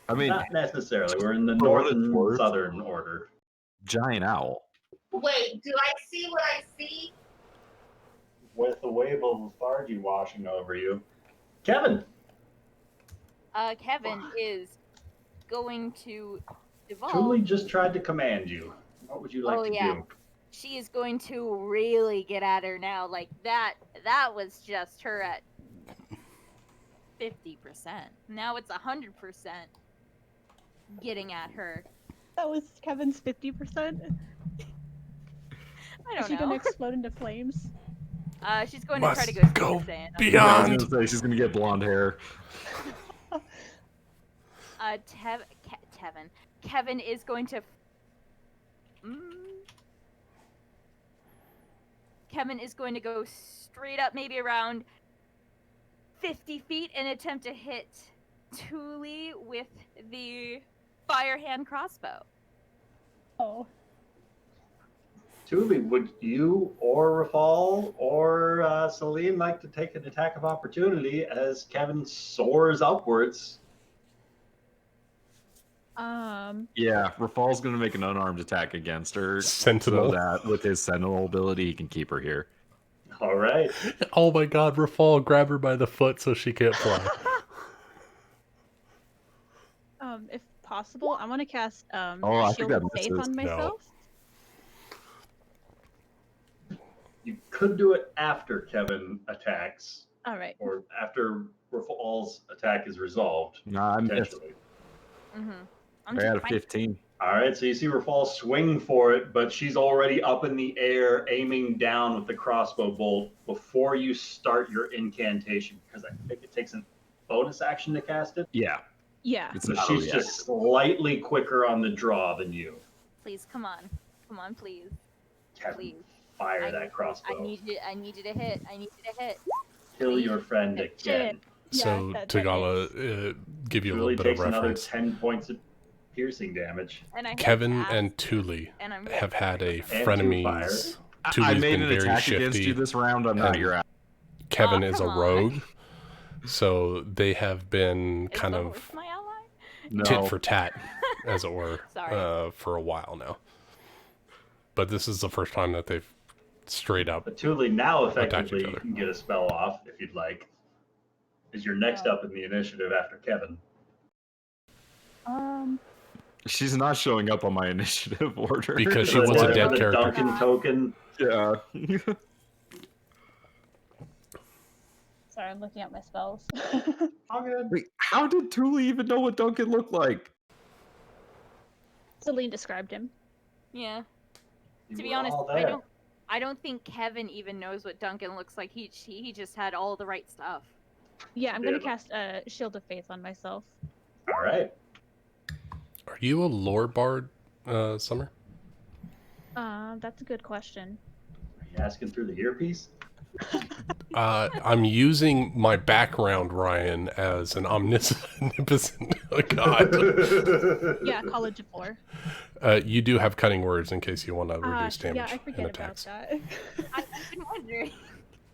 I mean, Not necessarily. We're in the For what north it's and worth. southern order. giant owl. Wait, do I see what I see? With a wave of lethargy washing over you. Kevin! Kevin is going to evolve. Julie just tried to command you. What would you like Oh, to yeah. do? She is going to really get at her now. Like that was just her at 50%. Now it's 100% getting at her. That was Kevin's 50%. I Is don't she gonna know. explode into flames? She's going to try to go Must Super go Saiyan. Yeah, I was beyond. gonna say she's gonna get blonde hair. Kevin is going to. Kevin is going to go straight up, maybe around 50 feet, and attempt to hit Thule with the fire hand crossbow. Oh. Tuli, would you or Rafal or Celine like to take an attack of opportunity as Kevin soars upwards? Yeah, Rafal's gonna make an unarmed attack against her, Sentinel. so that with his sentinel ability, he can keep her here. All right. Oh my god, Rafal, grab her by the foot so she can't fly. If possible, I want to cast I think Shield that of Faith misses. on No. myself. You could do it after Kevin attacks, All right. or after Rafal's attack is resolved, Nah, I missed. potentially. I'm I just had a fine. 15. All right, so you see Rafal swing for it, but she's already up in the air, aiming down with the crossbow bolt before you start your incantation, because I think it takes a bonus action to cast it. Yeah. Yeah. It's So not a she's reaction. just slightly quicker on the draw than you. Please, come on, please. Kevin, Please. fire that crossbow. I need you to hit. Kill please. your friend Shit. again. So that Tagala, hits. give you a Julie little bit of takes another reference. 10 points of piercing damage. And I Kevin have to and ask, Thule and I'm have had a And two frenemies. fires. I Thule's made been an very attack shifty. against you this round. I'm not and your ally. Kevin Aw, is a come on. rogue, so they have been Is kind the of horse my ally? No. tit for tat, as it were, Sorry. for a while now. But this is the first time that they've straight up. But Thule, now Attack effectively each you other. can get a spell off if you'd like. Is you're next Oh. up in the initiative after Kevin. She's not showing up on my initiative order. Because she For was a the- dead for the character. Duncan token. Yeah. Sorry, I'm looking at my spells. All good. Wait, how did Thule even know what Duncan looked like? Celine described him. Yeah. You To be were honest, all I there. don't think Kevin even knows what Duncan looks like. He just had all the right stuff. Yeah, I'm gonna Yeah. cast Shield of Faith on myself. All right. Are you a lore bard, Summer? That's a good question. Are you asking through the earpiece? I'm using my background, Ryan, as an omnipotent god. Yeah, College of Lore. You do have cutting words in case you want to reduce damage Yeah, I and forget about attacks. that. I've been wondering.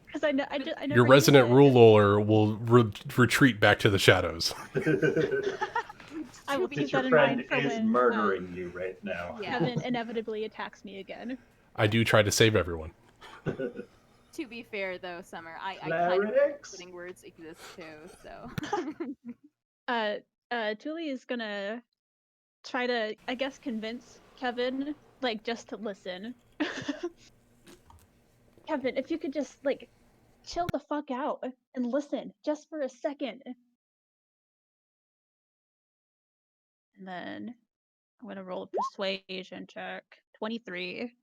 Because I never Your use resident it. ruler will retreat back to the shadows. I will Since keep your that in friend mind for is when murdering you right now. Yeah. Kevin inevitably attacks me again. I do try to save everyone. To be fair, though, Summer, I kind of Clerics. putting words exist too. So. Thule is gonna try to, I guess, convince Kevin, like, just to listen. Kevin, if you could just, like, chill the fuck out and listen just for a second. And then I'm gonna roll a persuasion check. 23.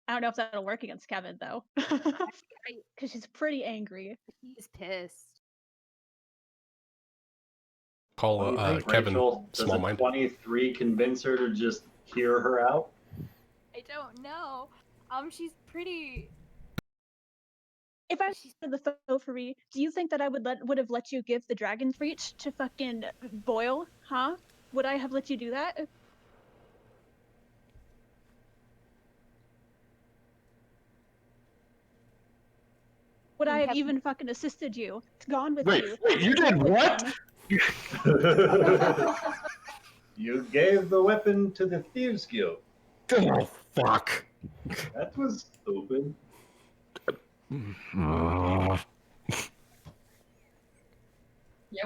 I don't know if that'll work against Kevin, though. Because she's pretty angry. He's pissed. Call What do you think, Kevin Rachel? Does a small-minded. 23 convince her to just hear her out? I don't know. She's pretty. If I was the Fofuri, do you think that I would have let you give the Dragon's Reach to fucking Boyle? Huh? Would I have let you do that? Would I have even fucking assisted you? Gone with Wait, you. wait, you did what? You gave the weapon to the Thieves Guild. Oh, fuck. That was stupid. You're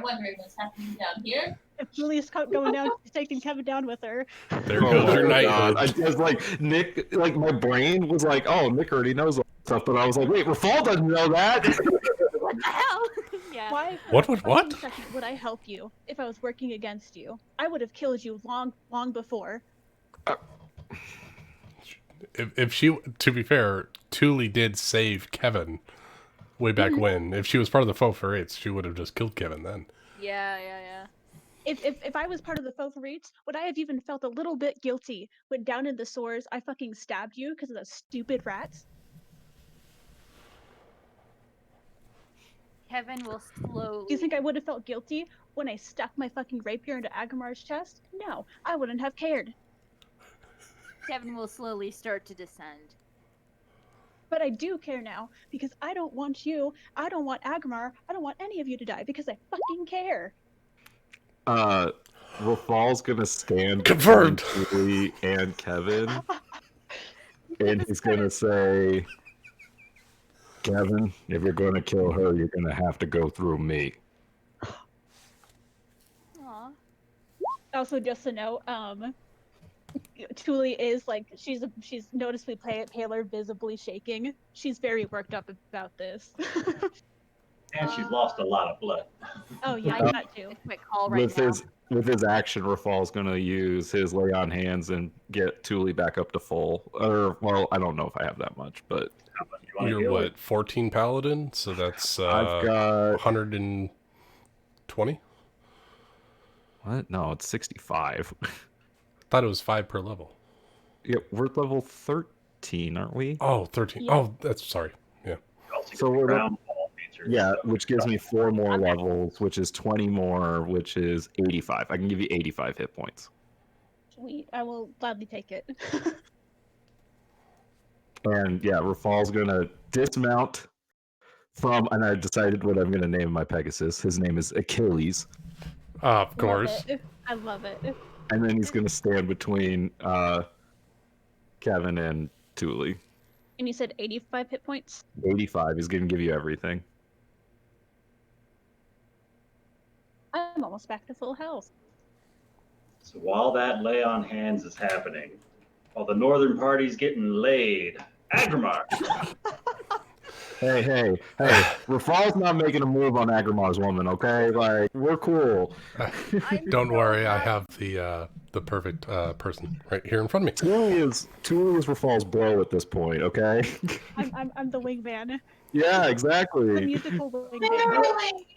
wondering what's happening down here? If Julia's going down, she's taking Kevin down with her. There goes your God. knighthood. I just like Nick, like my brain was like, oh, Nick already knows all that stuff, but I was like, wait, Rafal doesn't know that. What the hell? Yeah. Why? What? for a What? fucking second would I help you if I was working against you? I would have killed you long before. If she, to be fair, Thule did save Kevin way back when. If she was part of the Faux Furites, she would have just killed Kevin then. Yeah. If I was part of the Fofurites, would I have even felt a little bit guilty when down in the sewers I fucking stabbed you because of those stupid rats? Kevin will slowly. Do you think I would have felt guilty when I stuck my fucking rapier into Aggramar's chest? No, I wouldn't have cared. Kevin will slowly start to descend. But I do care now because I don't want you, I don't want Aggramar, I don't want any of you to die because I fucking care. Rafal's gonna stand Confirmed. between Thule and Kevin, and he's gonna say, Kevin, if you're gonna kill her, you're gonna have to go through me. Aw. Also, just to note, Thule is like she's noticeably paler, visibly shaking. She's very worked up about this. And she's lost a lot of blood. Oh yeah, I that too. a quick call right with now. his action, Rafal's gonna use his lay on hands and get Thule back up to full. Or well, I don't know if I have that much, but How much you want to You're heal what, it? 14 paladin? So that's I've got 120? what? No, it's 65. Thought it was 5 per level. Yeah, we're level 13, aren't we? Oh, 13. Yeah. Oh, that's sorry. Yeah. Also get So the we're crown ball feature. Yeah, So which gives me 4 more levels, which is 20 more, which is 85. I can give you 85 hit points. Sweet. I will gladly take it. And yeah, Rafal's gonna dismount from, and I decided what I'm gonna name my Pegasus. His name is Achilles, Of Love course. it. I love it. and then he's gonna stand between Kevin and Thule. And you said 85 hit points? 85. He's gonna give you everything. I'm almost back to full health. So while that lay on hands is happening, while the northern party's getting laid, Aggramar. Hey! Rafal's not making a move on Aggramar's woman, okay? Like we're cool. Don't worry, I have the perfect person right here in front of me. Thule is Rafal's bro at this point, okay? I'm the wingman. Yeah, The exactly. musical wingman. Really?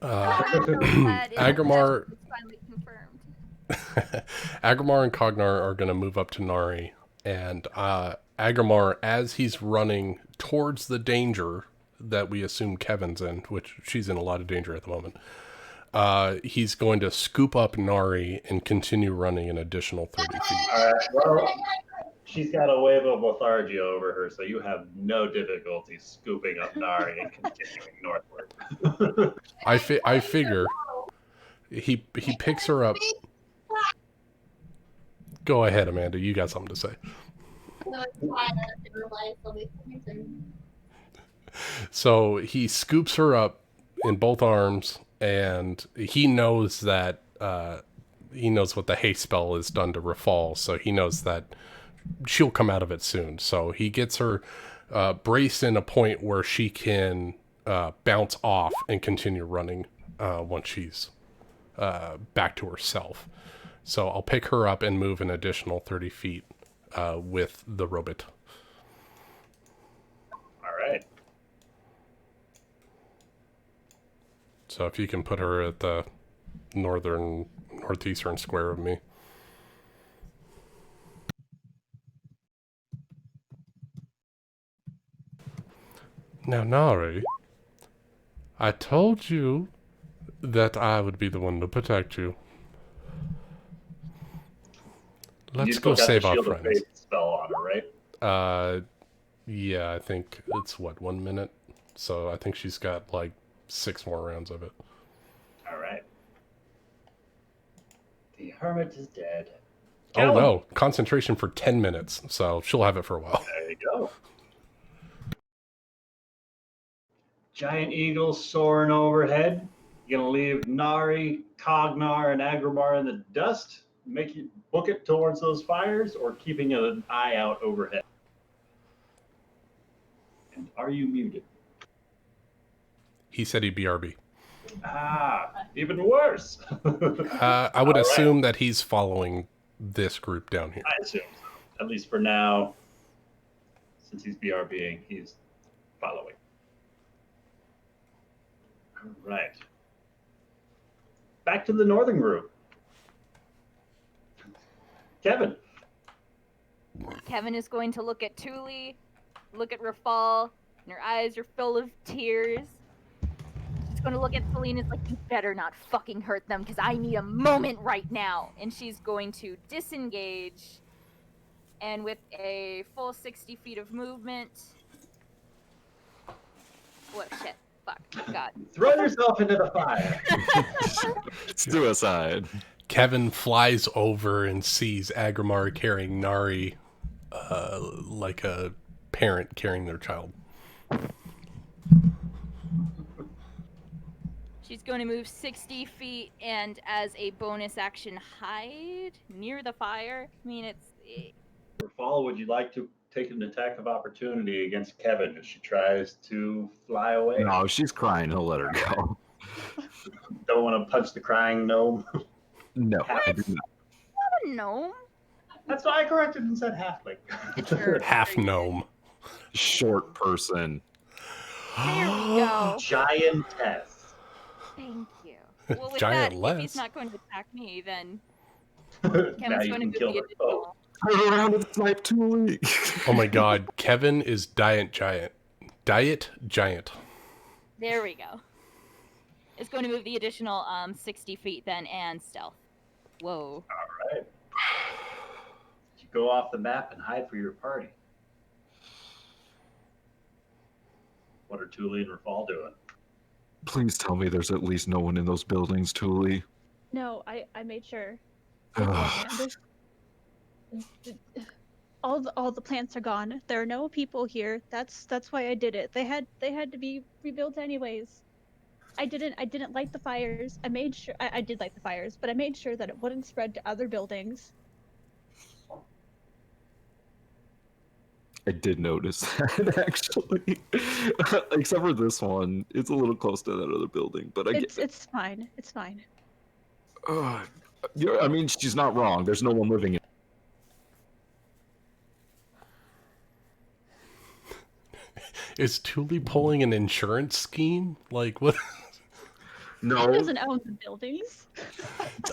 I'm so glad Aggramar, it's finally confirmed. Aggramar and Cognar are going to move up to Nari, and Aggramar, as he's running towards the danger that we assume Kevin's in, which she's in a lot of danger at the moment, he's going to scoop up Nari and continue running an additional 30 feet. All right, well, she's got a wave of lethargy over her, so you have no difficulty scooping up Nari and continuing northward. I figure he picks her up. Go ahead, Amanda. You got something to say. No, it's fine. I didn't realize I'll be coming. So he scoops her up in both arms, and he knows that he knows what the haste spell is done to Rafal, so he knows that she'll come out of it soon. So he gets her braced in a point where she can bounce off and continue running once she's back to herself. So I'll pick her up and move an additional 30 feet with the robot. All right. So if you can put her at the northeastern square of me. Now, Nari, I told you that I would be the one to protect you. Let's You still go got save the our Shield of friends. Faith spell on her, right? Yeah, I think it's 1 minute. So I think she's got like 6 more rounds of it. All right. The hermit is dead. Oh Kill him. no, concentration for 10 minutes. So she'll have it for a while. There you go. Giant eagles soaring overhead. You gonna leave Nari, Cognar, and Aggramar in the dust? Make you book it towards those fires, or keeping an eye out overhead? And are you muted? He said he'd BRB. Ah, even worse. I would All right. assume that he's following this group down here. I assume so. At least for now, since he's BRBing, he's following. All right. Back to the northern group. Kevin. Kevin is going to look at Thule, look at Rafal, and her eyes are full of tears. She's going to look at Celine and is like, you better not fucking hurt them because I need a moment right now. And she's going to disengage. And with a full 60 feet of movement. What shit? Fuck. God. Throw yourself into the fire. Suicide. Kevin flies over and sees Aggramar carrying Nari like a parent carrying their child. She's going to move 60 feet and as a bonus action hide near the fire. I mean, Rafal, would you like to take an attack of opportunity against Kevin if she tries to fly away. No, she's crying. He'll let her go. Don't want to punch the crying gnome. No, I do not. No. That's why I corrected and said halfling. Sure. Half gnome. Short person. There we go. Giantess. Thank you. Well, with Giant that, less. if he's not going to attack me, then Now Kevin's you going to can move kill the her. Oh, additional. Turn around and snipe Thule. Oh my god, Kevin is Diet Giant. Diet Giant. There we go. It's going to move the additional 60 feet then and stealth. Whoa. all right. You go off the map and hide for your party. What are Thule and Rafal doing? Please tell me there's at least no one in those buildings, Thule. No, I made sure. Ugh. All the plants are gone. There are no people here. That's why I did it. They had to be rebuilt anyways. I didn't light the fires. I made sure I did light the fires, but I made sure that it wouldn't spread to other buildings. I did notice that actually, except for this one. It's a little close to that other building, but It's fine. It's fine. I mean, she's not wrong. There's no one living in. Is Thule pulling an insurance scheme? Like, what? Who No, doesn't own the buildings?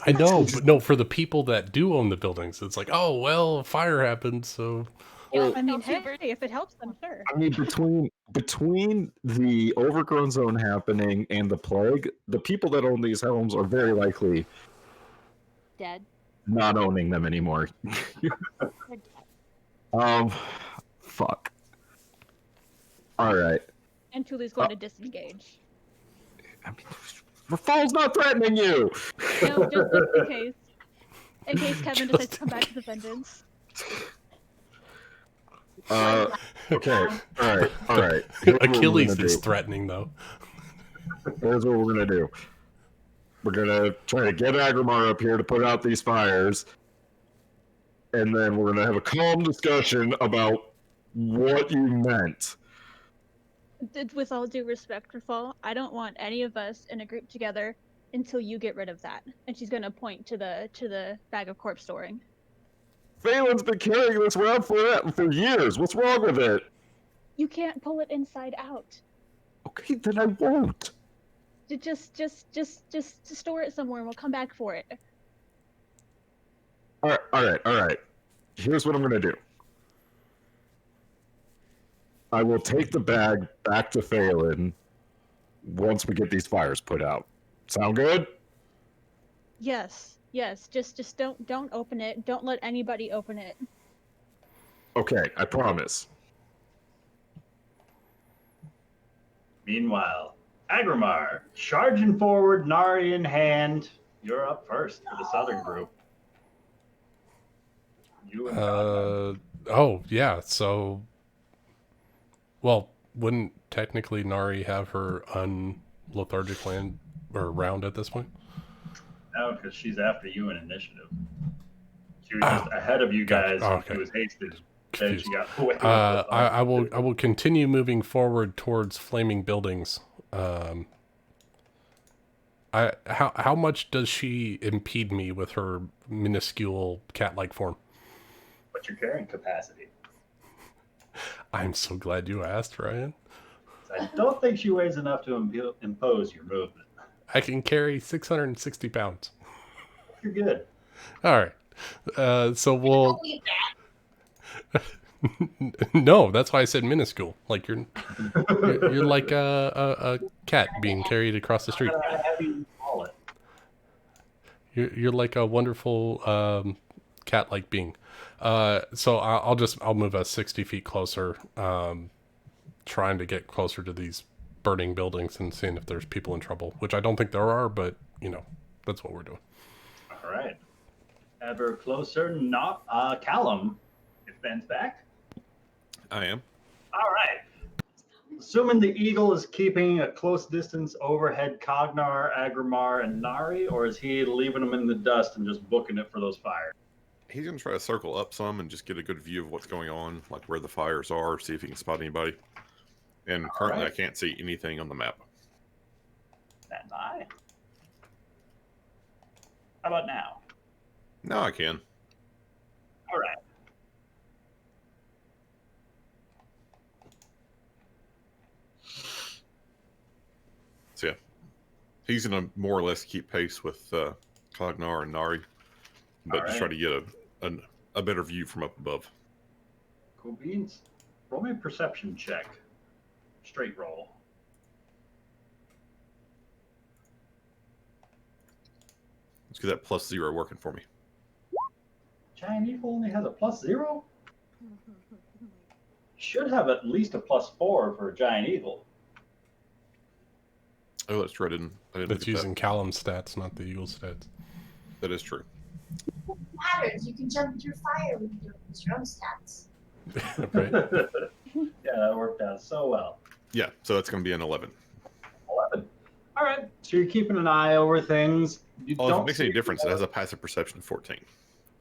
I know, but no, for the people that do own the buildings, it's like, oh, well, a fire happened, so... Well, I mean, Kill hey, two if it helps them, sure. I mean, between the overgrown zone happening and the plague, the people that own these homes are very likely Dead. not owning them anymore. They're dead. Fuck. All right. And Thule's going to disengage. I mean, Rafal's not threatening you. No, just in case. In case Kevin decides to come back to the vengeance. Okay. All right. All right. Here's what we're Achilles gonna is do. threatening, though. Here's what we're gonna do. We're gonna try to get Aggramar up here to put out these fires, and then we're gonna have a calm discussion about what you meant. With all due respect, Rafal, I don't want any of us in a group together until you get rid of that. And she's gonna point to the bag of corpse storing. Phelan's been carrying this around for years. What's wrong with it? You can't pull it inside out. Okay, then I won't. Just store it somewhere and we'll come back for it. All right. Here's what I'm gonna do. I will take the bag back to Phelan once we get these fires put out. Sound good? Yes. Just don't open it. Don't let anybody open it. Okay, I promise. Meanwhile, Aggramar, charging forward, Nari in hand. You're up first for the southern group. You and Oh, yeah, so... Well, wouldn't technically Nari have her unlethargic land or round at this point? No, because she's after you in initiative. She was just ahead of you Gotcha. guys. Oh, She okay. was hasted. Then Confused. she got away. I will continue moving forward towards flaming buildings. How much does she impede me with her minuscule cat-like form? What's your carrying capacity? I'm so glad you asked, Ryan. I don't think she weighs enough to impose your movement. I can carry 660 pounds. You're good. All right. So we'll. Only No, that's why I said minuscule. Like you're like a cat being carried across the street. How heavy you call it? You're like a wonderful cat-like being. So I'll move us 60 feet closer, trying to get closer to these burning buildings and seeing if there's people in trouble, which I don't think there are, but that's what we're doing. All right. Ever closer, not Callum. If Ben's back. I am. All right. Assuming the Eagle is keeping a close distance overhead Cognar, Aggramar, and Nari, or is he leaving them in the dust and just booking it for those fires? He's going to try to circle up some and just get a good view of what's going on, like where the fires are, see if he can spot anybody. And currently, right. I can't see anything on the map. Stand by. How about now? No, I can. All right. So yeah, he's going to more or less keep pace with Cognar and Nari, but All just right. try to get a better view from up above. Cool beans. Roll me a perception check. Straight roll. Let's get that +0 working for me. Giant Eagle only has a +0? Should have at least a +4 for a Giant Eagle. Oh, that's true. I didn't That's look at using Callum's stats, not the Eagle stats. that. That is true. What matters? You can jump through fire with your own stats. Right? Yeah, that worked out so well. Yeah, so that's going to be an 11. 11. All right, so you're keeping an eye over things. You Well, if it don't makes see any difference, it has a passive perception of 14.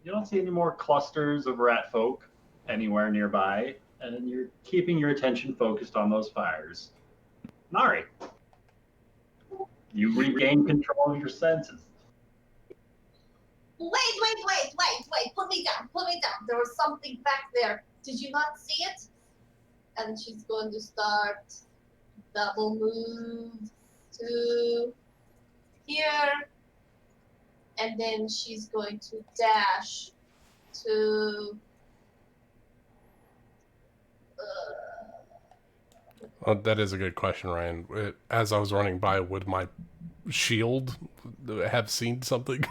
You don't see any more clusters of rat folk anywhere nearby, and you're keeping your attention focused on those fires. Nari, you regain control of your senses. Wait. Put me down. There was something back there. Did you not see it? And she's going to start double move to here. And then she's going to dash to... Oh, that is a good question, Ryan. As I was running by, would my shield have seen something?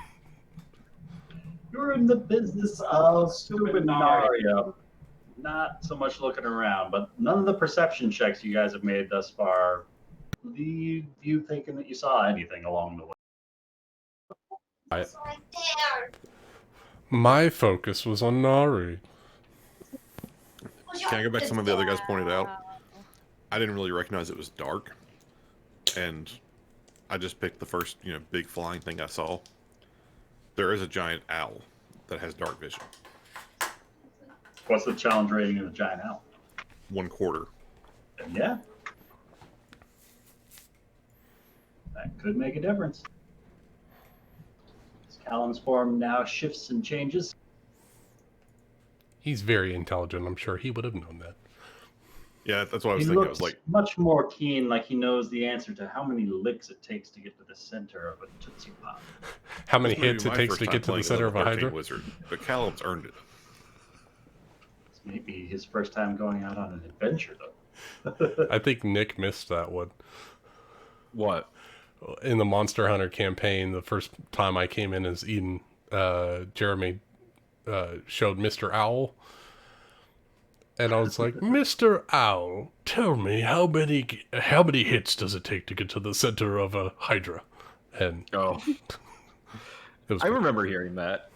You're in the business of stupid Naria. Not so much looking around, but none of the perception checks you guys have made thus far leave you thinking that you saw anything along the way. It's right there. My focus was on Nari. Was Can I go back to something the other guys pointed out? Wow. I didn't really recognize it was dark, and I just picked the first, big flying thing I saw. There is a giant owl that has dark vision. What's the challenge rating of the giant owl? 1/4. And yeah, that could make a difference. Callum's form now shifts and changes. He's very intelligent. I'm sure he would have known that. Yeah, that's what I was He thinking. I looks was like, much more keen, like he knows the answer to how many licks it takes to get to the center of a Tootsie Pop. How many this may be hits it my takes first to time get to the playing center of a level 13 Hydra? Wizard, but Callum's earned it. This may be his first time going out on an adventure, though. I think Nick missed that one. What? In the Monster Hunter campaign, the first time I came in as Eden, Jeremy showed Mr. Owl. And I was like, Mr. Owl, tell me how many hits does it take to get to the center of a Hydra? And Oh, it was I remember hearing that.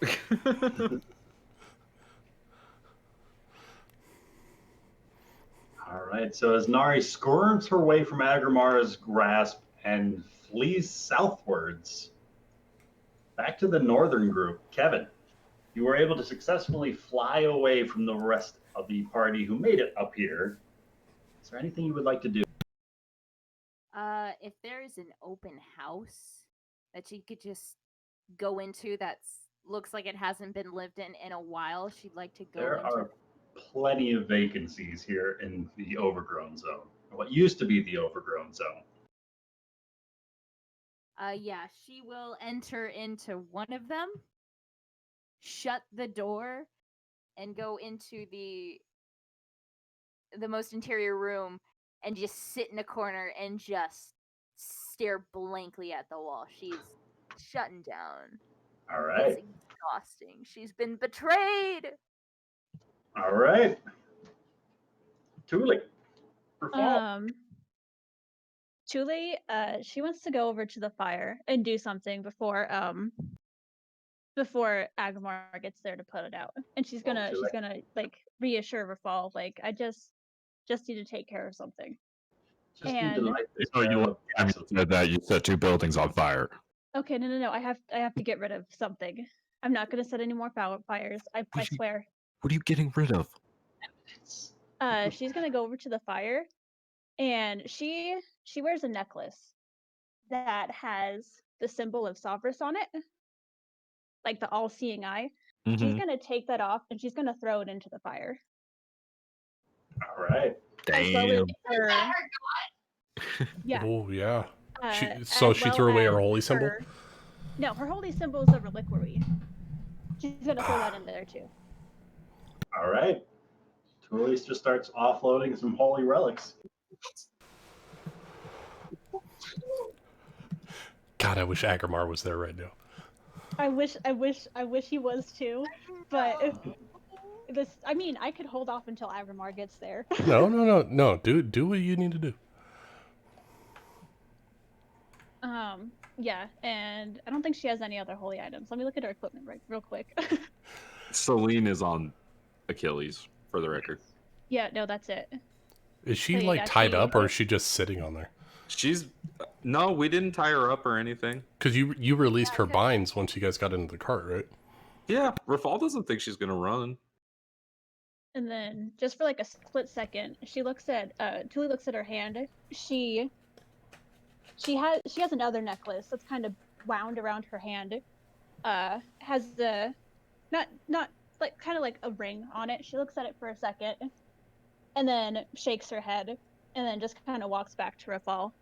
All right, so as Nari squirms her way from Aggramar's grasp and flees southwards, back to the northern group, Kevin, you were able to successfully fly away from the rest of the party who made it up here. Is there anything you would like to do? If there is an open house that she could just go into that looks like it hasn't been lived in a while, she'd like to go There into. are plenty of vacancies here in the overgrown zone, what used to be the overgrown zone. Yeah, she will enter into one of them, shut the door, and go into the most interior room and just sit in a corner and just stare blankly at the wall. She's shutting down. All right. It's exhausting. She's been betrayed. All right. Tuli. Perform. Tuli, she wants to go over to the fire and do something before Aggramar gets there to put it out. And she's gonna like reassure Rafal, like, I just need to take care of something. Just need to And light this So you barrel of gasoline. said that you set 2 buildings on fire. okay, no, I have to get rid of something. I'm not gonna set any more fires. I swear. What are you getting rid of? She's gonna go over to the fire, and she wears a necklace that has the symbol of Savras on it, like the all-seeing eye. She's Mhm. gonna take that off and she's gonna throw it into the fire. All right. As well as Damn. her, yeah. Oh yeah. As She well threw away her as holy symbol. No, her holy symbol is a reliquary. She's gonna throw that in there too. All right. Tulis just starts offloading some holy relics. God, I wish Aggramar was there right now. I wish he was too, but this. I mean, I could hold off until Aggramar gets there. No. Do what you need to do. Yeah, and I don't think she has any other holy items. Let me look at her equipment real quick. Celine is on Achilles, for the record. Yeah, no, that's it. Is she So, like yeah, tied she- up, or is she just sitting on there? She's no, we didn't tie her up or anything. Because you released Yeah, her good. binds once you guys got into the cart, right? Yeah, Rafal doesn't think she's gonna run. And then, just for like a split second, she looks at Tuli looks at her hand. She has another necklace that's kind of wound around her hand. Has the not like kind of like a ring on it. She looks at it for a second, and then shakes her head, and then just kind of walks back to Rafal.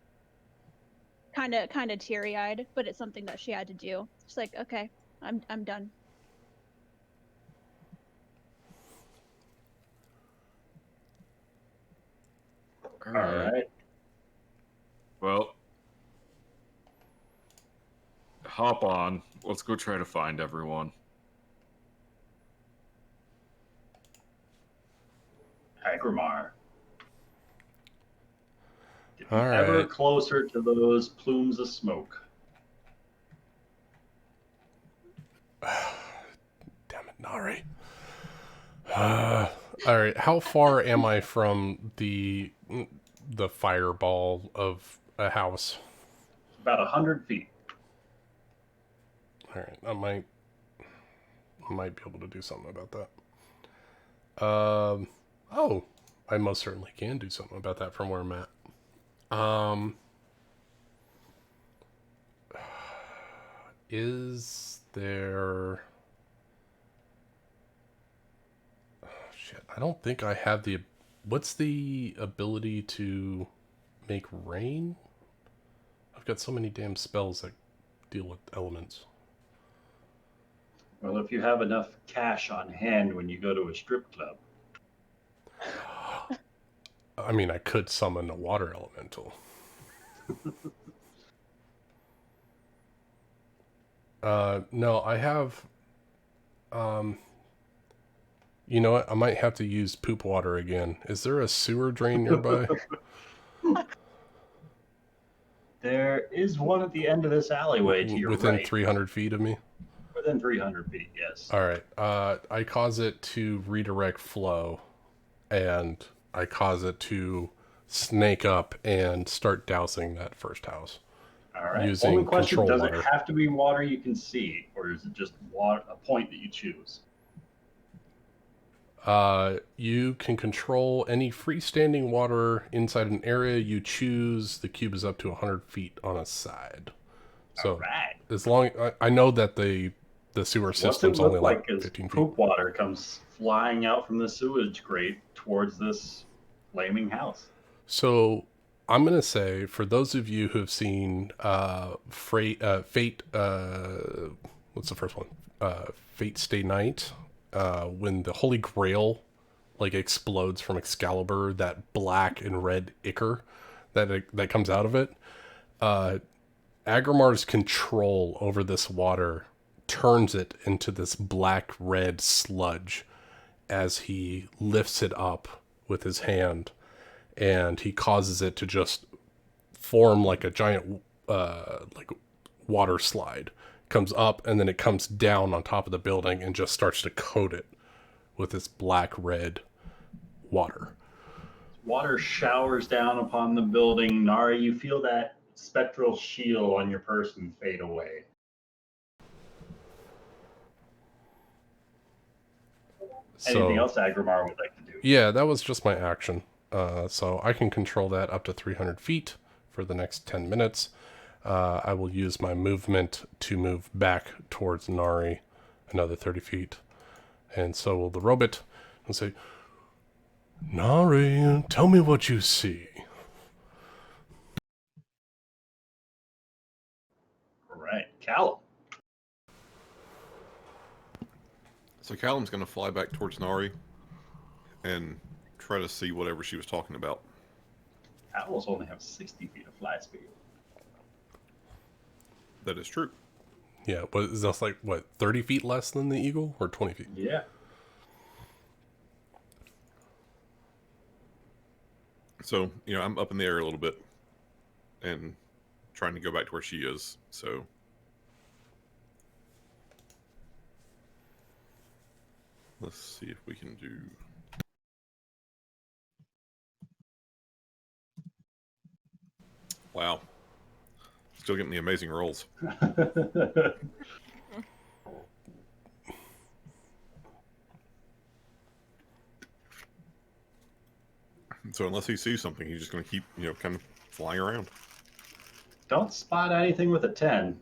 Kind of teary eyed, but it's something that she had to do. She's like, okay, I'm done. All All right. Well, hop on. Let's go try to find everyone. Aggramar. All Ever right. closer to those plumes of smoke. Damn it, Nari. All right. How far am I from the fireball of a house? About 100 feet. All right. I might be able to do something about that. Oh, I most certainly can do something about that from where I'm at. Is there... Oh, shit. I don't think I have the... What's the ability to make rain? I've got so many damn spells that deal with elements. Well, if you have enough cash on hand when you go to a strip club. I mean, I could summon a water elemental. No, I have... You know what? I might have to use poop water again. Is there a sewer drain nearby? There is one at the end of this alleyway to your Within right. 300 feet of me? Within 300 feet, yes. All right. I cause it to redirect flow, and I cause it to snake up and start dousing that first house. All right. Using Only question, control does water. it have to be water you can see, or is it just water, a point that you choose? You can control any freestanding water inside an area you choose. The cube is up to 100 feet on a side. So All right. as long I know that the sewer What's system's it look only like like as 15 feet. poop water comes flying out from the sewage grate towards this flaming house? So I'm gonna say, for those of you who have seen Fate, what's the first one? Fate Stay Night, when the Holy Grail like explodes from Excalibur, that black and red ichor that comes out of it. Aggramar's control over this water turns it into this black-red sludge as he lifts it up with his hand, and he causes it to just form like a giant like water slide. Comes up, and then it comes down on top of the building and just starts to coat it with this black-red water. Water showers down upon the building. Nari, you feel that spectral shield on your person fade away. Anything else Aggramar would like to do? Yeah, that was just my action. So I can control that up to 300 feet for the next 10 minutes. I will use my movement to move back towards Nari another 30 feet. And so will the robot and say, Nari, tell me what you see. All right, Callum. So Callum's going to fly back towards Nari and try to see whatever she was talking about. Owls only have 60 feet of fly speed. That is true. Yeah, but is that like, 30 feet less than the eagle or 20 feet? Yeah. So, I'm up in the air a little bit and trying to go back to where she is. So, let's see if we can do... Wow. Still getting the amazing rolls. So unless he sees something, he's just going to keep, kind of flying around. Don't spot anything with a 10.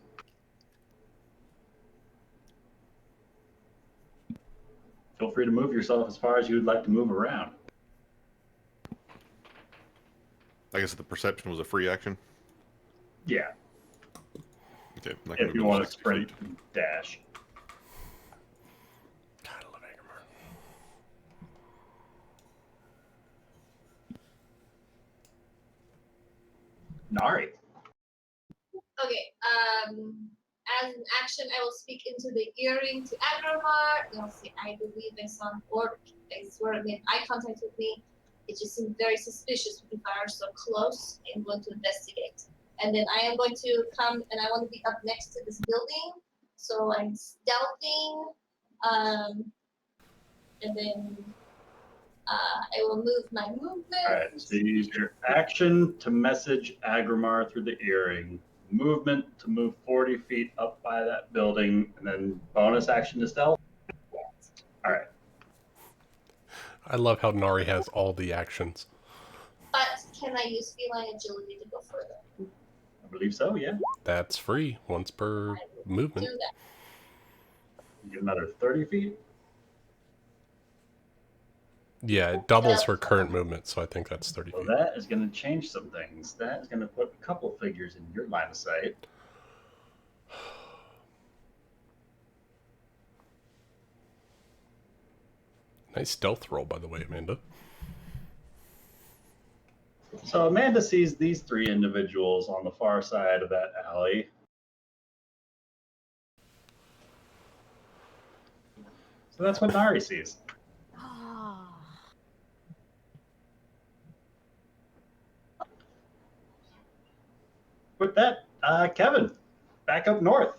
Feel free to move yourself as far as you would like to move around. I guess the perception was a free action. Yeah, Okay. I'm not gonna if you move want to 60 sprint feet. and dash. God, I love Aggramar. Nari. Okay, as an action, I will speak into the earring to Aggramar. They'll say, I believe I saw an orc. I swear it made eye contact with me. It just seemed very suspicious if I are so close. I'm going to investigate. And then I am going to come and I want to be up next to this building. So I'm stealthing. And then I will move my movement. All right, so you use your action to message Aggramar through the earring, movement to move 40 feet up by that building, and then bonus action to stealth. All right. I love how Nari has all the actions. But can I use feline agility to go further? I believe so, yeah. That's free, once per movement. Do that. You get another 30 feet. Yeah, it doubles her current movement, so I think that's 30 So feet. that is going to change some things. That is going to put a couple figures in your line of sight. Nice stealth roll, by the way, Amanda. So Amanda sees these three individuals on the far side of that alley. So that's what Nari sees. With that, Kevin, back up north.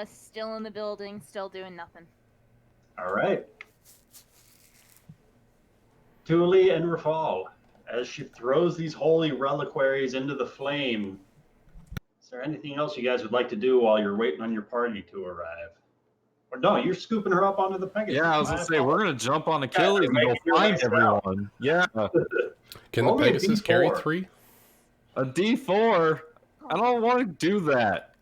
Still in the building, still doing nothing. All right. Thule and Rafal, as she throws these holy reliquaries into the flame, is there anything else you guys would like to do while you're waiting on your party to arrive? Or no, you're scooping her up onto the Pegasus. Yeah, I was gonna say we're gonna jump on Achilles and go making your find way south. everyone. Yeah, Can the Only a Pegasus carry D4. 3? a D4. I don't want to do that.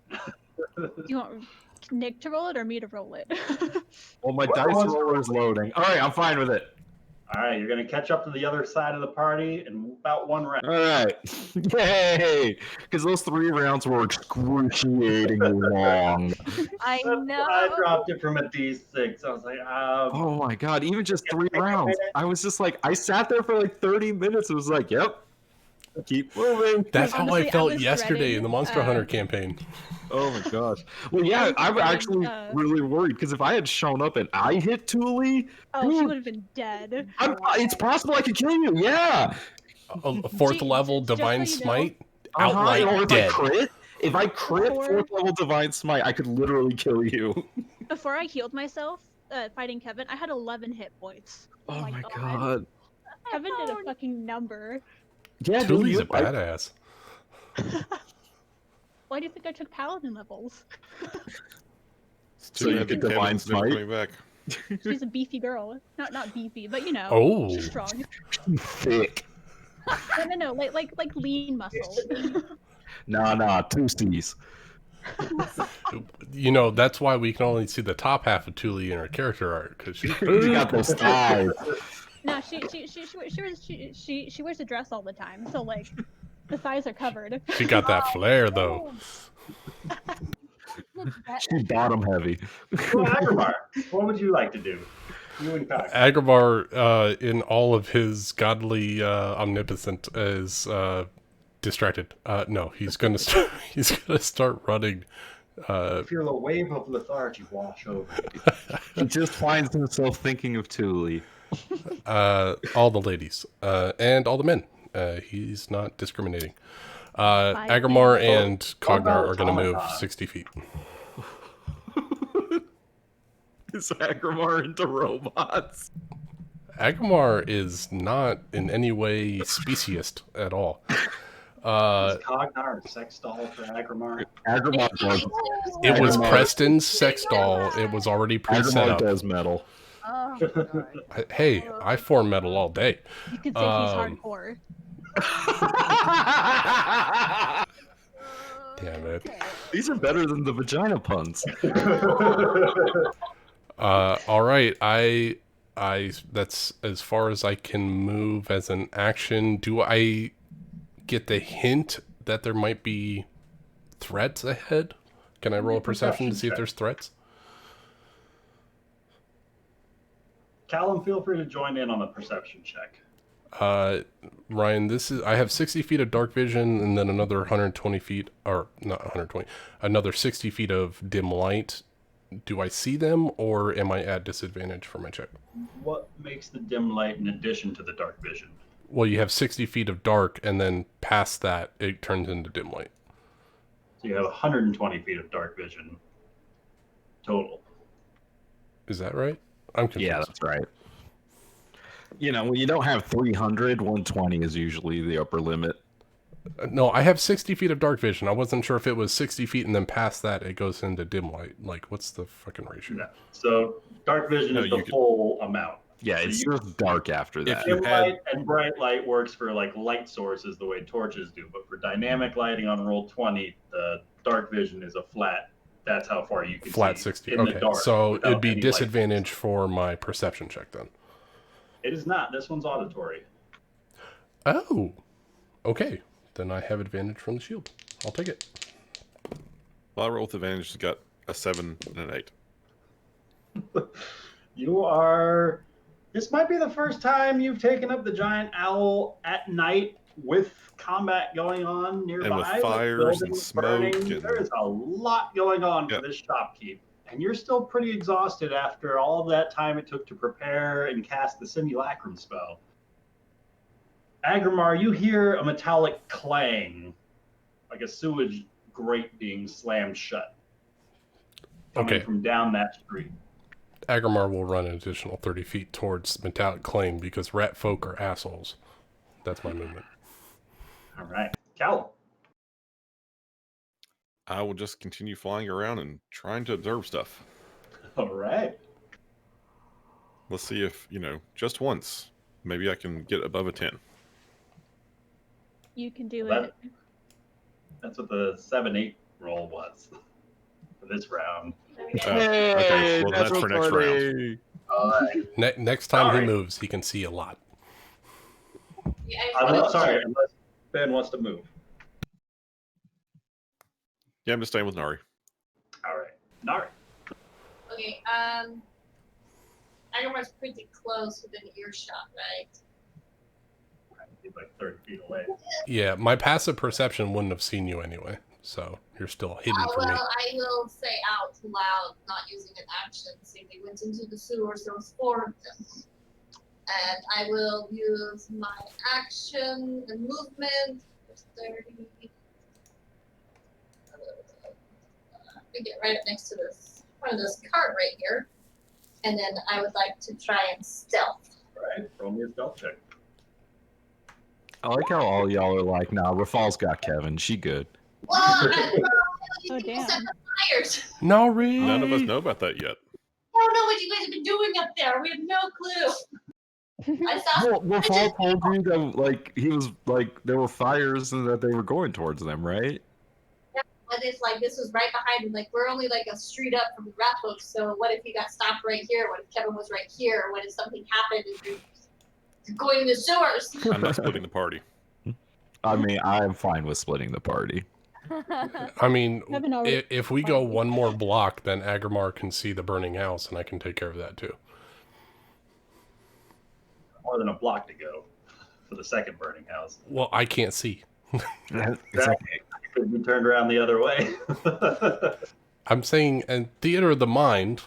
You want Nick to roll it or me to roll it? Well, my What dice was- roller is loading. All right, I'm fine with it. All right, you're going to catch up to the other side of the party in about one round. All right, yay! Because those 3 rounds were excruciatingly long. I That's know. why I dropped it from a D6. I was like, Oh my god, even just 3 rounds. I was just like, I sat there for like 30 minutes. It was like, yep, keep moving. That's how Honestly, I I felt was yesterday dreading, in the Monster Hunter campaign. Oh my gosh. Well, yeah, I'm dreading, actually really worried because if I had shown up and I hit Thule, Oh, she dude, would have been dead. it's possible I could kill you. Yeah. A fourth level just so Divine you know. Smite, Or outright if dead. if I crit Before- 4th level Divine Smite, I could literally kill you. Before I healed myself, fighting Kevin, I had 11 hit points. Oh my god. Kevin did a fucking number. Yeah, dude, Thule's you, a badass. Why do you think I took paladin levels? It's So too you bad could that Divine Kevin's never Smite? coming back. She's a beefy girl. Not beefy, but you know, Oh. she's strong. Thick. No, like lean muscle. Nah, 2 C's. You know, that's why we can only see the top half of Thule in her character art, because she's She got those thighs. No, she wears a dress all the time, so like the thighs are covered. she got that flair though. She bottom heavy. So, Aggramar, what would you like to do? You and Cox. Aggramar, in all of his godly omnipotence, is distracted. No, he's gonna start running. I feel a wave of lethargy wash over. He just finds himself thinking of Thule. All the ladies and all the men. He's not discriminating. Aggramar and Cognar are going to move 60 feet. Is Aggramar into robots? Aggramar is not in any way speciest at all. Is Cognar a sex doll for Aggramar? Aggramar does. It was Aggramar- Preston's sex doll. It was already pre-set Aggramar up. does metal. Oh, God. Hey, I form metal all day. You could say he's hardcore. Damn it. Okay. These are better than the vagina puns. All right, I that's as far as I can move as an action. Do I get the hint that there might be threats ahead? Can I roll a perception to see if there's threats? Callum, feel free to join in on the perception check. Ryan, I have 60 feet of dark vision and then another 120 feet, or not 120, another 60 feet of dim light. Do I see them, or am I at disadvantage for my check? What makes the dim light in addition to the dark vision? Well, you have 60 feet of dark, and then past that, it turns into dim light. So you have 120 feet of dark vision total. Is that right? I'm confused. Yeah, that's right. You know, when you don't have 300, 120 is usually the upper limit. No, I have 60 feet of dark vision. I wasn't sure if it was 60 feet and then past that it goes into dim light. Like, what's the fucking ratio? No. So dark vision No, is the you could- full amount. Yeah, So it's you- just dark after that. you Dim had- light and bright light works for like light sources the way torches do, but for dynamic lighting on roll 20, the dark vision is a flat. That's how far you can Flat see 60. in the Okay, dark so without it'd be any light. disadvantage for my perception check then. It is not. This one's auditory. Oh, okay. Then I have advantage from the shield. I'll take it. Well, I roll with advantage. Got a 7 and an 8. You are. This might be the first time you've taken up the giant owl at night with combat going on nearby. And with fires and buildings smoke burning. and- There is a lot going on Yep. for this shopkeep. And you're still pretty exhausted after all of that time it took to prepare and cast the simulacrum spell. Aggramar, you hear a metallic clang, like a sewage grate being slammed shut. Coming Okay. from down that street. Aggramar will run an additional 30 feet towards metallic claim because rat folk are assholes. That's my movement. All right. Cal. I will just continue flying around and trying to observe stuff. All right. Let's see if, just once, maybe I can get above a 10. You can do That- it. That's what the 7-8 roll was for this round. Okay, well, that's for next round. All right. Next time Sorry. he moves, he can see a lot. Yeah, I Sorry, unless Ben wants to move. Yeah, I'm just staying with Nari. All right. Nari. Okay, Aggramar's pretty close within earshot, right? He's like 30 feet away. Yeah, my passive perception wouldn't have seen you anyway, so you're still hidden from me. Well, I will say out loud, not using an action, saying they went into the sewers, there was 4 of them. And I will use my action and movement. 30. We get right up next to this one of this cart right here. And then I would like to try and stealth. All right. Roll me a stealth check. I like how all y'all are like, nah, Rafal's got Kevin. She good. Well, Oh, people damn. set the fires. Nari! None of us know about that yet. don't know what you guys have been doing up there. We have no clue. I saw. Well, Rafal told you that like he was like there were fires and that they were going towards them, right? But it's like this was right behind him. Like we're only like a street up from the rat hook. So what if he got stopped right here? What if Kevin was right here? What if something happened and you're going in the sewers? I'm not splitting the party. I mean, I'm fine with splitting the party. I mean, Kevin already- if we go one more block, then Aggramar can see the burning house, and I can take care of that too. More than a block to go for the second burning house. Well, I can't see. Exactly. Could be turned around the other way. I'm saying, in theater of the mind,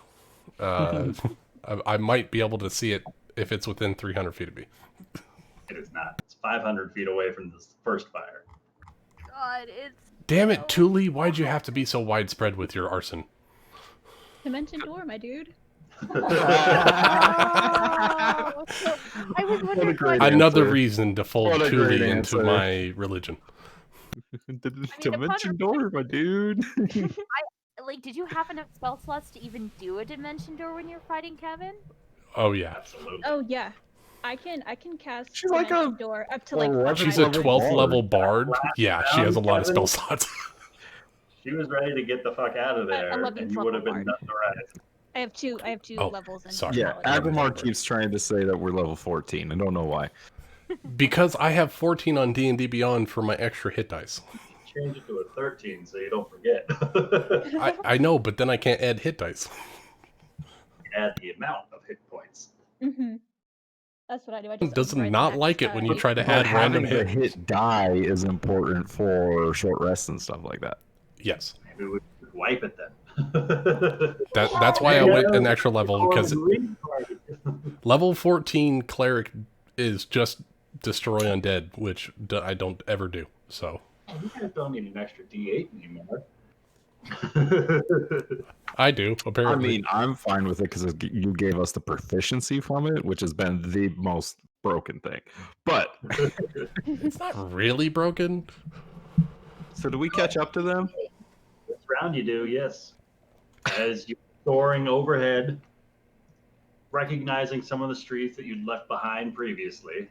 I might be able to see it if it's within 300 feet of me. It is not. It's 500 feet away from the first fire. God, it's Damn it, Thule, why'd you have to be so widespread with your arson? Dimension door, my dude. I was What a wondering great why. Another answer. reason to fold What a Thule great into answer. my religion. Dimension door, my dude. Like, did you have enough spell slots to even do a dimension door when you're fighting Kevin? Oh, yeah. Absolutely. Oh yeah, I can cast She's like dimension a- door up to like. well, She's 5 a level 12th bard. level bard. Yeah, she has a lot of spell slots. She was ready to get the fuck out of there, 11th and you would have been level nutting around. I have two Oh, levels in. sorry. Yeah, knowledge. Aggramar keeps trying to say that we're level 14. I don't know why. Because I have 14 on D&D Beyond for my extra hit dice. Change it to a 13 so you don't forget. I know, but then I can't add hit dice. Add the amount of hit points. Mm-hmm. That's what I do. I just Does override the not max like it when you die. try to But add random having the hits. hit die is important for short rests and stuff like that. Yes. Maybe we could wipe it then. That's why I went an extra level, because level 14 cleric is just destroy undead, which I don't ever do. So You guys don't need an extra D8 anymore. I do, I apparently. mean, I'm fine with it because you gave us the proficiency from it, which has been the most broken thing. But It's not really broken. so do we catch up to them? This round you do, yes. As you're soaring overhead, recognizing some of the streets that you'd left behind previously.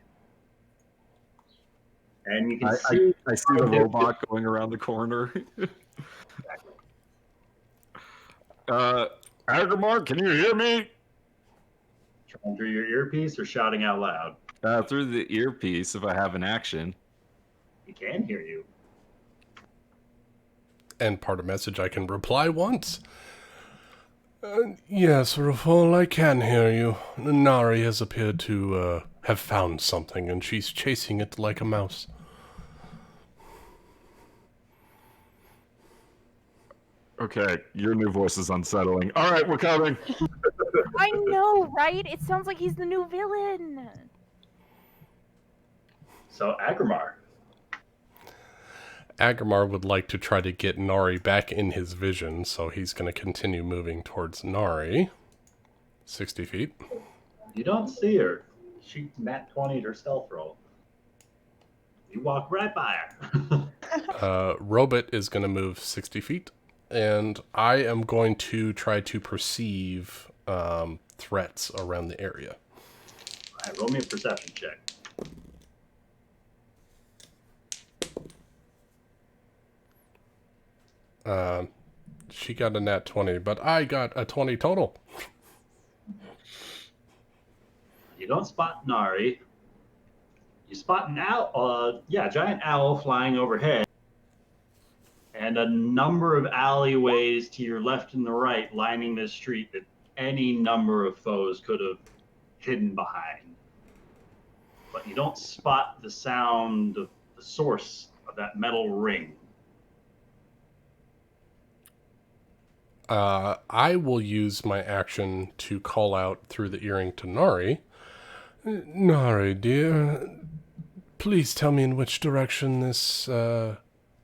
And you can see I see the robot going around the corner. Aggramar, can you hear me? trying through your earpiece or shouting out loud. Through the earpiece, if I have an action. He can hear you. And part of message I can reply once. Yes, Rafal, I can hear you. Nari has appeared to have found something, and she's chasing it like a mouse. Okay, your new voice is unsettling. All right, we're coming. I know, right? It sounds like he's the new villain. So, Aggramar. Aggramar would like to try to get Nari back in his vision, so he's going to continue moving towards Nari. 60 feet. You don't see her. She nat 20'd her stealth roll. You walk right by her. Robot is going to move 60 feet, and I am going to try to perceive threats around the area. All right, roll me a perception check. She got a nat 20, but I got a 20 total. You don't spot Nari. You spot an owl, giant owl flying overhead, and a number of alleyways to your left and the right lining this street that any number of foes could have hidden behind. But you don't spot the sound of the source of that metal ring. I will use my action to call out through the earring to Nari. Nari, dear, please tell me in which direction this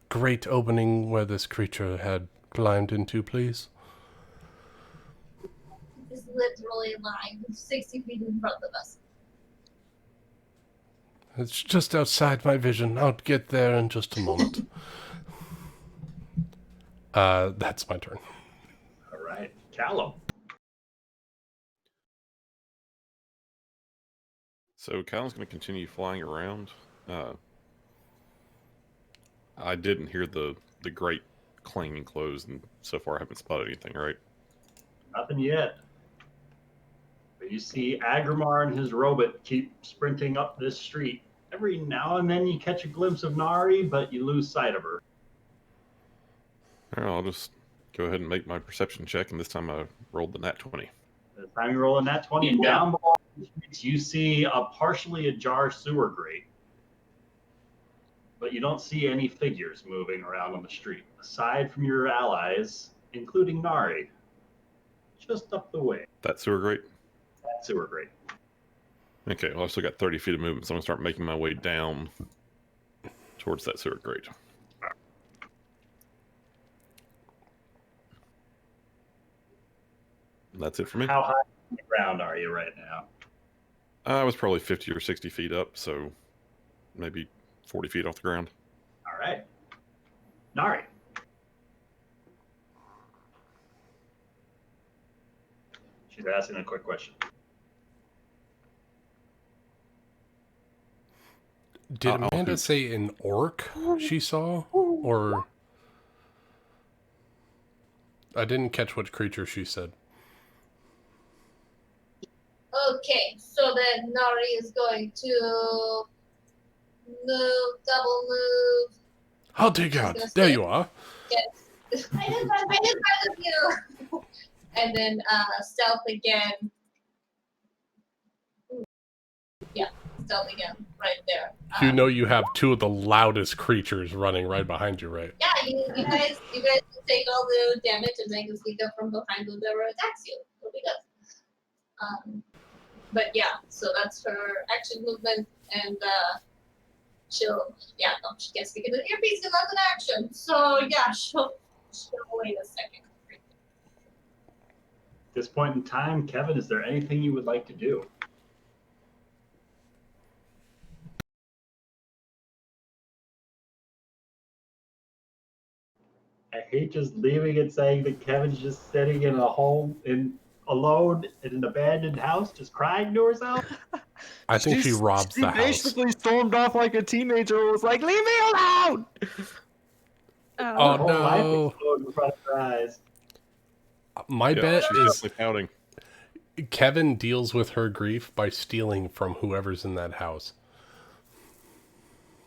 great opening where this creature had climbed into, please. Is literally lying 60 feet in front of us. It's just outside my vision. I'll get there in just a moment. That's my turn. All right, Callum. So Kyle's going to continue flying around. I didn't hear the grate clanging closed, and so far I haven't spotted anything, right? Nothing yet. But you see Aggramar and his robot keep sprinting up this street. Every now and then you catch a glimpse of Nari, but you lose sight of her. All right, I'll just go ahead and make my perception check, and this time I rolled the nat 20. The time you roll in that 20, down below the streets, you see a partially ajar sewer grate. But you don't see any figures moving around on the street, aside from your allies, including Nari, just up the way. That sewer grate? That sewer grate. Okay, well, I've still got 30 feet of movement, so I'm going to start making my way down towards that sewer grate. And that's it for me. How high on the ground are you right now? I was probably 50 or 60 feet up, so maybe 40 feet off the ground. All right. Nari. She's asking a quick question. Did I'll Amanda hoot. say an orc she saw? Or... I didn't catch what creature she said. Okay, so then Nari is going to move, double move. I'll take out. There you are. Yes. I did better than you. And then stealth again. Yeah, stealth again, right there. You know you have two of the loudest creatures running right behind you, right? Yeah, you guys will take all the damage and then you sneak up from behind whoever attacks you. It'll be good. But yeah, so that's her action movement, and she gets to get an earpiece and that's an action. So yeah, she'll wait a second. At this point in time, Kevin, is there anything you would like to do? I hate just leaving it saying that Kevin's just sitting in a home alone in an abandoned house, just crying to herself. I think she robs the house. She basically stormed off like a teenager and was like, "Leave me alone!" Oh, Her whole life no. exploded in front of her eyes. My Yeah, bet she's is definitely pouting. Kevin deals with her grief by stealing from whoever's in that house.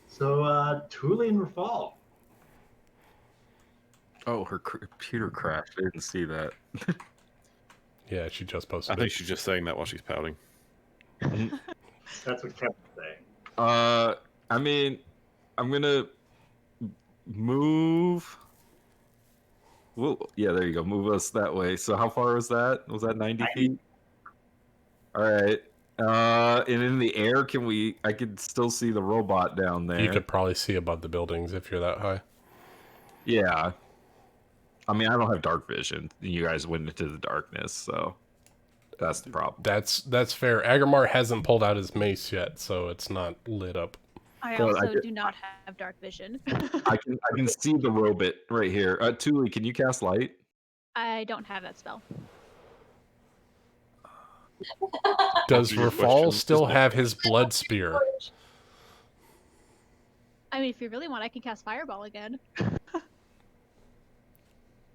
So, Thule and Rafal. Oh, her computer crashed. I didn't see that. Yeah, she just I posted think it. she's just saying that while she's pouting. That's what Kevin's saying. I mean, I'm gonna move. Whoa, yeah, there you go. Move us that way. So how far was that? Was that 90 feet? All right. And in the air, I could still see the robot down there. You could probably see above the buildings if you're that high. Yeah. I mean, I don't have dark vision. You guys went into the darkness, so that's the problem. That's fair. Aggramar hasn't pulled out his mace yet, so it's not lit up. I Well, also do not have dark vision. I can see the robot right here. Tuli, can you cast light? I don't have that spell. Does Your Rafal question still is- have his blood spear? I mean, if you really want, I can cast Fireball again.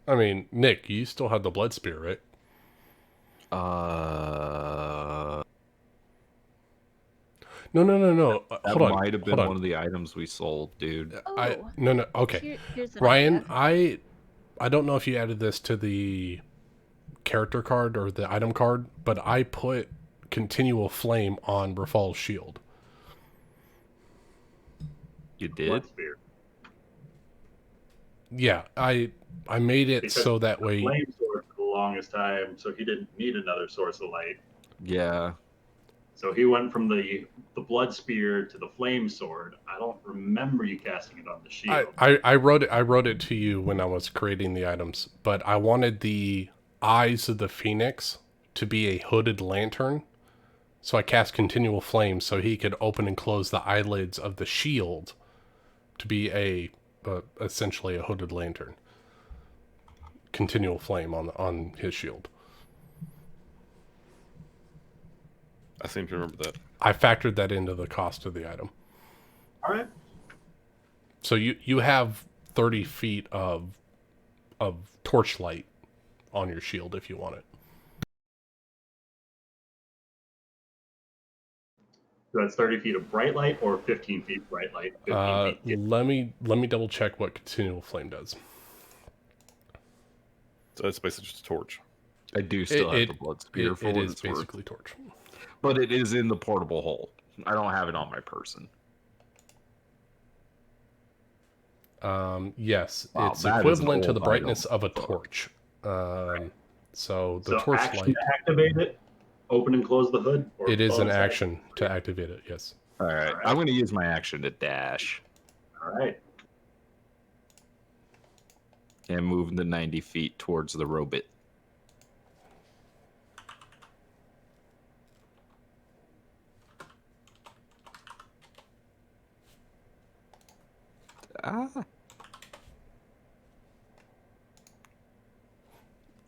I mean, Nick, you still have the blood spear, right? No. That Hold on. might have been hold on. one of the items we sold, dude. No. Okay. Here's an Ryan, idea. I don't know if you added this to the character card or the item card, but I put continual flame on Rafal's shield. You did? Blood spear. Yeah, I made it Because so that way. Flame sword for the longest time, so he didn't need another source of light. Yeah. So he went from the blood spear to the flame sword. I don't remember you casting it on the shield. I wrote it to you when I was creating the items, but I wanted the eyes of the phoenix to be a hooded lantern. So I cast continual flame so he could open and close the eyelids of the shield to be essentially a hooded lantern. Continual flame on his shield. I seem to remember that. I factored that into the cost of the item. All right. So you have 30 feet of torchlight on your shield if you want it. So that's 30 feet of bright light or 15 feet bright light. 15 feet. Let me double check what continual flame does. So it's basically just a torch. I do still have the blood spear for it what is it's worth. basically torch. But it is in the portable hole. I don't have it on my person. Yes, Wow, it's that is an equivalent to old the brightness item. of a torch. So the So torch action light. to activate it, open and close the hood. Or It is an both action to activate it. Yes. All right. All right. I'm going to use my action to dash All right. and move the 90 feet towards the robot. Ah.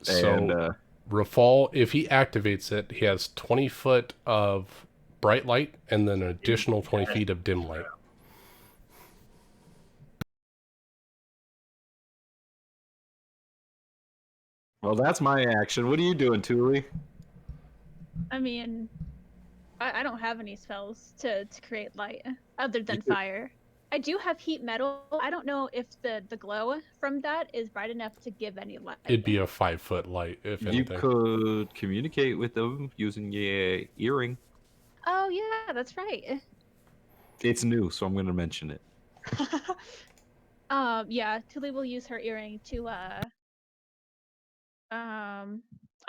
So And Rafal, if he activates it, he has 20 foot of bright light and then an additional 20 feet of dim light. well, that's my action. What are you doing, Thule? I mean, I don't have any spells to create light other than You could- fire. I do have heat metal. I don't know if the glow from that is bright enough to give any light. It'd be a 5 foot light, if You anything. could communicate with them using your earring. Oh yeah, that's right. It's new, so I'm going to mention it. Yeah, Tuli will use her earring to I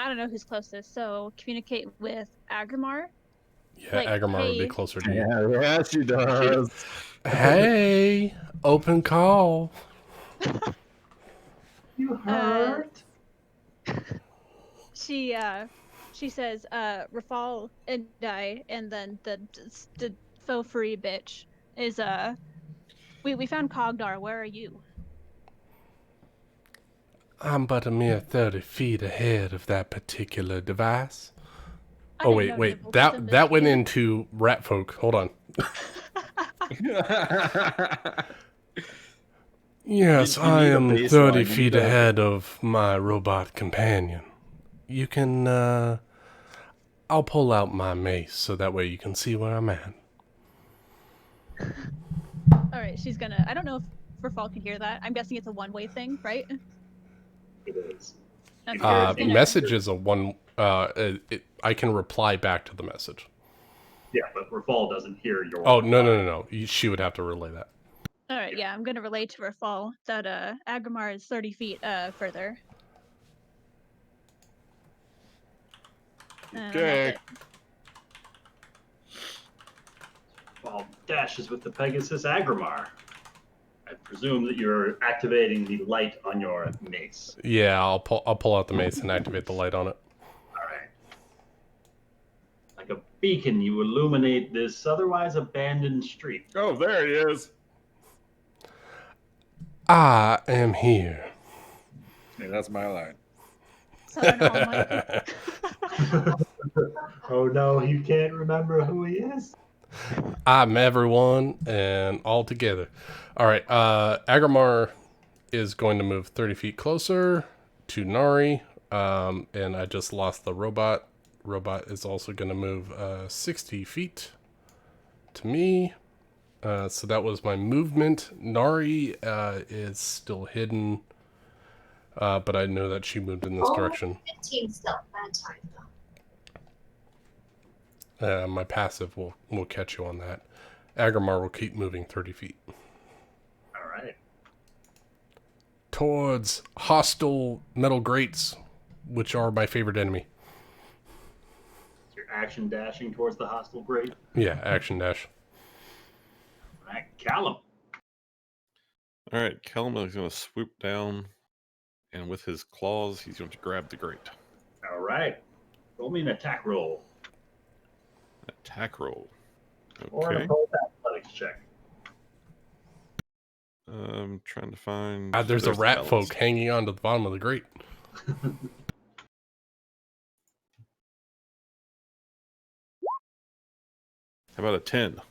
don't know who's closest, so communicate with Aggramar. Yeah, like, Aggramar would be hey- closer to you. Yeah, she does. Hey, open call. You hurt. She says, Rafal and I, and then the faux free bitch is we found Cogdar. Where are you? I'm but a mere 30 feet ahead of that particular device. I Oh, didn't wait. know That went into rat folk. Hold on. Yes, You I need a am baseline. 30 You feet need a- ahead of my robot companion. You can, I'll pull out my mace so that way you can see where I'm at. All right, she's gonna. I don't know if Rafal can hear that. I'm guessing it's a one-way thing, right? It is. Okay, Uh, you know. Message is a one, I can reply back to the message. Yeah, but Rafal doesn't hear your. Oh, no. She would have to relay that. All right, yeah, I'm gonna relay to Rafal that Aggramar is 30 feet further. And Okay. that's it. Well, dashes with the Pegasus Aggramar. I presume that you're activating the light on your mace. Yeah, I'll pull out the mace and activate the light on it. All right. Like a beacon, you illuminate this otherwise abandoned street. Oh, there he is. I am here. Hey, that's my line. Southern Almighty. Oh no, he can't remember who he is. I'm everyone and all together. All right, Aggramar is going to move 30 feet closer to Nari, and I just lost the robot. Robot is also going to move 60 feet to me. So that was my movement. Nari is still hidden, but I know that she moved in this direction. 15 stealth, bad time though. My passive will catch you on that. Aggramar will keep moving 30 feet. All right. Towards hostile metal grates, which are my favorite enemy. So your action dashing towards the hostile grate. Yeah, action dash. All right, Callum. All right, Callum is going to swoop down, and with his claws, he's going to grab the grate. All right. Roll me an attack roll. Attack roll. Or an Okay. opposed athletics check. Trying to find. There's a the rat balance. folk hanging on to the bottom of the grate. How about a 10?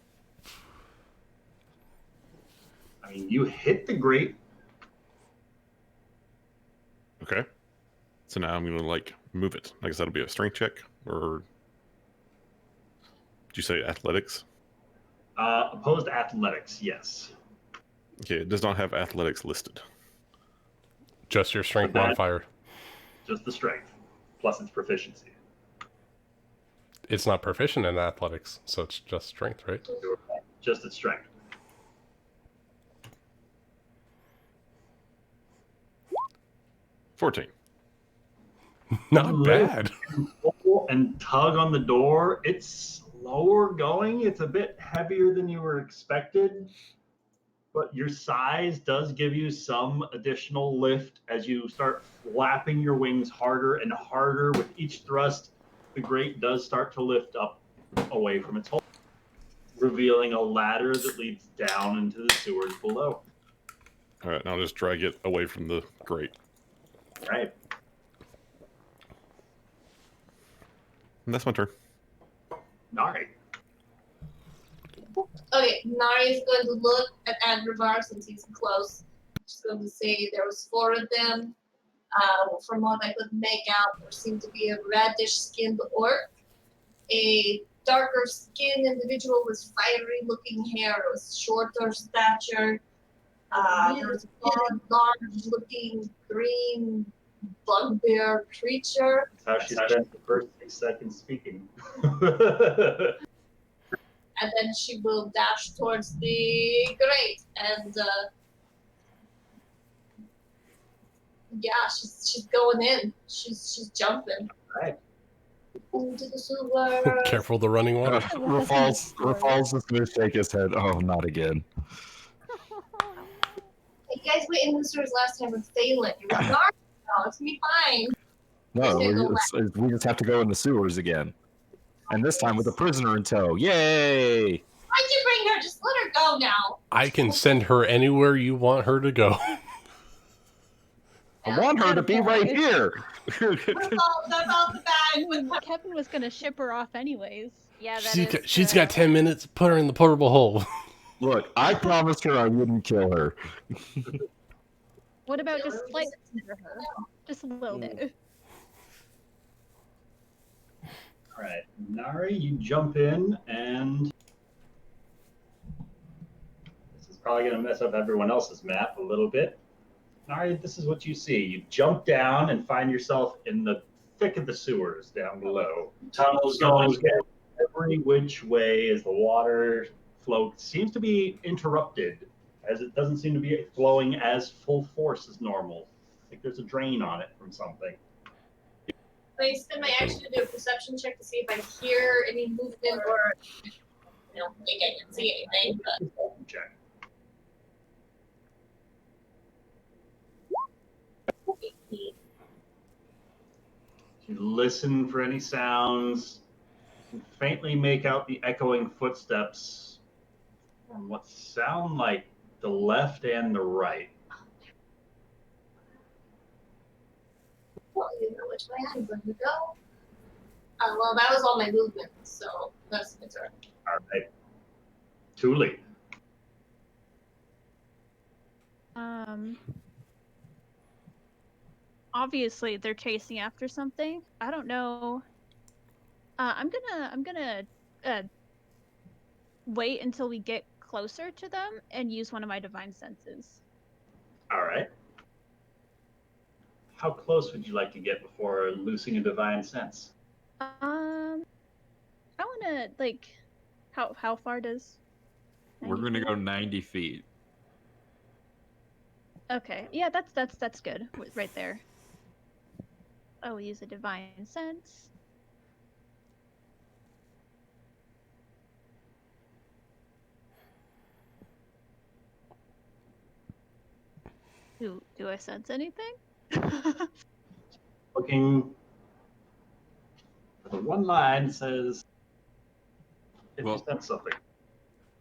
I mean, you hit the grate. Okay. So now I'm going to, like, move it. I guess that'll be a strength check, or... Did you say athletics? Opposed athletics, yes. Okay, it does not have athletics listed. Just your strength But that- modifier. Just the strength, plus its proficiency. It's not proficient in athletics, so it's just strength, right? Just its strength. $14. Not Lift bad. and pull and tug on the door. It's slower going. It's a bit heavier than you were expected, but your size does give you some additional lift as you start flapping your wings harder and harder. With each thrust, the grate does start to lift up away from its hole, revealing a ladder that leads down into the sewers below. All right, now I'll just drag it away from the grate. Right. And that's my turn. Nari. Okay, Nari's going to look at Aggramar since he's close. She's going to say there was 4 of them. From what I could make out, there seemed to be a reddish-skinned orc, a darker-skinned individual with fiery-looking hair, was shorter stature. There was a large-looking green bugbear creature. That's how she spent the first 6 seconds speaking. And then she will dash towards the grate, and yeah, she's going in. She's jumping. Right. Into the sewer. Careful of the running water. Rafal's just gonna shake his head. Oh, not again. Hey, you guys went in the sewers last time with Phelan. It was dark now. It's gonna be fine. No, Just gonna we just have to go in the sewers again, and this time with a prisoner in tow. Yay! Why'd you bring her? Just let her go now. I can send her anywhere you want her to go. I want her to be right here. That's all the bag. Kevin was gonna ship her off anyways. Yeah, that is She's true. got 10 minutes. Put her in the portable hole. Look, I promised her I wouldn't kill her. What about just slight under her? Just a little bit. All right, Nari, you jump in, and this is probably going to mess up everyone else's map a little bit. Nari, this is what you see. You jump down and find yourself in the thick of the sewers down below. Tunnels going every which way as the water flow seems to be interrupted, as it doesn't seem to be flowing as full force as normal. Like there's a drain on it from something. I spend my action to do a perception check to see if I hear any movement or, think I can see anything. But Check. You listen for any sounds. You can faintly make out the echoing footsteps from what sound like the left and the right. well, you know which way I'm going to go. Well, that was all my movement, so that's my turn. All right. Thule. Obviously they're chasing after something. I don't know. I'm gonna wait until we get closer to them and use one of my divine senses. All right. How close would you like to get before loosing a divine sense? I wanna how far does? We're 90 gonna feet? go 90 feet. Okay, yeah, that's good right there. I will use a divine sense. Do I sense anything? Looking for the one line that says, if Well- you sense something.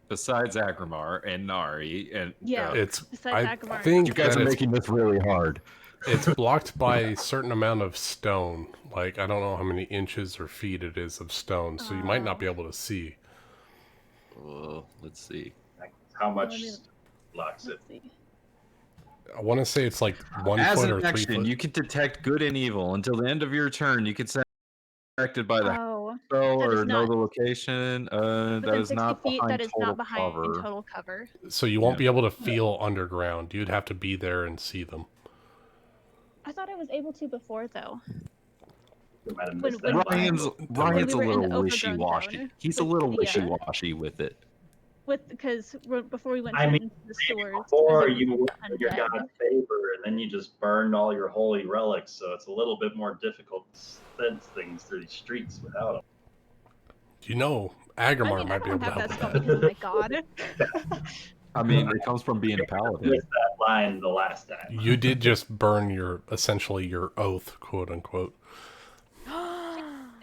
Besides Aggramar and Nari and Yeah. It's Besides I Aggramar. think You guys that are it's, making this really hard. it's blocked by a certain amount of stone. Like I don't know how many inches or feet it is of stone, so you might not be able to see. Let's see. Like, how Let much me- blocks it? Let's see. I want to say it's like 1 As foot an or 3 action, foot. you can detect good and evil. Until the end of your turn, you can set affected by the Oh, spell that is or know not the location. That within is 60 not feet. behind That is total not behind cover. total cover. So you won't Yeah. be able to feel underground. You'd have to be there and see them. I thought I was able to before, though. We might have When- missed when- that line. Ryan's we a were in the little overgrown wishy-washy. zone He's a with little the, wishy-washy with it. Because before we went I mean, into the sewers, Before I was you able went to for your undead. God's favor, and then you just burned all your holy relics, so it's a little bit more difficult to sense things through these streets without them. You know, I Aggramar mean, might be everyone able to had help that with spell that. because of my god. I mean, it comes from being a paladin. Missed that line the last time. You did just burn your, essentially your oath, quote unquote.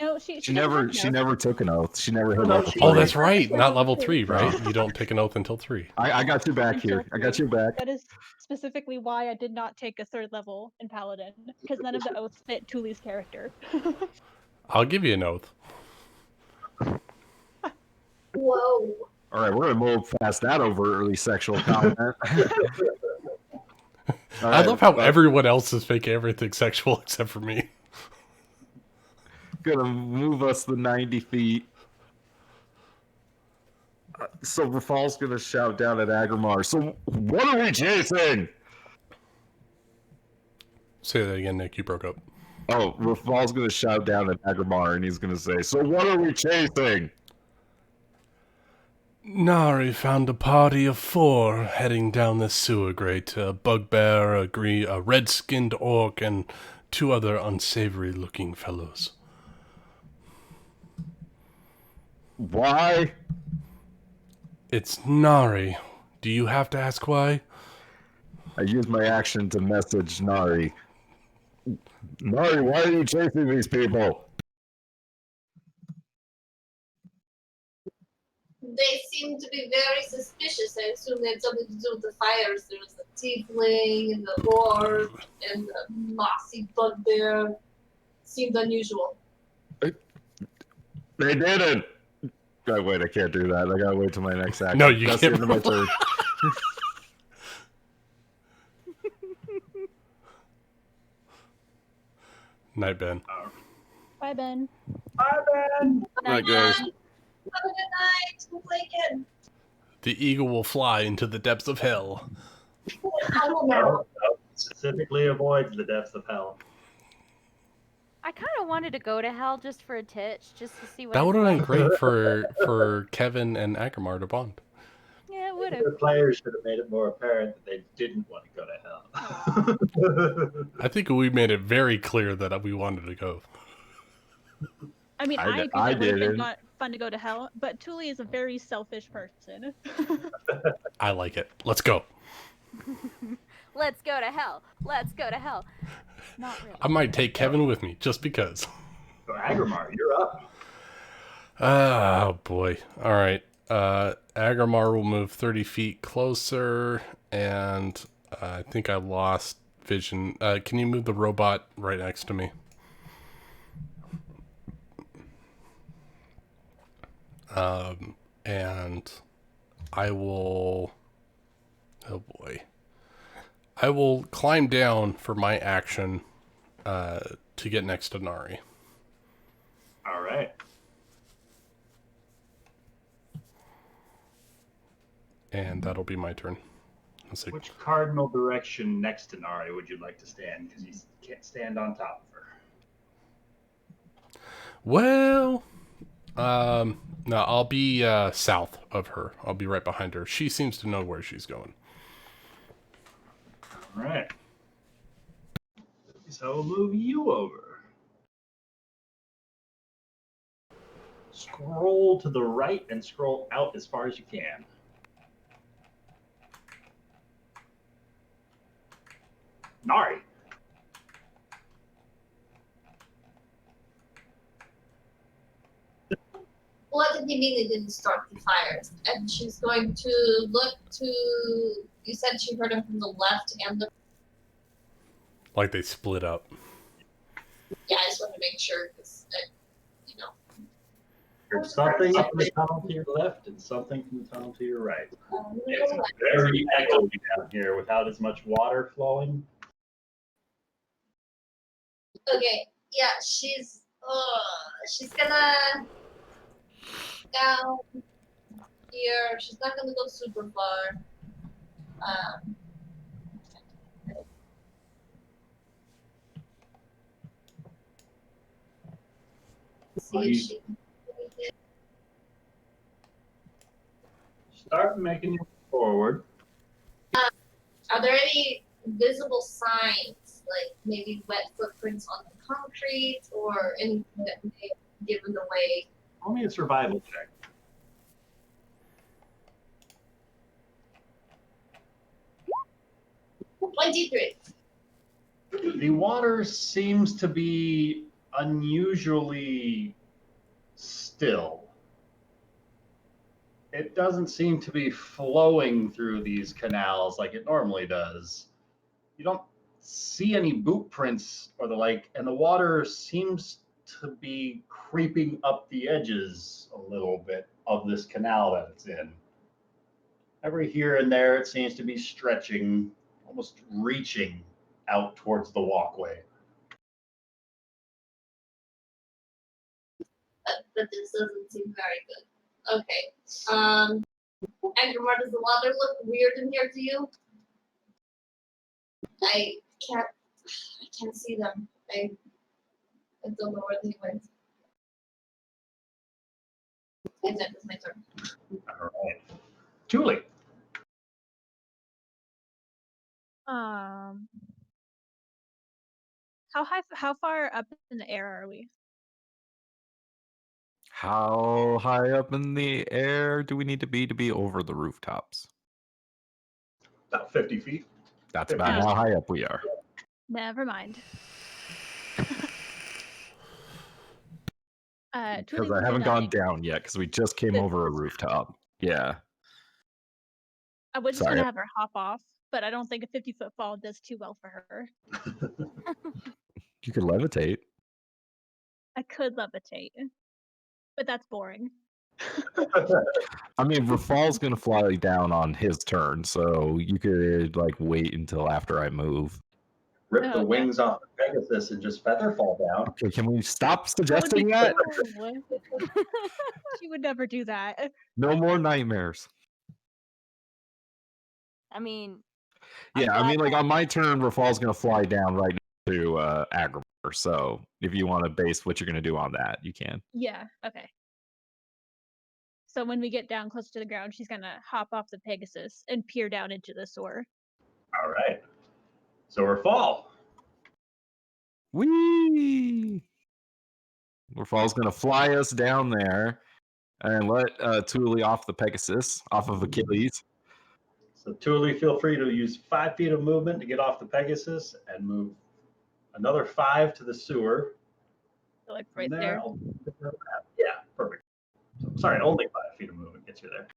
No, she She doesn't never, have she an oath. never took an oath. She never hit No, level she- Oh, three. that's right. Yeah, Not level level 3, three. right? You don't take an oath until 3. I got you back Until here. I got you back. That is specifically why I did not take a 3rd level in Paladin, because none of the oaths fit Tuli's character. I'll give you an oath. Whoa. All right, we're gonna move past that overtly sexual comment. All I right, love how everyone else is making everything sexual except for me. gonna move us the 90 feet. So Rafal's gonna shout down at Aggramar. So what are we chasing? Say that again, Nick. You broke up. Oh, Rafal's gonna shout down at Aggramar, and he's gonna say, "So what are we chasing?" Nari found a party of 4 heading down the sewer grate. A bugbear, a red-skinned orc, and 2 other unsavory-looking fellows. Why? It's Nari. Do you have to ask why? I use my action to message Nari. Nari, why are you chasing these people? They seem to be very suspicious. I assume they have something to do with the fires. There's the tiefling and the orc and the mossy bugbear. Seemed unusual. They didn't. Oh, wait, I can't do that. I gotta wait till my next action. No, you That's can't the end of my turn. Night, Ben. Bye, Ben. Bye, Ben. Night, guys. Have a good night. We'll play again. The eagle will fly into the depths of hell. I will now. No, specifically avoids the depths of hell. I kind of wanted to go to hell just for a titch, just to see what That it's would have been like. great for Kevin and Aggramar to bond. Yeah, it would have. The players should have made it more apparent that they didn't want to go to hell. I think we made it very clear that we wanted to go. I mean, I I d- agree I that would have been didn't. fun to go to hell, but Tuli is a very selfish person. I like it. Let's go. Let's go to hell. Let's go to hell. Not really. I might take Kevin with me just because. So, Aggramar, you're up. Oh boy. All right. Aggramar will move 30 feet closer, and I think I lost vision. Can you move the robot right next to me? And I will. Oh boy. I will climb down for my action to get next to Nari. All right. And that'll be my turn. Let's see. Which cardinal direction next to Nari would you like to stand? Because you can't stand on top of her. Well, no, I'll be south of her. I'll be right behind her. She seems to know where she's going. All right. So we'll move you over. Scroll to the right and scroll out as far as you can. Nari. What did he mean they didn't start the fires? And she's going to look to. You said she heard him from the left and the. Like they split up. Yeah, I just want to make sure because, you know. There's something from the tunnel to your left and something from the tunnel to your right. It's very echoey down here without as much water flowing. Okay, yeah, she's gonna down here. She's not gonna go super far. See if she can do anything. Start making your way forward. Are there any visible signs, like maybe wet footprints on the concrete or anything that may have given away? Only a survival check. 23. The water seems to be unusually still. It doesn't seem to be flowing through these canals like it normally does. You don't see any boot prints or the like, and the water seems to be creeping up the edges a little bit of this canal that it's in. Every here and there, it seems to be stretching, almost reaching out towards the walkway. But this doesn't seem very good. Okay. Aggramar, does the water look weird in here to you? I can't see them. I don't know where they went. And that is my turn. All right. Julie. How far up in the air are we? How high up in the air do we need to be over the rooftops? About 50 feet. That's about how high up we are. Never mind. Because I haven't gone down yet, because we just came over a rooftop. Yeah. I was just Sorry. gonna have her hop off, but I don't think a 50-foot fall does too well for her. You could levitate. I could levitate, but that's boring. I mean, Rafal's gonna fly down on his turn, so you could like wait until after I move. Rip Oh, the wings off the Pegasus and just feather fall down. Okay, can we stop That would be suggesting that? cool. She would never do that. No more nightmares. I mean, Yeah, I glad mean, like on my turn, Rafal's gonna fly down right to Aggramar. So if you want to base what you're gonna do on that, you can. Yeah, okay. So when we get down close to the ground, she's gonna hop off the Pegasus and peer down into the sewer. All right. So Rafal. Whee! Rafal's gonna fly us down there and let Thule off the Pegasus, off of Achilles. So Thule, feel free to use 5 feet of movement to get off the Pegasus and move another 5 to the sewer. So like From right there. Yeah, perfect. So, sorry, only 5 feet of movement gets you there.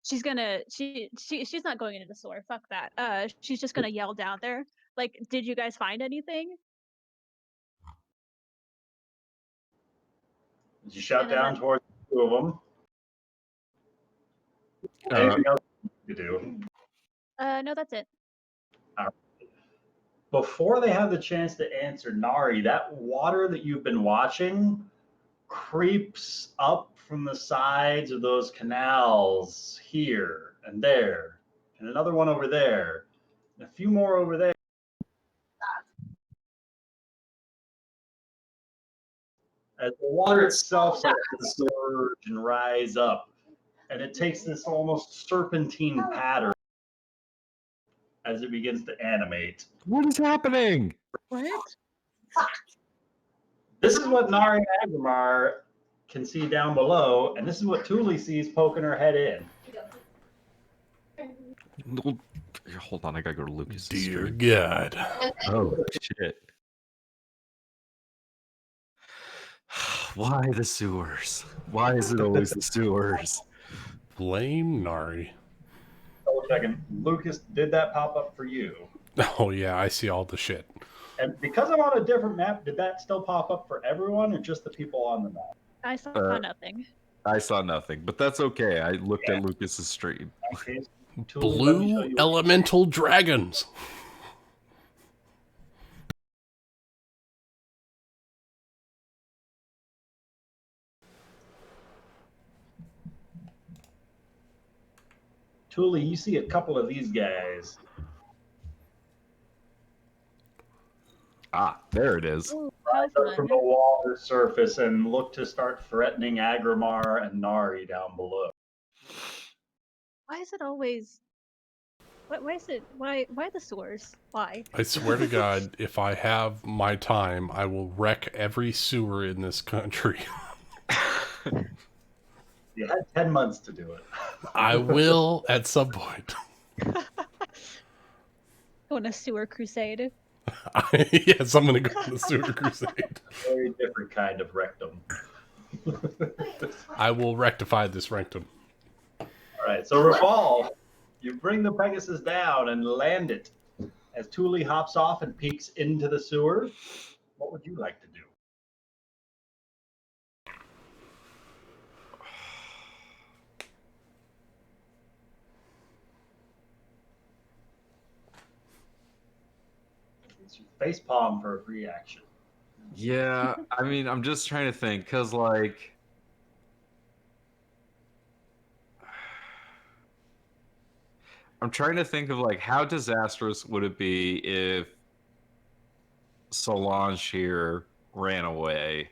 She's not going into the sewer. Fuck that. She's just gonna yell down there. Like, did you guys find anything? Did you shout And then down towards the 2 of them? Anything else you do? No, that's it. Before they have the chance to answer, Nari, that water that you've been watching creeps up from the sides of those canals here and there, and another one over there, and a few more over there. As the water itself starts to surge and rise up, and it takes this almost serpentine pattern as it begins to animate. What is happening? What? This is what Nari and Aggramar can see down below, and this is what Thule sees poking her head in. Hold on, I gotta go to Lucas. Dear God. Oh shit! Why the sewers? Why is it always the sewers? Blame Nari. Double checking. Lucas, did that pop up for you? Oh yeah, I see all the shit. And because I'm on a different map, did that still pop up for everyone or just the people on the map? I saw nothing. I saw nothing, but that's okay. I looked at Lucas's stream. Okay, Tuli, let me show Blue you. elemental dragons. Tuli, you see a couple of these guys. Ah, there it is. Ooh, Rise how up from fun. the water surface and look to start threatening Aggramar and Nari down below. Why is it always? Why is it? Why the sewers? Why? I swear to God, if I have my time, I will wreck every sewer in this country. You had 10 months to do it. I will at some point. Go on a sewer crusade. Yes, I'm going to go on the sewer crusade. Very different kind of rectum. I will rectify this rectum. All right, so Rafal, you bring the Pegasus down and land it. As Tuli hops off and peeks into the sewer, what would you like to do? It's your face palm for a free action. Yeah, I mean, I'm just trying to think, because, like, I'm trying to think of, like, how disastrous would it be if Solange here ran away?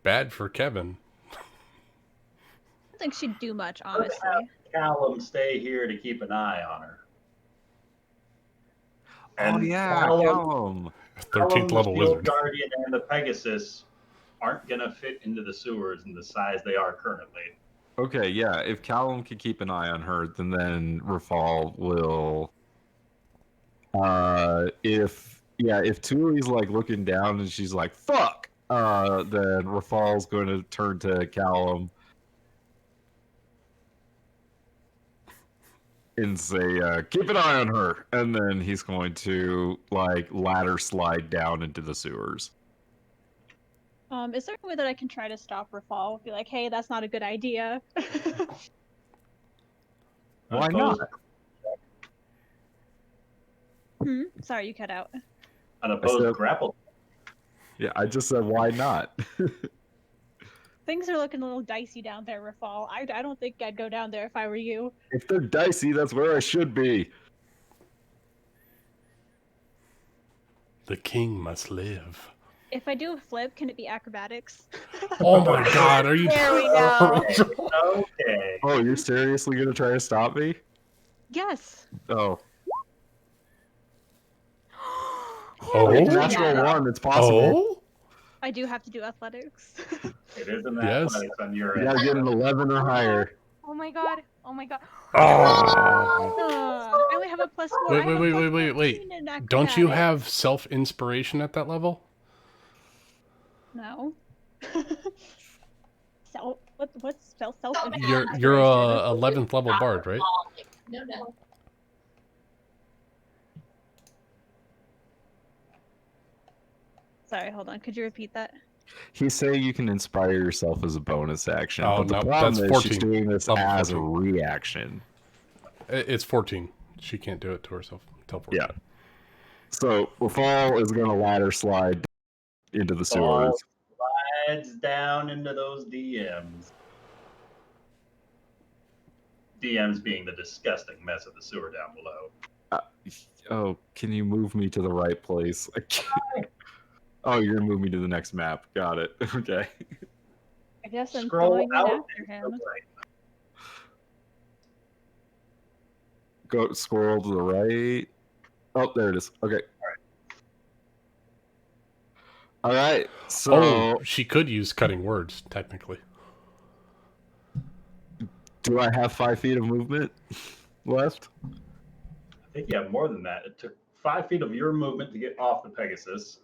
Bad for Kevin. I don't think she'd do much, Let's have honestly. Callum stay here to keep an eye on her. Oh, And yeah, Callum, Callum. 13th the level Shield wizard. Guardian and the Pegasus aren't going to fit into the sewers in the size they are currently. Okay, yeah. If Callum can keep an eye on her, then Rafal will. If Tuli's like looking down and she's like "fuck," then Rafal's going to turn to Callum and say, "Keep an eye on her," and then he's going to like ladder slide down into the sewers. Is there a way that I can try to stop Rafal? Be like, hey, that's not a good idea. Why not? Sorry, you cut out. An opposed said- grapple. Yeah, I just said, "Why not?" Things are looking a little dicey down there, Rafal. I don't think I'd go down there if I were you. If they're dicey, that's where I should be. The king must live. If I do a flip, can it be acrobatics? Oh my God, are you? There we go. Okay. Oh, you're seriously going to try to stop me? Yes. Oh. Oh? It's natural one. It's possible. Oh? I do have to do athletics. It is an Yes. athletics on your You end. gotta get an 11 or higher. Oh my god. Oh my god. Oh. I only have a plus 4. Wait, I have a wait, plus wait, wait, 14 wait. in Don't you acrobatics. have self-inspiration at that level? No. What's self? You're a 11th level bard, right? No. Sorry, hold on. Could you repeat that? He's saying you can inspire yourself as a bonus action, Oh, but the no, problem that's is she's 14. doing this Level as a 14. reaction. It's 14. She can't do it to herself. Tell 14. Yeah. So Rafal is gonna ladder slide into the Fall sewers. slides down into those DMs. DMs being the disgusting mess of the sewer down below. Oh, can you move me to the right place? I can't. Oh, you're gonna move me to the next map. Got it. Okay. I guess I'm Scroll going in out after and to him. the right. Go scroll to the right. Oh, there it is. Okay. All right. So Oh, she could use cutting words, technically. do I have 5 feet of movement left? I think you have more than that. It took 5 feet of your movement to get off the Pegasus,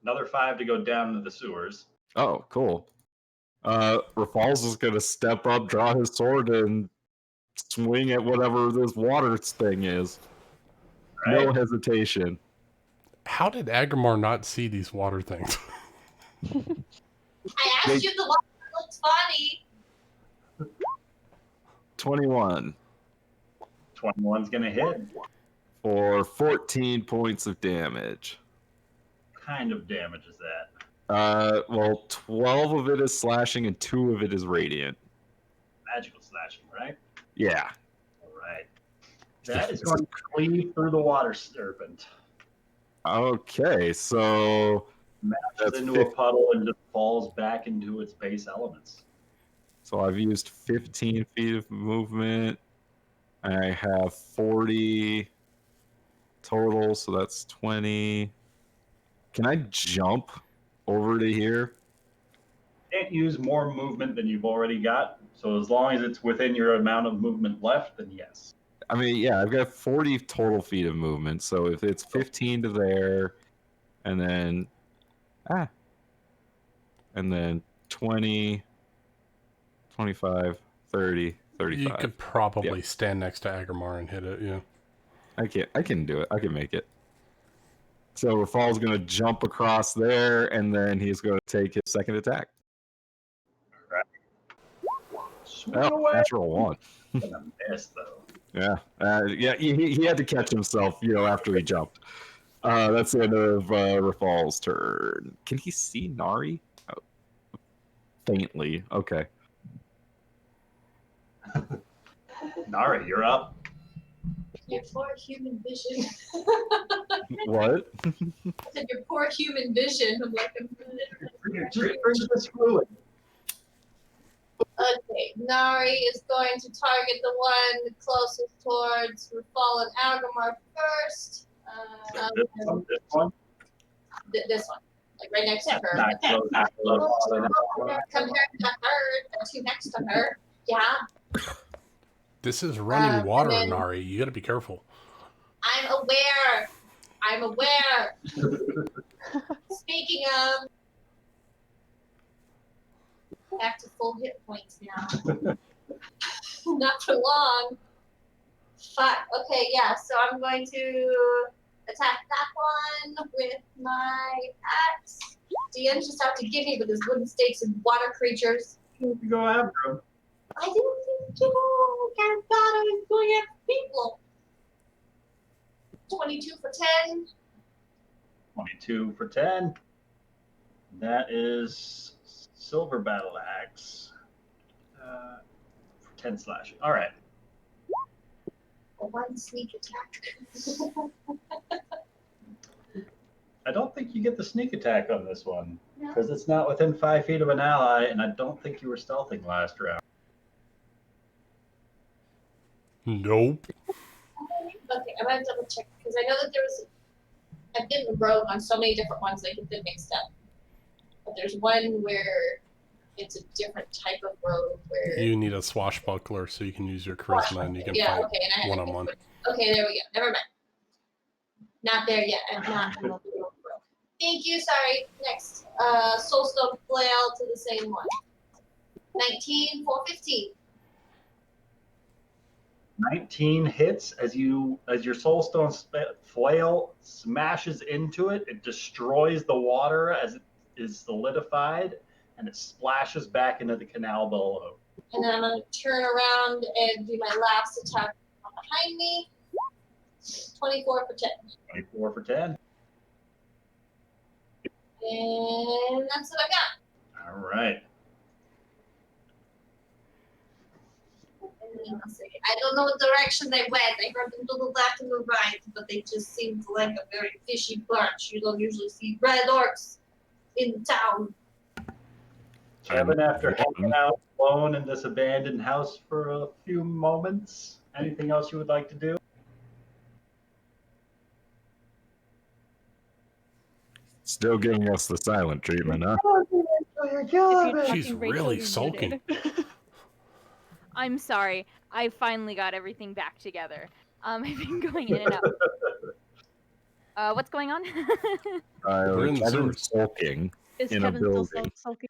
another 5 to go down into the sewers. Oh, cool. Rafal's is gonna step up, draw his sword, and swing at whatever this water thing is. No Right? hesitation. How did Aggramar not see these water things? I asked you the one that looked funny. 21 21's gonna hit. for 14 points of damage. What kind of damage is that? Well, 12 of it is slashing and 2 of it is radiant. Magical slashing, right? Yeah. All right. That is going to cleave through the water serpent. Okay, so Smashes That's into 50. a puddle and just falls back into its base elements. so I've used 15 feet of movement. I have 40 total, so that's 20. Can I jump over to here? Can't use more movement than you've already got. So as long as it's within your amount of movement left, then yes. I mean, yeah, I've got 40 total feet of movement. So if it's 15 to there, and then and then 20, 25, 30, 35. You could probably stand next to Aggramar and hit it, yeah. I can do it. I can make it. So Rafal's going to jump across there, and then he's going to take his second attack. Swing Oh, away. natural 1. Gonna miss though. Yeah, yeah. He had to catch himself, after he jumped. That's the end of Rafal's turn. Can he see Nari? Oh, faintly. Okay. Nari, you're up. Your poor human vision. What? I said your poor human vision. I'm like, Just bring this fluid. okay, Nari is going to target the one closest towards Rafal and Aggramar first. This one. This one, like right next to her. Not close, not close. Compared to her, the two next to her. Yeah, This is running water, and then- Nari. You gotta be careful. I'm aware. I'm aware. Speaking of, back to full hit points now. Not for long. Fuck. Okay, yeah. So I'm going to attack that one with my axe. DMs just have to give me with his wooden stakes and water creatures. You go after him. I didn't think I thought I was going after people. 22 for 10. 22 for 10. That is silver battle axe. For 10 slashing. All right. One sneak attack. I don't think you get the sneak attack on this one No. because it's not within 5 feet of an ally, and I don't think you were stealthing last round. Nope. Okay, I'm gonna double check because I know that there was. I've been rogue on so many different ones they get them mixed up. But there's one where it's a different type of rogue where. You need a swashbuckler so you can use your charisma and you can fight okay, and I had to one-on-one. pick one. Okay, there we go. Never mind. Not there yet. I'm not a rogue. Thank you. Sorry. Next, Soulstone Flail to the same one. 19 for 15. 19 hits as your soulstone flail smashes into it. It destroys the water as it is solidified, and it splashes back into the canal below. And then I'm going to turn around and do my last attack behind me. 24 for 10. 24 for 10. And that's what I got. All right. And then I'll say, I don't know what direction they went. I heard them to the left and the right, but they just seemed like a very fishy bunch. You don't usually see red orcs in town. Kevin, after hanging out alone in this abandoned house for a few moments, anything else you would like to do? Still giving us the silent treatment, huh? She's Fucking really Rachel, sulking. you muted. I'm sorry. I finally got everything back together. I've been going in and out. What's going on? We're in the Kevin's sewers. sulking Is in a Kevin still building. sulking?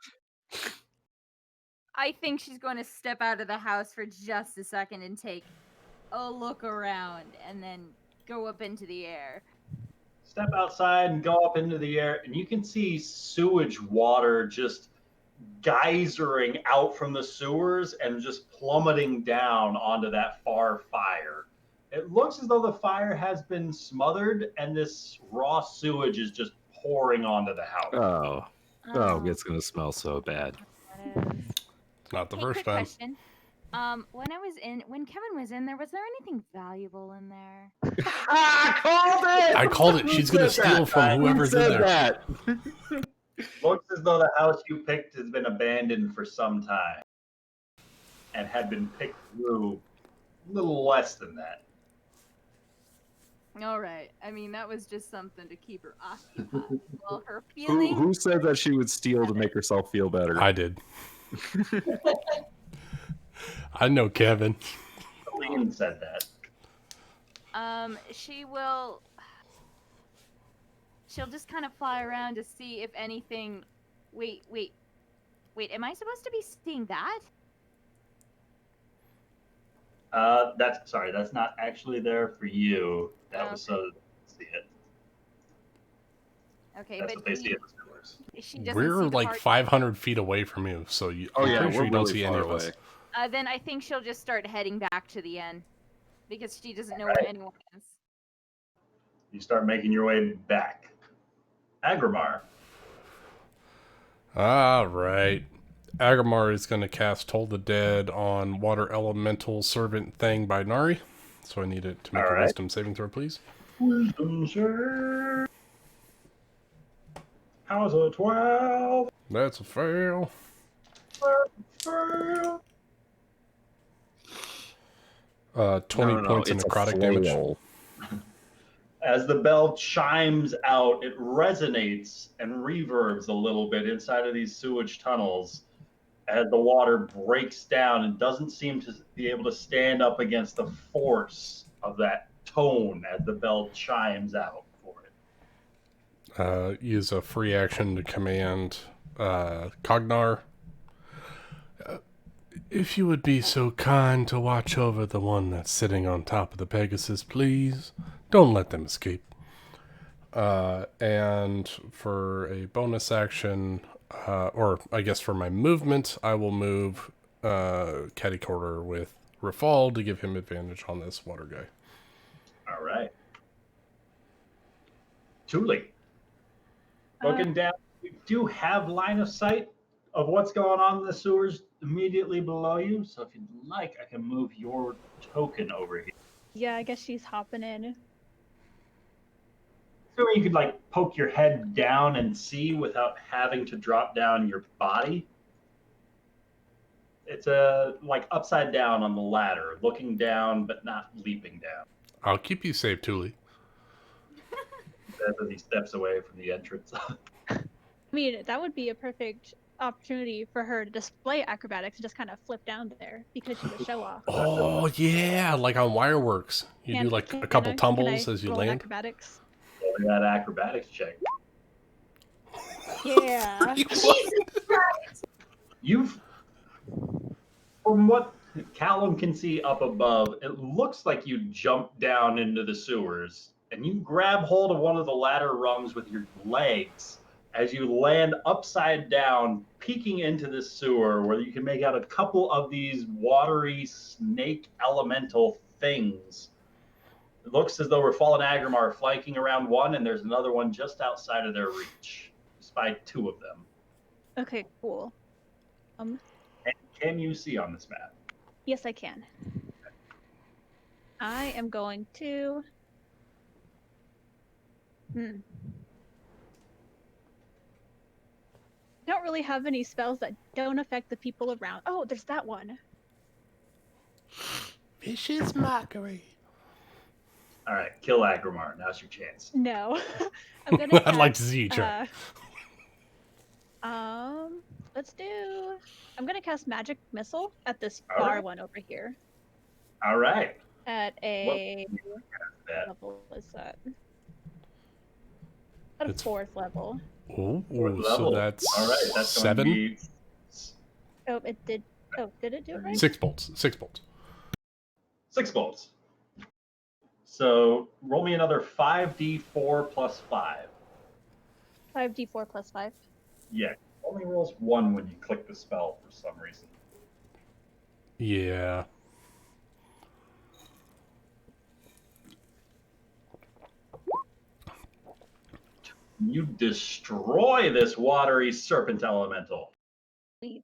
I think she's going to step out of the house for just a second and take a look around and then go up into the air. step outside and go up into the air, and you can see sewage water just geysering out from the sewers and just plummeting down onto that far fire. It looks as though the fire has been smothered and this raw sewage is just pouring onto the house. Oh, it's gonna smell so bad. That is. It's not the Hey, first quick time. question. When Kevin was in there, was there anything valuable in there? Called it! I called it. She's gonna steal from whoever's in there. That? Looks as though the house you picked has been abandoned for some time and had been picked through a little less than that. All right. I mean, that was just something to keep her occupied. Well, her feeling. Who said that she would steal to make herself feel better? I did. I know Kevin. Celine said that. She'll just kind of fly around to see if anything. Wait. Am I supposed to be seeing that? That's not actually there for you. That was Okay. so to see it. Okay, That's but what they see in the sewers. she doesn't We're see the like part- 500 feet away from you, so you. Oh I'm yeah, pretty sure we're you don't really see any far of us. away. Then I think she'll just start heading back to the inn because she doesn't know where anyone is. You start making your way back. Aggramar. All right. Aggramar is going to cast Toll the Dead on Water Elemental Servant Thing by Nari. So I need it to make All a right. Wisdom saving throw, please. Wisdom save. How's a 12? That's a fail. Fail. 20 No, points of it's a necrotic damage. flail. As the bell chimes out, it resonates and reverbs a little bit inside of these sewage tunnels as the water breaks down and doesn't seem to be able to stand up against the force of that tone as the bell chimes out for it. Use a free action to command Cognar. If you would be so kind to watch over the one that's sitting on top of the Pegasus, please. Don't let them escape. And for a bonus action, or I guess for my movement, I will move Catty Corner with Rafal to give him advantage on this water guy. All right. Tuli. Looking down, you do have line of sight of what's going on in the sewers immediately below you. So if you'd like, I can move your token over here. Yeah, I guess she's hopping in. So you could like poke your head down and see without having to drop down your body. It's like upside down on the ladder, looking down but not leaping down. I'll keep you safe, Tuli. As he steps away from the entrance. I mean, that would be a perfect opportunity for her to display acrobatics and just kind of flip down there because she's a show off. Oh, yeah, like on Wireworks. You do like a couple tumbles as you roll land. Acrobatics. Rolling that acrobatics check. Yeah. You've, from what Callum can see up above, it looks like you jump down into the sewers and you grab hold of one of the ladder rungs with your legs as you land upside down, peeking into the sewer where you can make out a couple of these watery snake elemental things. It looks as though Rafal and Aggramar are flanking around one, and there's another one just outside of their reach. Spy two of them. Okay, cool. And can you see on this map? Yes, I can. I am going to. I don't really have any spells that don't affect the people around. Oh, there's that one. Vicious mockery. All right, kill Aggramar. Now's your chance. No. I'm gonna I'd like to cast, see you try. let's do. I'm gonna cast Magic Missile at this All far right. one over here. All right. At a That. level is that? At a It's- 4th level. Oh, Fourth so level. that's All right. That's 7? going to be Oh, it did. Oh, did it do it right? 6 bolts. 6 bolts. 6 bolts. So roll me another 5d4 plus 5. 5d4 plus 5. Yeah, only rolls 1 when you click the spell for some reason. Yeah. You destroy this watery serpent elemental, Sweet.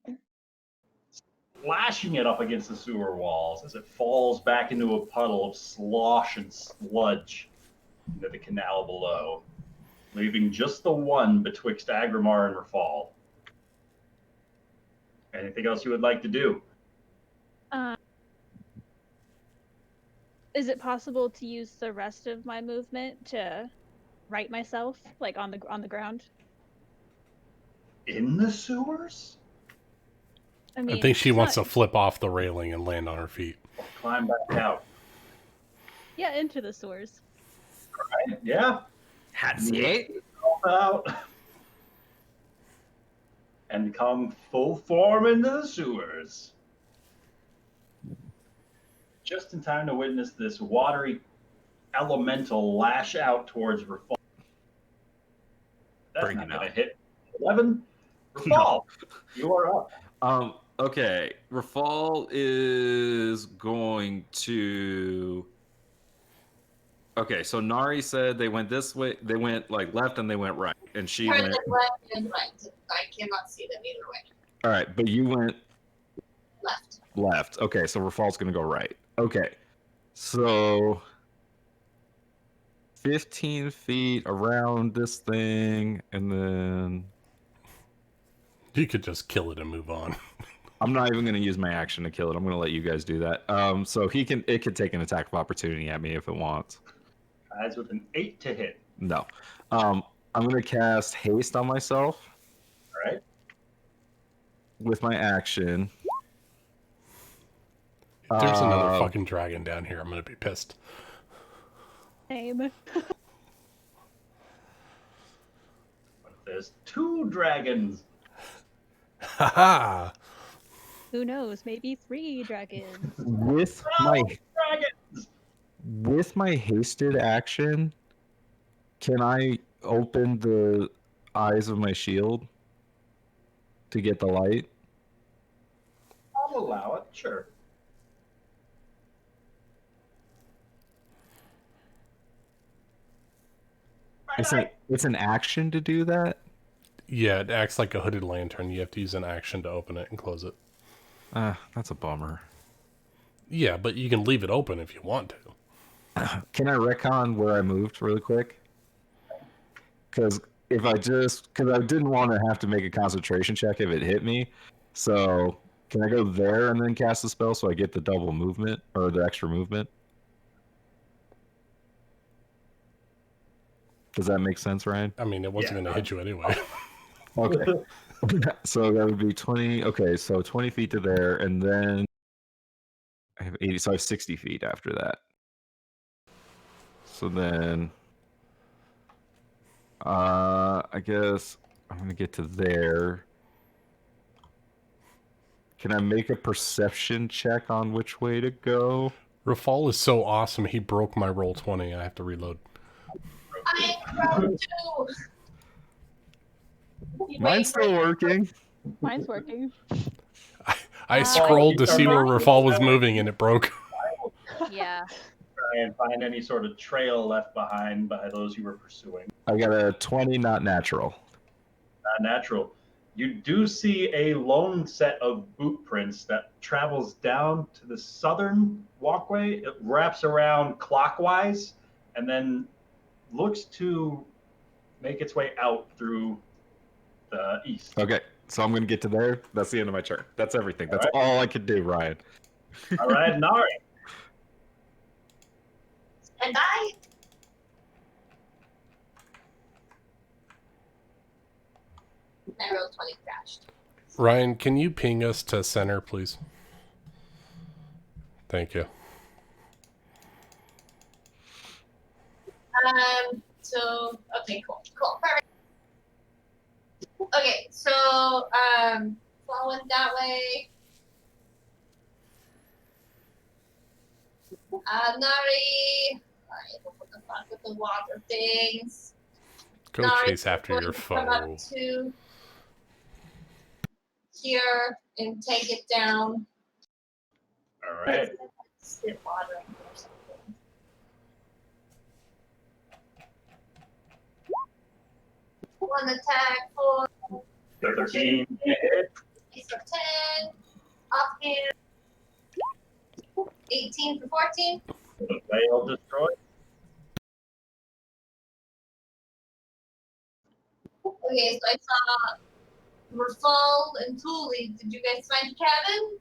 flashing it up against the sewer walls as it falls back into a puddle of slosh and sludge into the canal below, leaving just the one betwixt Aggramar and Rafal. Anything else you would like to do? Is it possible to use the rest of my movement to right myself, like on the ground? In the sewers? I mean, I think she it's wants not- to flip off the railing and land on her feet. Or climb back out? Yeah, into the sewers. Right? Yeah. That's it. Out. And come full form into the sewers. Just in time to witness this watery elemental lash out towards Rafal. That's Bring not it going to out. hit 11. Rafal, you are up. Okay. Rafal is going to. Okay, so Nari said they went this way. They went like left and they went right, and she Heard went. them left and right. I cannot see them either way. All right, but you went Left. left. Okay, so Rafal's gonna go right. Okay, so 15 feet around this thing, and then You could just kill it and move on. I'm not even gonna use my action to kill it. I'm gonna let you guys do that. So it could take an attack of opportunity at me if it wants. Eyes with an 8 to hit. No. I'm gonna cast haste on myself All right. with my action. If there's another fucking dragon down here, I'm gonna be pissed. Same. But there's 2 dragons. Haha! Who knows? Maybe 3 dragons. With my Dragons! with my hasted action, can I open the eyes of my shield to get the light? I'll allow it, sure. It's an action to do that. Yeah, it acts like a hooded lantern. You have to use an action to open it and close it. That's a bummer. Yeah, but you can leave it open if you want to. Can I recon where I moved really quick? Because I didn't want to have to make a concentration check if it hit me. So can I go there and then cast the spell so I get the double movement or the extra movement? Does that make sense, Ryan? I mean, it wasn't Yeah. going to hit you anyway. Okay. So that would be 20. Okay, so 20 feet to there, and then I have 80, so I have 60 feet after that. So then, I guess I'm gonna get to there. Can I make a perception check on which way to go? Rafal is so awesome, he broke my roll 20. I have to reload. I am too. Mine's still working. Mine's working. I Wow. scrolled to see where Alright. Rafal was moving and it broke. Yeah. Try and find any sort of trail left behind by those you were pursuing. I got a 20, not natural. Not natural. You do see a lone set of boot prints that travels down to the southern walkway. It wraps around clockwise and then looks to make its way out through the east. Okay, so I'm gonna get to there. That's the end of my turn. That's everything. That's Alright. all I could do, Ryan. All right, Nari. And I. I rolled 20 crashed. Ryan, can you ping us to center, please? Thank you. So okay, cool, perfect. Okay, so Flaw went that way. Nari Fuck with the water things. Go Nari's chase after going your to come up foe. to here and take it down. All right. Spit water in here or something. One attack for 13. ace for 10. Offhand. 18 for 14. The veil destroyed. Okay, so I saw Rafal and Thule. Did you guys find Kevin?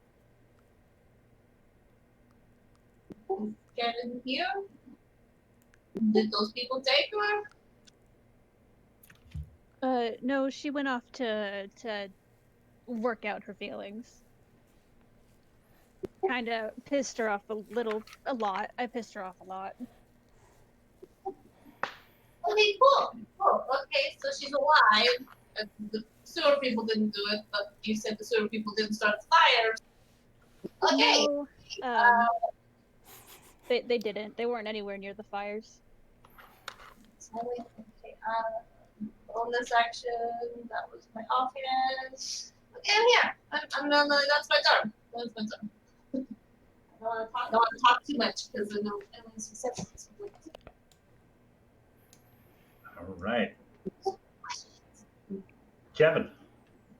Is Kevin here? Did those people take her? No, she went off to work out her feelings. Kind of pissed her off a lot. I pissed her off a lot. Okay, cool. Okay, so she's alive. The sewer people didn't do it, but you said the sewer people didn't start the fires. Okay. No, they didn't. They weren't anywhere near the fires. Okay, bonus action. That was my offhand. Okay, I'm here. I'm that's my turn. That's my turn. I don't want to talk too much because I know everyone's successful. All right. Kevin,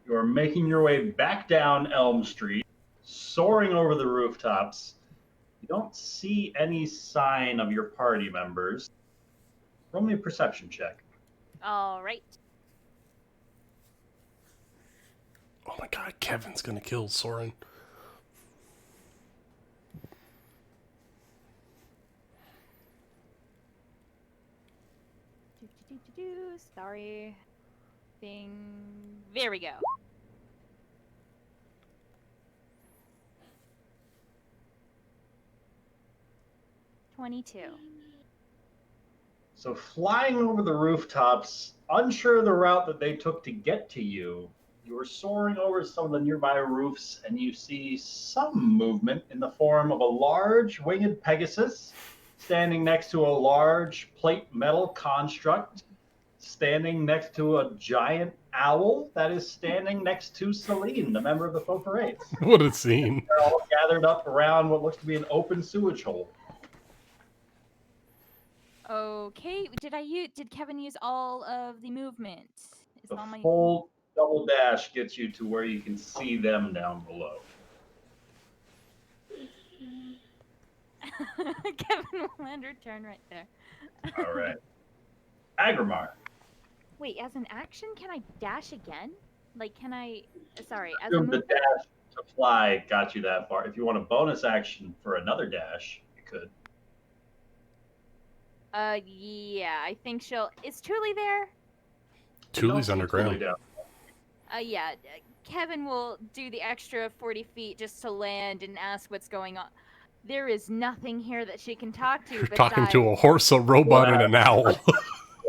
you're making your way back down Elm Street, soaring over the rooftops. You don't see any sign of your party members. Roll me a perception check. All right. Oh my god, Kevin's gonna kill Soren. Sorry. There we go. $22. So flying over the rooftops, unsure of the route that they took to get to you, you are soaring over some of the nearby roofs and you see some movement in the form of a large winged Pegasus standing next to a large plate metal construct, standing next to a giant owl that is standing next to Celine, the member of the Faux Parades. What a scene. They're all gathered up around what looks to be an open sewage hole. Okay. Did Kevin use all of the movement? Is The all my full double dash gets you to where you can see them down below. Kevin will land her turn right there. All right. Aggramar. Wait, as an action, can I dash again? Like, can I? Sorry, as a The movement. dash to fly got you that far. If you want a bonus action for another dash, you could. Yeah, I think she'll. Is Truly there? Thule's Don't see Thule underground. down. Yeah. Kevin will do the extra 40 feet just to land and ask what's going on. There is nothing here that she can talk to. You're besides... talking to a horse, a robot, and an owl. The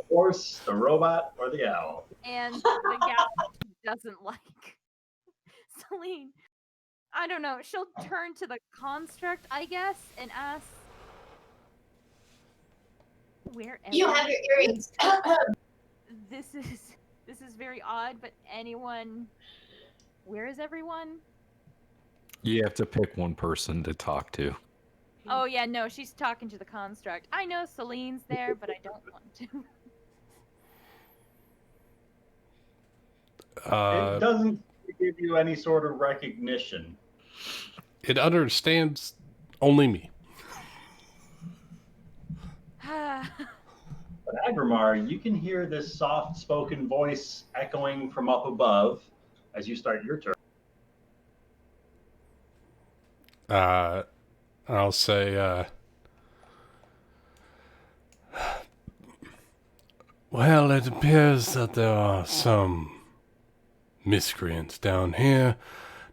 horse, the robot, or the owl. And the gal doesn't like. Celine. I don't know. She'll turn to the construct, I guess, and ask. Where am You I? have your earrings. This is very odd, but anyone. Where is everyone? You have to pick one person to talk to. Oh yeah, no, she's talking to the construct. I know Celine's there, but I don't want to. It doesn't give you any sort of recognition. It understands only me. But Aggramar, you can hear this soft-spoken voice echoing from up above as you start your turn. I'll say, well, it appears that there are some miscreants down here.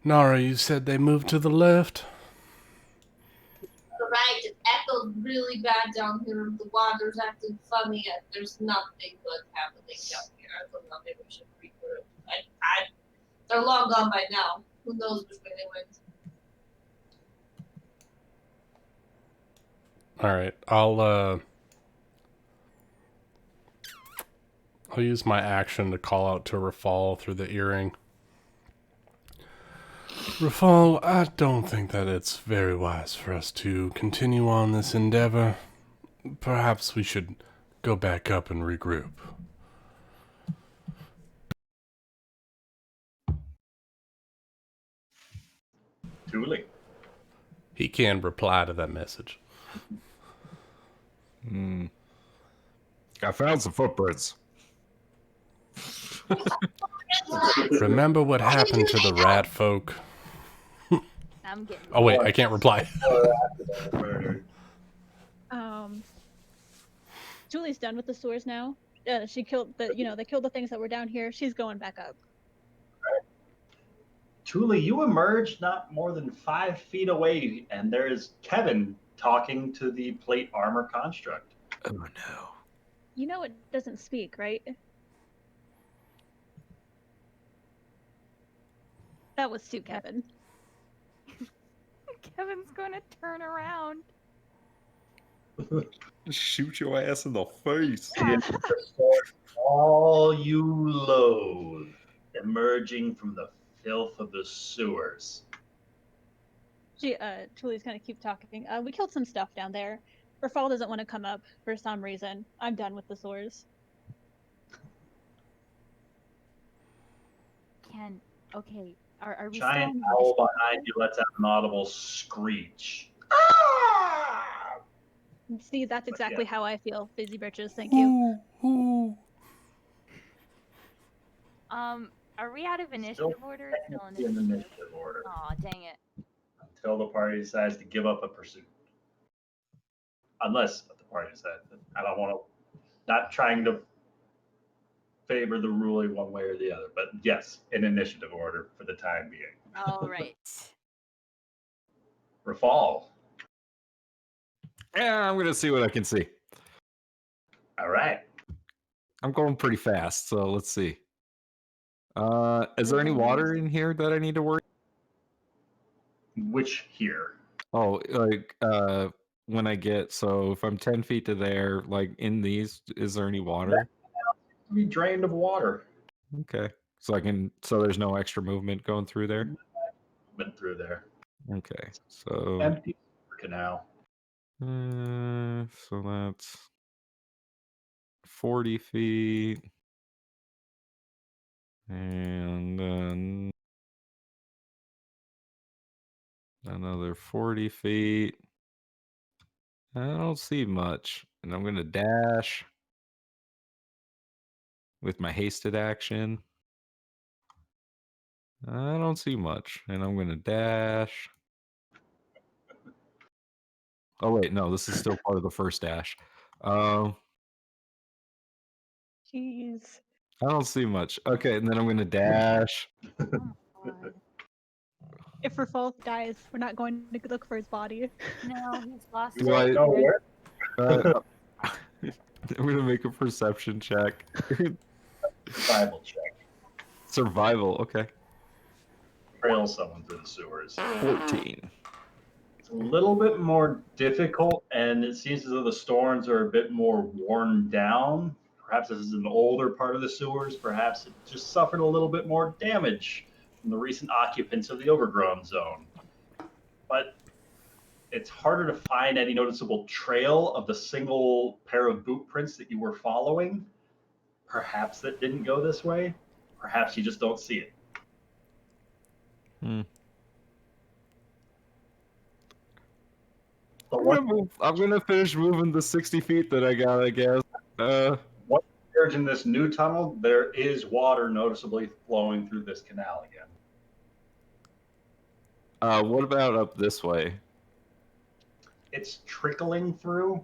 Nara, you said they moved to the left? Right, it echoes really bad down here. The water's acting funny. And there's nothing good happening down here. I don't know. Maybe we should regroup. They're long gone by now. Who knows which way they went? All right, I'll I'll use my action to call out to Rafal through the earring. Rafal, I don't think that it's very wise for us to continue on this endeavor. Perhaps we should go back up and regroup. Tooling. He can reply to that message. I found some footprints. Remember what happened to the rat folk? I'm getting. Oh wait, I can't reply. Julie's done with the sewers now. She killed the, they killed the things that were down here. She's going back up. Tuli, you emerge not more than 5 feet away, and there's Kevin talking to the plate armor construct. Oh no. You know it doesn't speak, right? That was to Kevin. Kevin's going to turn around. Shoot your ass in the face. All you loathe emerging from the filth of the sewers. Julie's gonna keep talking. We killed some stuff down there. Rafal doesn't want to come up for some reason. I'm done with the sewers. Okay, are we Giant still owl behind you lets out an audible screech. See, that's exactly yeah. how I feel. Busy Britches, thank you. Are we out of initiative order? Still In initiative order Aw, dang it. until the party decides to give up a pursuit. Unless the party decides that I don't want to, not trying to favor the ruling one way or the other, but yes, in initiative order for the time being. All right. Rafal. Yeah, I'm gonna see what I can see. All right. I'm going pretty fast, so let's see. Is there any water in here that I need to worry? Which here? Oh, like when I get, so if I'm 10 feet to there, like in these, is there any water? Be drained of water. Okay, so so there's no extra movement going through there. Went through there. Okay, so Empty canal. so that's 40 feet, and then another 40 feet. I don't see much, and I'm gonna dash with my hasted action. I don't see much, and I'm gonna dash. Oh wait, no, this is still part of the first dash. Jeez. I don't see much. Okay, and then I'm gonna dash. Oh my god. If Rafal dies, we're not going to look for his body. No, he's lost. Do I- No, where? I'm gonna make a perception check. Survival check. Survival, okay. Trail someone through the sewers. 14. It's a little bit more difficult, and it seems as though the storms are a bit more worn down. Perhaps this is an older part of the sewers. Perhaps it just suffered a little bit more damage from the recent occupants of the overgrown zone. But it's harder to find any noticeable trail of the single pair of boot prints that you were following. Perhaps that didn't go this way. Perhaps you just don't see it. I'm gonna finish moving the 60 feet that I got, I guess. Once you emerge in this new tunnel, there is water noticeably flowing through this canal again. What about up this way? It's trickling through.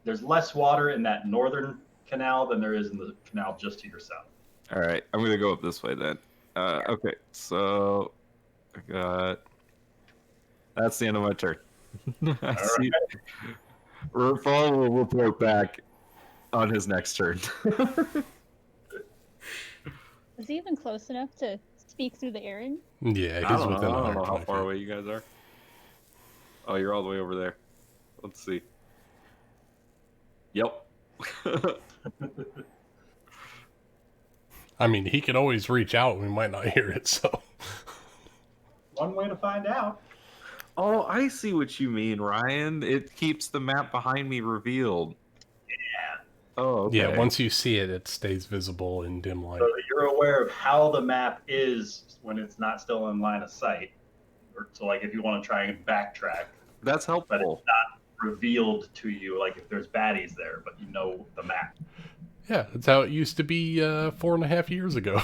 There's less water in that northern canal than there is in the canal just to your south. All right, I'm gonna go up this way then. Okay, so I got. That's the end of my turn. I see. Rafal will report back on his next turn. Is he even close enough to speak through the earring? Yeah, I he's don't within know. I don't know how 120 far feet. away you guys are. Oh, you're all the way over there. Let's see. Yep. I mean, he can always reach out and we might not hear it, so. One way to find out. Oh, I see what you mean, Ryan. It keeps the map behind me revealed. Yeah. Oh, okay. Yeah, once you see it, it stays visible in dim light. So that you're aware of how the map is when it's not still in line of sight. So, like, if you want to try and backtrack, That's but it's helpful. not revealed to you, like if there's baddies there, but you know the map. Yeah, that's how it used to be 4.5 years ago.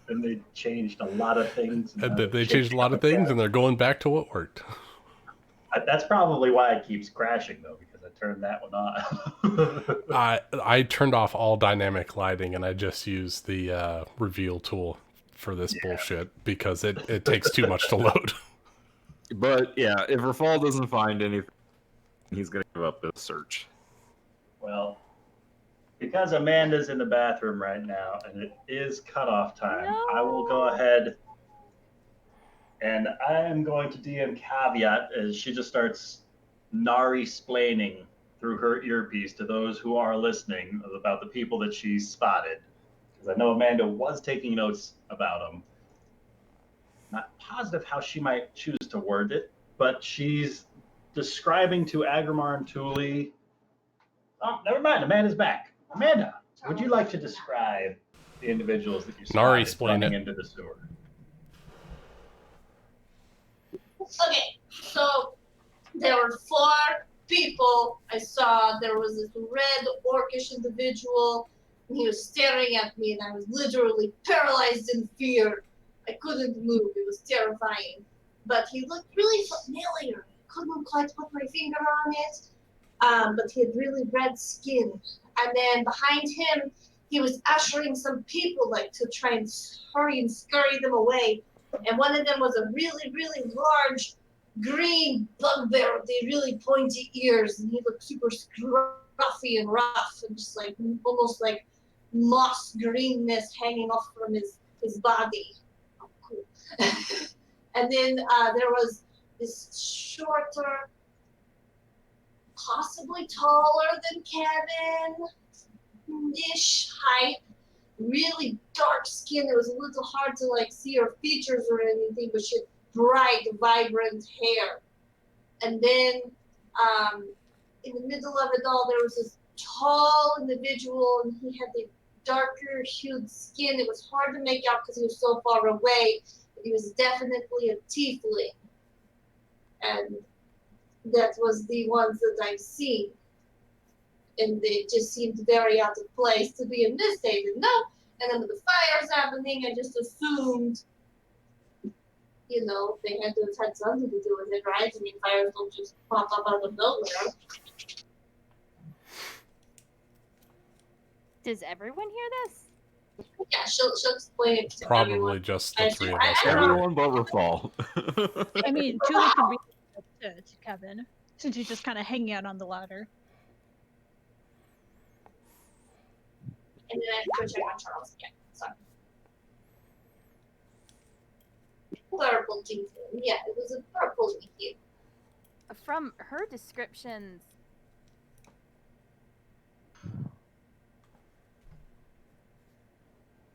And they changed a lot of things. And they changed a lot of things, and they're going back to what worked. That's probably why it keeps crashing, though, because I turned that one on. I turned off all dynamic lighting, and I just used the reveal tool for this bullshit, because it takes too much to load. But yeah, if Rafal doesn't find anything, he's gonna give up the search. Well, because Amanda's in the bathroom right now, and it is cutoff time, I will go ahead and I am going to DM Caveat as she just starts Nari-splaining through her earpiece to those who are listening about the people that she spotted. Because I know Amanda was taking notes about them. Not positive how she might choose to word it, but she's describing to Aggramar and Thule. Oh, never mind. Amanda's back. Amanda, would you like to describe the individuals that you Nari, spotted explain running it. into the sewer? Okay, so there were 4 people I saw. There was this red orcish individual, and he was staring at me, and I was literally paralyzed in fear. I couldn't move. It was terrifying. But he looked really familiar. Couldn't quite put my finger on it. But he had really red skin. And then behind him, he was ushering some people like to try and hurry and scurry them away. And one of them was a really, really large green bugbear with the really pointy ears, and he looked super scruffy and rough, and just like almost like moss greenness hanging off from his body. Oh, cool. And then there was this shorter, possibly taller than Kevin-ish height, really dark skin. It was a little hard to like see her features or anything, but she had bright, vibrant hair. And then in the middle of it all, there was this tall individual, and he had the darker hued skin. It was hard to make out because he was so far away, but he was definitely a tiefling. And that was the ones that I've seen. And they just seemed very out of place to be in this state. And no, and then with the fires happening, I just assumed, you know, they had to have had something to do with it, right? I mean, fires don't just pop up out of nowhere. Does everyone hear this? Yeah, she'll explain it to Probably everyone. just the 3 of us. I don't- Everyone but Rafal. I mean, Julie can read it to Kevin, since he's just kind of hanging out on the ladder. And then I have to go check on Charles again. Sorry. Purple tiefling. Yeah, it was a purple tiefling. From her descriptions,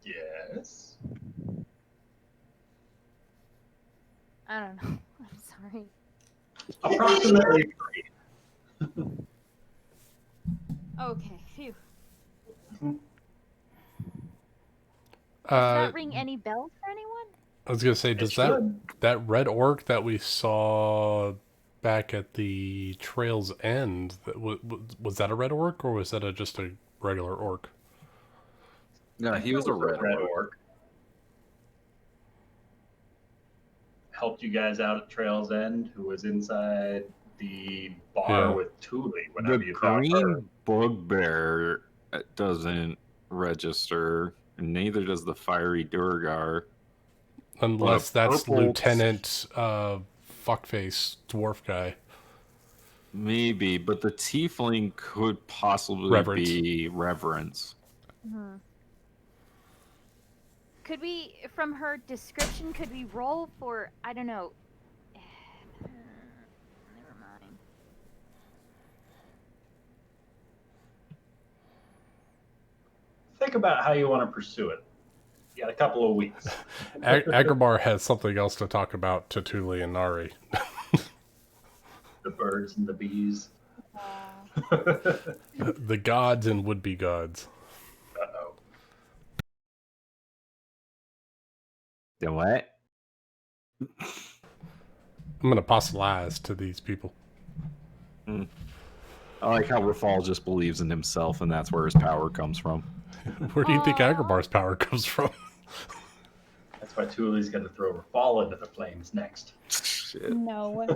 Yes. I don't know. I'm sorry. Approximately 3. Okay, phew. Does Uh, that ring any bells for anyone? I was gonna say, does that red orc that we saw back at the trail's end, was that a red orc, or was that just a regular orc? No, he was a red orc. Helped you guys out at Trail's End, who was inside the bar with Thule whenever The you found her. green bugbear doesn't register, and neither does the fiery Durgar. Unless But that's purple- Lieutenant Fuckface Dwarf guy. Maybe, but the tiefling could possibly Reverence. be Reverence. Mm-hmm. Could we, from her description, could we roll for, I don't know. Never mind. think about how you want to pursue it. You got a couple of weeks. Aggramar has something else to talk about to Thule and Nari. The birds and the bees. The gods and would-be gods. Uh-oh. Then what? I'm going to fossilize to these people. I like how Rafal just believes in himself, and that's where his power comes from. Where do you think Aggremar's power comes from? That's why Thule's going to throw Rafal into the flames next. Shit. No,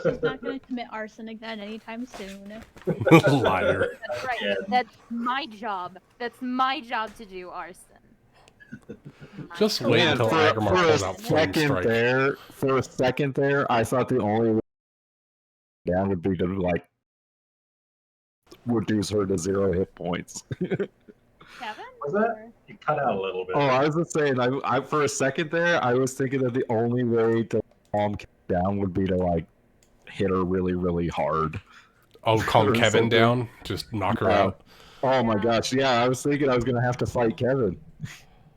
she's not going to commit arson again anytime soon. Liar. That's right. Yeah. That's my job. That's my job to do arson. Just My wait job. until for Aggramar a pulls out Flame Strike. for a second there, I thought the only way down would be to like reduce her to 0 hit points. Kevin? Was that? You cut out a little bit. Oh, I was just saying. I for a second there, I was thinking that the only way to calm Kevin down would be to like hit her really, really hard. Oh, calm Or Kevin something. down? Just knock her out? Oh my gosh, yeah, I was thinking I was gonna have to fight Kevin.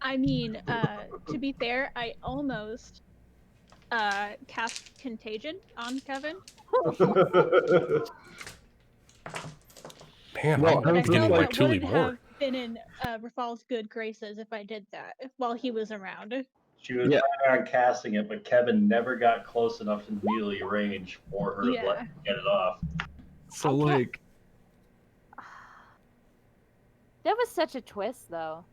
I mean, to be fair, I almost cast Contagion on Kevin. Man, Well, I'm But I beginning feel to like that Thule wouldn't more. have been in Rafal's good graces if I did that while he was around. She was Yeah. planning on casting it, but Kevin never got close enough in melee range for her to let him get it off. So like, That was such a twist, though.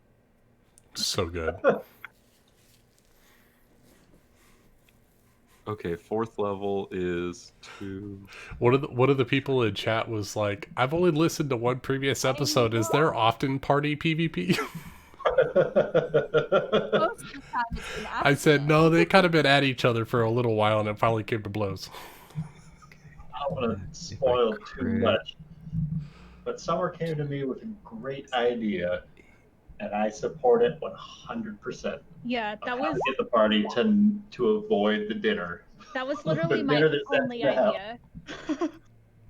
So good. Okay, 4th level is 2. One of the people in chat was like, I've only listened to one previous episode. Is there often party PvP? Most of the time it's been I said, no, they kind of been at each other for a little while and it finally came to blows. I don't want to spoil too much. But Summer came to me with a great idea, and I support it 100%. Yeah, that How was to get the party to avoid the dinner. that was literally my Dinner that's only set up. idea.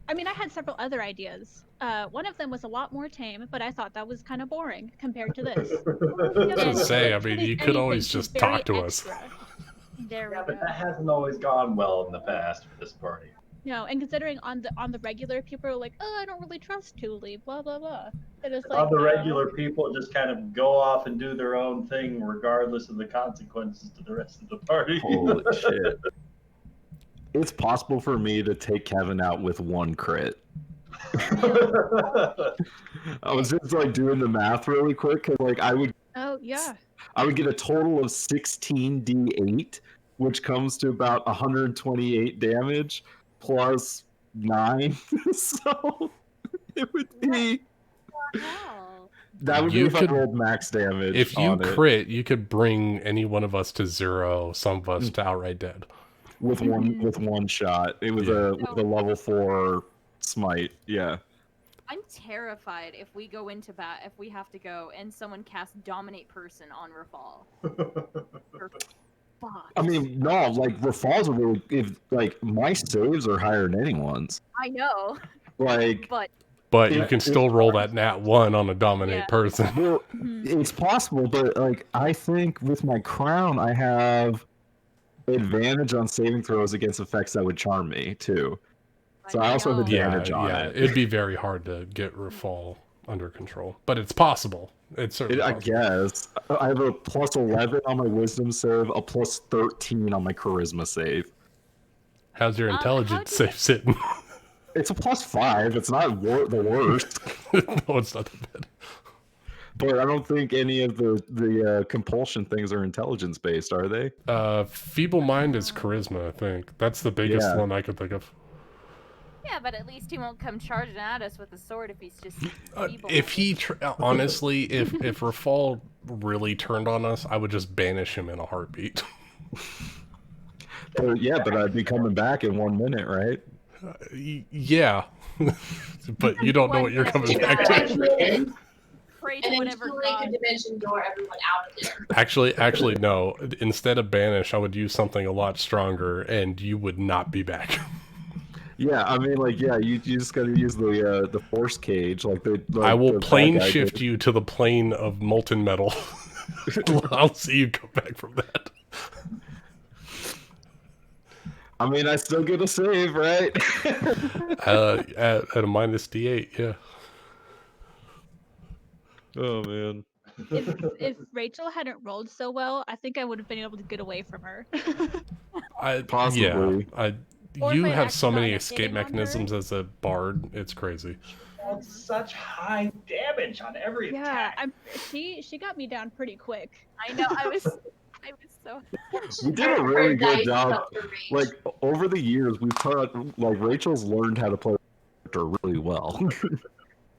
I mean, I had several other ideas. One of them was a lot more tame, but I thought that was kind of boring compared to this. I was gonna And say, I mean, truly you could anything, always she's just very talk to us. extra. There we Yeah, but go. that hasn't always gone well in the past for this party. No, and considering on the regular, people are like, oh, I don't really trust Thule, blah blah blah. And it's like All the no. regular people just kind of go off and do their own thing, regardless of the consequences to the rest of the party. holy shit. It's possible for me to take Kevin out with 1 crit. I was just like doing the math really quick because like I would Oh yeah. get a total of 16 d8, which comes to about 128 damage plus 9. So it would be Wow. that would You be if could- I rolled max damage. If you on it crit, you could bring any one of us to 0, some of us to outright dead. with one shot. It was Yeah. with a level 4 smite. Yeah. I'm terrified if we go into if we have to go and someone casts Dominate Person on Rafal. We're fucked. I mean, no, like Rafal's are really if like my saves are higher than anyone's. I know, Like but But you Yeah, can still roll that nat 1 on a dominate Yeah. person. well, Mhm. it's possible, but like I think with my crown, I have advantage on saving throws against effects that would charm me too. So I also have know. advantage on it. It'd be very hard to get Rafal under control, but it's possible. It's certainly I possible. guess I have a plus 11 on my wisdom save, a plus 13 on my charisma save. How's your how intelligence do you- save sitting? It's a plus 5. It's not the worst, No, it's not that bad. but I don't think any of the compulsion things are intelligence based, are they? Feeble Mind is charisma, I think. That's the biggest Yeah. one I could think of. Yeah, but at least he won't come charging at us with a sword if he's just feeble. If he, honestly, if Rafal really turned on us, I would just banish him in a heartbeat. But I'd be coming back in 1 minute, right? Yeah. But you don't know what you're coming back to. Pray to And then whatever Thule god. could dimension door everyone out of there. Actually, no. Instead of banish, I would use something a lot stronger, and you would not be back. Yeah, I mean, like, yeah, you just gotta use the force cage, like I will the bad plane guy shift did. you to the plane of molten metal. I'll see you come back from that. I mean, I still get a save, right? At a minus D8, yeah. Oh man. If Rachel hadn't rolled so well, I think I would have been able to get away from her. Possibly. Or if You I had have actually so many gotten a escape hitting on her. mechanisms as a bard. It's crazy. Dealt such high damage on every Yeah, attack. she got me down pretty quick. I know. I was so. We did a Her really good dice job. up to reach. Like over the years, we've taught like Rachel's learned how to play character really well.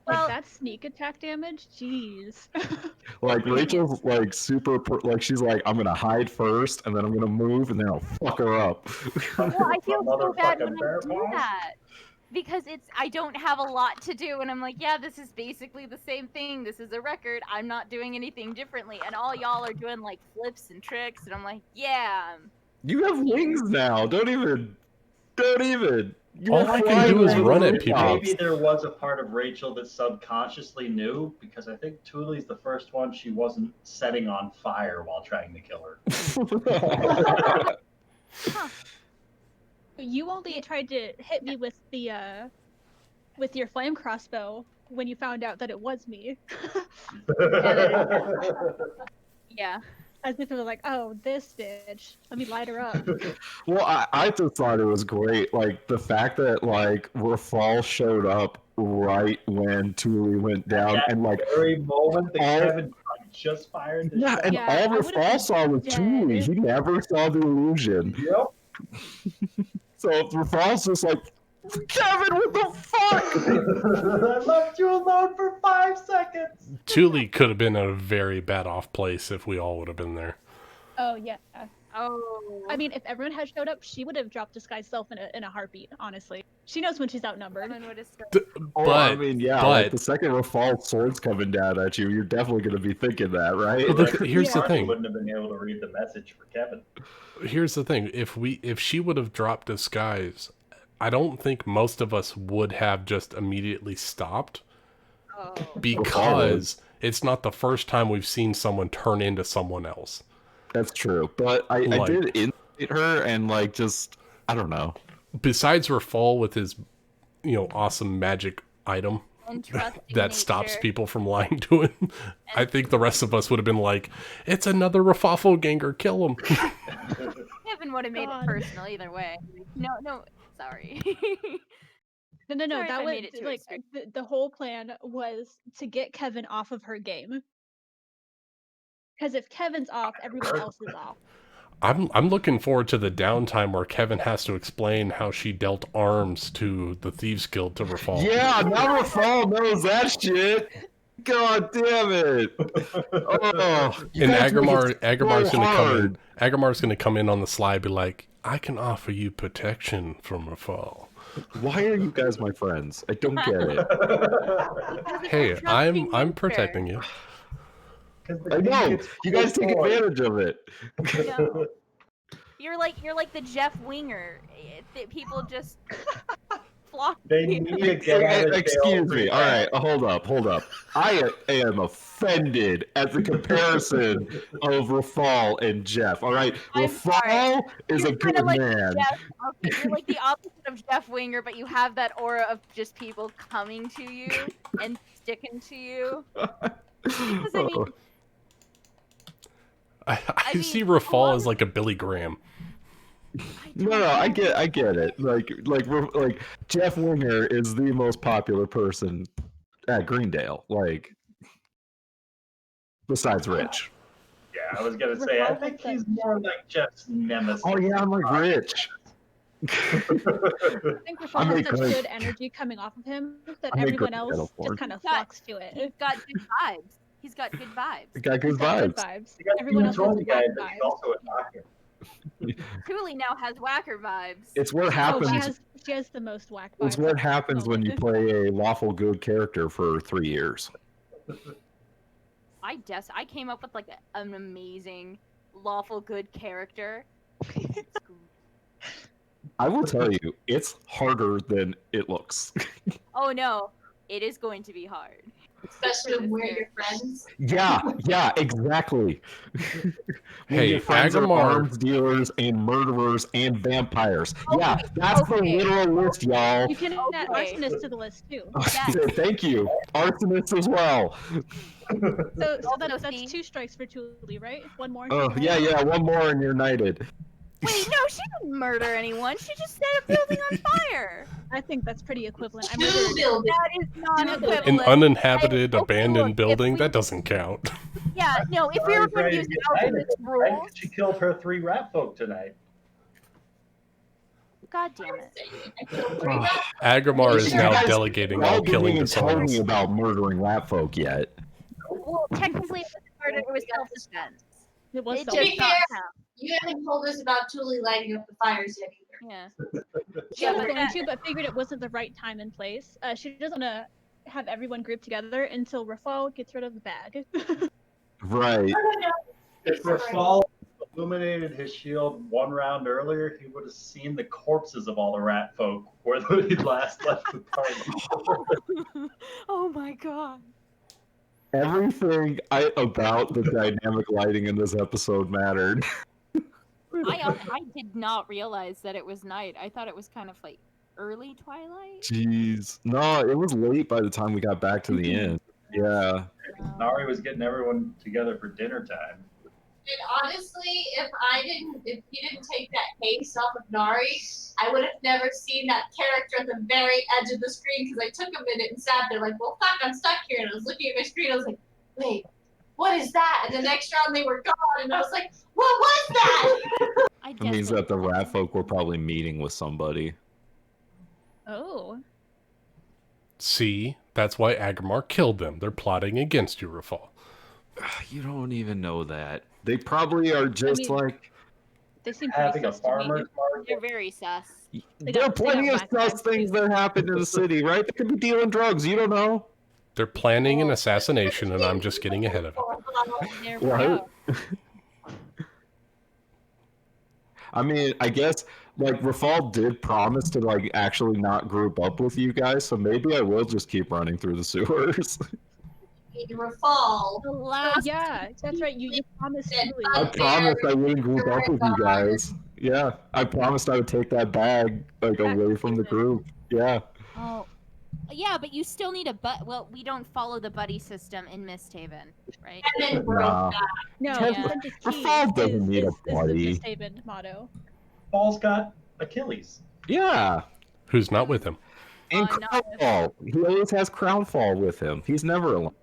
Like Well- that sneak attack damage, jeez. Like Rachel's like like she's like, I'm gonna hide first, and then I'm gonna move, and then I'll fuck her up. Well, I feel so bad when Motherfucking I bear do paws. that because I don't have a lot to do, and I'm like, yeah, this is basically the same thing. This is a record. I'm not doing anything differently, and all y'all are doing like flips and tricks, and I'm like, yeah. You have wings now. Don't even. You All were I can flying do is over the run at rooftops. people. Maybe there was a part of Rachel that subconsciously knew, because I think Thule's the first one she wasn't setting on fire while trying to kill her. You only tried to hit me with your flame crossbow when you found out that it was me. Yeah. As if it was like, oh, this bitch. Let me light her up. Well, I just thought it was great. Like the fact that like Rafal showed up right when Thule went down, That and like very moment that all- Kevin just fired the yeah, shot. and Yeah, all I would've Rafal been saw was Thule. dead. He never saw the illusion. Yep. So Rafal's just like, Kevin, what the fuck? I left you alone for 5 seconds. Thule could have been in a very bad off place if we all would have been there. Oh yeah. Oh. I mean, if everyone had showed up, she would have dropped Disguise Self in a heartbeat. Honestly, she knows when she's outnumbered. Kevin would have started. Oh, I But mean, yeah, like the second Rafal sword's coming down at you, you're definitely gonna be thinking that, right? Well, here's the Marty thing. wouldn't have been able to read the message for Kevin. Here's the thing. If she would have dropped Disguise, I don't think most of us would have just immediately stopped, Oh. because it's not the first time we've seen someone turn into someone else. That's true, but I Like- did intimidate her and like just I don't know. Besides Rafal with his, awesome magic item And trusting that stops nature. people from lying to him, I think the rest of us would have been like, it's another Rafafo ganger, kill him. Kevin would have made God. it personal either way. No, sorry. No, Sorry if that I was made it too like extreme. the whole plan was to get Kevin off of her game. Because if Kevin's off, everyone else is off. I'm looking forward to the downtime where Kevin has to explain how she dealt arms to the Thieves Guild to Rafal. Yeah, now Rafal knows that shit. God damn it! Oh, you And guys make it Aggramar's so gonna come in. hard. Aggramar's gonna come in on the slide, be like, "I can offer you protection from Rafal." Why are you guys my friends? I don't get it. Hey, Trusting I'm nature. protecting you. I know you guys take advantage of it. No. You're like the Jeff Winger. People just flock. They need to get out of jail Excuse free me. All right, hold up. I am offended at the comparison of Rafal and Jeff. All right, I'm Rafal sorry. is a You're kinda good like man. Okay, you're like the opposite of Jeff Winger, but you have that aura of just people coming to you and sticking to you. Because I mean, I mean, see a Rafal lot as of- like a Billy Graham. No, I get it. Like Jeff Winger is the most popular person at Greendale. Like, besides Rich. Yeah, I was gonna say, I think he's more like Jeff's nemesis. Oh yeah, I'm like Rich. I think I Rafal has make such good- good energy coming off of him that I make everyone good else kettle corn. just kind of He's got- flocks to he's it. got good vibes. He's got good vibes. It got good He's got good vibes. vibes. You got Everyone else has Tony guy, whack but he's vibes. also a doctor. Thule now has whacker vibes. It's what Oh, happens. she has the most whack vibes. It's what at the happens when you moment. play a lawful good character for 3 years. I came up with like an amazing lawful good character. I will tell you, it's harder than it looks. Oh no, it is going to be hard. Especially when we're your friends. Yeah, exactly. When Hey, your friends are Aggramar- arms dealers and murderers and vampires. Yeah, Okay, that's the okay. literal list, y'all. You can add Okay. arsonist to the list too. Yes. Thank you. Arsonists as well. So Also, that's see- 2 strikes for Thule, right? 1 more. Oh, and she's yeah, knighted. one more and you're knighted. Wait, no, she didn't murder anyone. She just set a building on fire. I think that's pretty equivalent. I Two murdered. buildings. That is not An equivalent. An uninhabited, Okay, abandoned look, building, if we- that doesn't count. Yeah, no, if we were going to use alchemist rules, She killed her 3 rat folk tonight. god damn it. I killed 3 rats. Aggramar is You now guys delegating all all didn't killing even to tell someone me else. about murdering rat folk yet. Well, technically, it was murder. It was self-defense. It was It self does be not fair, count. You haven't told us about Tuli lighting up the fires yet either. Yeah. She was but going that- to, but figured it wasn't the right time and place. She doesn't want to have everyone grouped together until Rafal gets rid of the bag. Right. If Rafal illuminated his shield 1 round earlier, he would have seen the corpses of all the rat folk where he last left the party. Oh my god. Everything about the dynamic lighting in this episode mattered. I did not realize that it was night. I thought it was kind of like early twilight. Jeez. No, it was late by the time we got back to the inn. Yeah. Nari was getting everyone together for dinner time. And honestly, if he didn't take that case off of Nari, I would have never seen that character at the very edge of the screen because I took a minute and sat there like, well, fuck, I'm stuck here. And I was looking at my screen. I was like, wait, what is that? And the next round they were gone, and I was like, what was that? I It means guess that the rat folk were probably meeting with somebody. Oh. See, that's why Aggramar killed them. They're plotting against you, Rafal. You don't even know that. They probably are just mean, like. They seem pretty Having a sus to me. farmer's they're market. very sus. There are got plenty of whack sus vibes, things too. that happen in the city, right? They could be dealing drugs. You don't know. They're planning an assassination, and I'm just getting ahead of it. There we Right? go. I mean, I guess like Rafal did promise to like actually not group up with you guys, so maybe I will just keep running through the sewers. Rafal. The Oh last yeah, that's right. You promised Said Thule. I promised I wouldn't group up with you guys. Yeah, I promised I would take that bag like away from the group. Yeah. Oh, yeah, but you still need a well, we don't follow the buddy system in MistHaven, right? And then broke Nah. that. No, Yeah. Sent is key Rafal doesn't is, need a is the buddy. Misthaven motto. Paul's got Achilles. Yeah. Who's not with him? And not with- Crownfall. He always has Crownfall with him. He's never alone.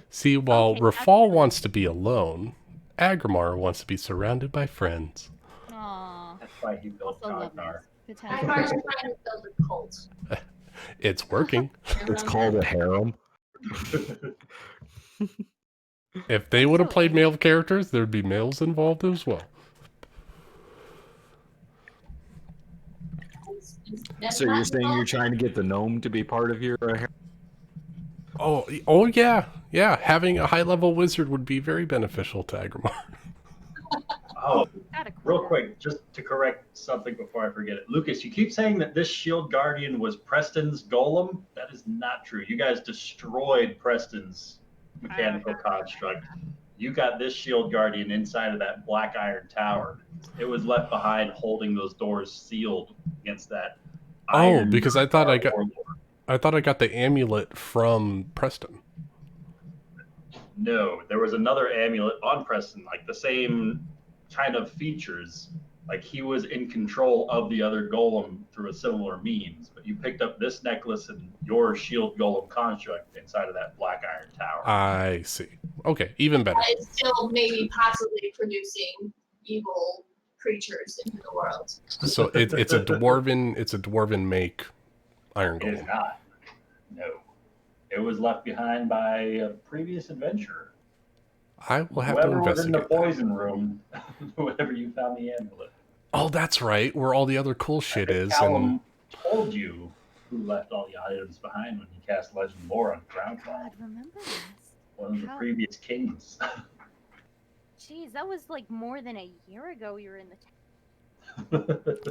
See, while Okay, that's Rafal good. wants to be alone, Aggramar wants to be surrounded by friends. Aw, That's why he built also love Ragnar. this. I'm Potential. already trying to build a cult. It's working. It's called a harem. If they would have So played male characters, there'd be males involved as well. So you're saying you're trying to get the gnome to be part of your harem? Oh yeah. Having a high-level wizard would be very beneficial to Aggramar. Oh, Gotta real quit. quick, just to correct something before I forget it. Lucas, you keep saying that this shield guardian was Preston's golem. That is not true. You guys destroyed Preston's mechanical construct. You got this shield guardian inside of that black iron tower. It was left behind holding those doors sealed against that. iron Because I thought I got warlord. the amulet from Preston. No, there was another amulet on Preston, like the same kind of features. Like he was in control of the other golem through a similar means, but you picked up this necklace and your shield golem construct inside of that black iron tower. I see. Okay, even better. It's still maybe possibly producing evil creatures into the world. So it's a dwarven make iron It is golem. not. No. It was left behind by a previous adventurer. I will have to Whoever was in the investigate that. poison room, whenever you found the amulet. Oh, that's right. Where all the other cool shit is. And Callum told you who left all the items behind when he cast Legend Lore on Crownfall. God, remember this? One of the How- previous kings. Jeez, that was like more than a year ago. You were in the.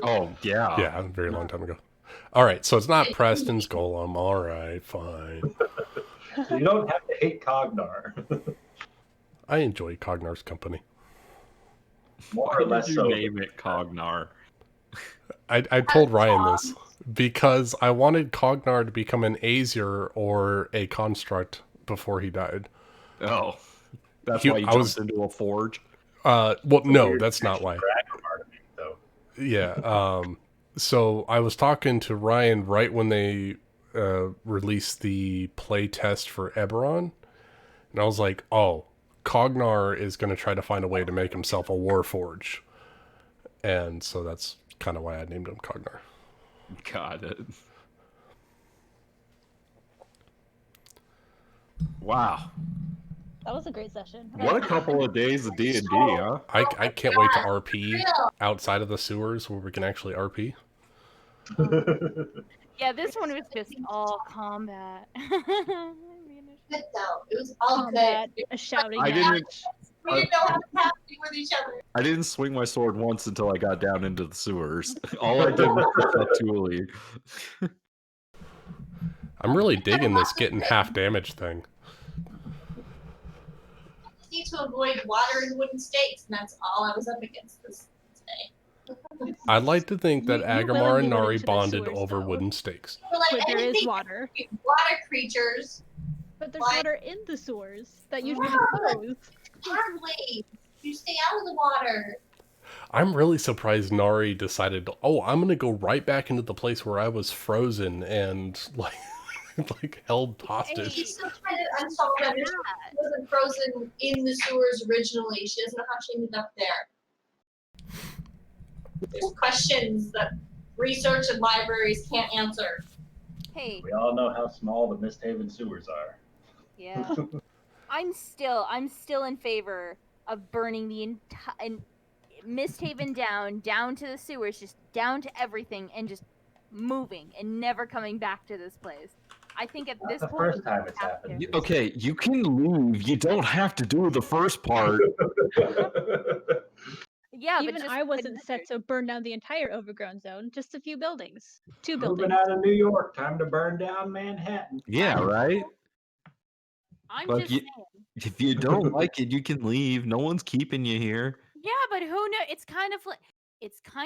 Oh yeah. Yeah, a very long time ago. All right, so it's not Preston's golem. All right, fine. So you don't have to hate Cognar. I enjoy Cognar's company. More Why or did less you so. name it Cognar? I told Ryan this because I wanted Cognar to become an Aesir or a construct before he died. Oh, that's He- why you I jumped was- into a forge. Well, It's a no, weird that's not connection why. for Aggramar to make, though. Yeah. So I was talking to Ryan right when they released the play test for Eberron, and I was like, "Oh, Cognar is going to try to find a way to make himself a Warforge," and so that's kind of why I named him Cognar. Got it. Wow, That was a great session. what a couple of days of D&D, huh? I can't wait to RP outside of the sewers where we can actually RP. Yeah, this one was just all combat. Good though. It was all Combat, good. a shouting I match. didn't. We didn't know what was happening with each other. I didn't swing my sword once until I got down into the sewers. All I did was push that Thule. I'm really digging this getting half damage thing. Just need to avoid water and wooden stakes, and that's all I was up against this day. I'd like to think that You Aggramar willingly and went Nari into the bonded sewers, over though. wooden stakes. So, like, But there is anything- water. Water creatures, But there's Why- water in the sewers that you've been Yeah. exposed. hardly. You stay out of the water. I'm really surprised Nari decided, oh, I'm gonna go right back into the place where I was frozen and like held hostage. She's still trying to unsolve that mystery. She wasn't frozen in the sewers originally. She doesn't know how she ended up there. There's questions that research and libraries can't answer. Hey, We all know how small the MistHaven sewers are. yeah. I'm still in favor of burning the entire MistHaven down to the sewers, just down to everything, and just moving and never coming back to this place. I think at Not this the point, first time it's have happened. to. Okay, you can leave. You don't have to do the first part. Yeah, Even but just I wasn't set to burn down the entire overgrown zone, just a few buildings. Two Moving buildings. out of New York, time to burn down Manhattan. Yeah, right? I'm Like just you- saying. If you don't like it, you can leave. No one's keeping you here. Yeah, but who knows? It's kind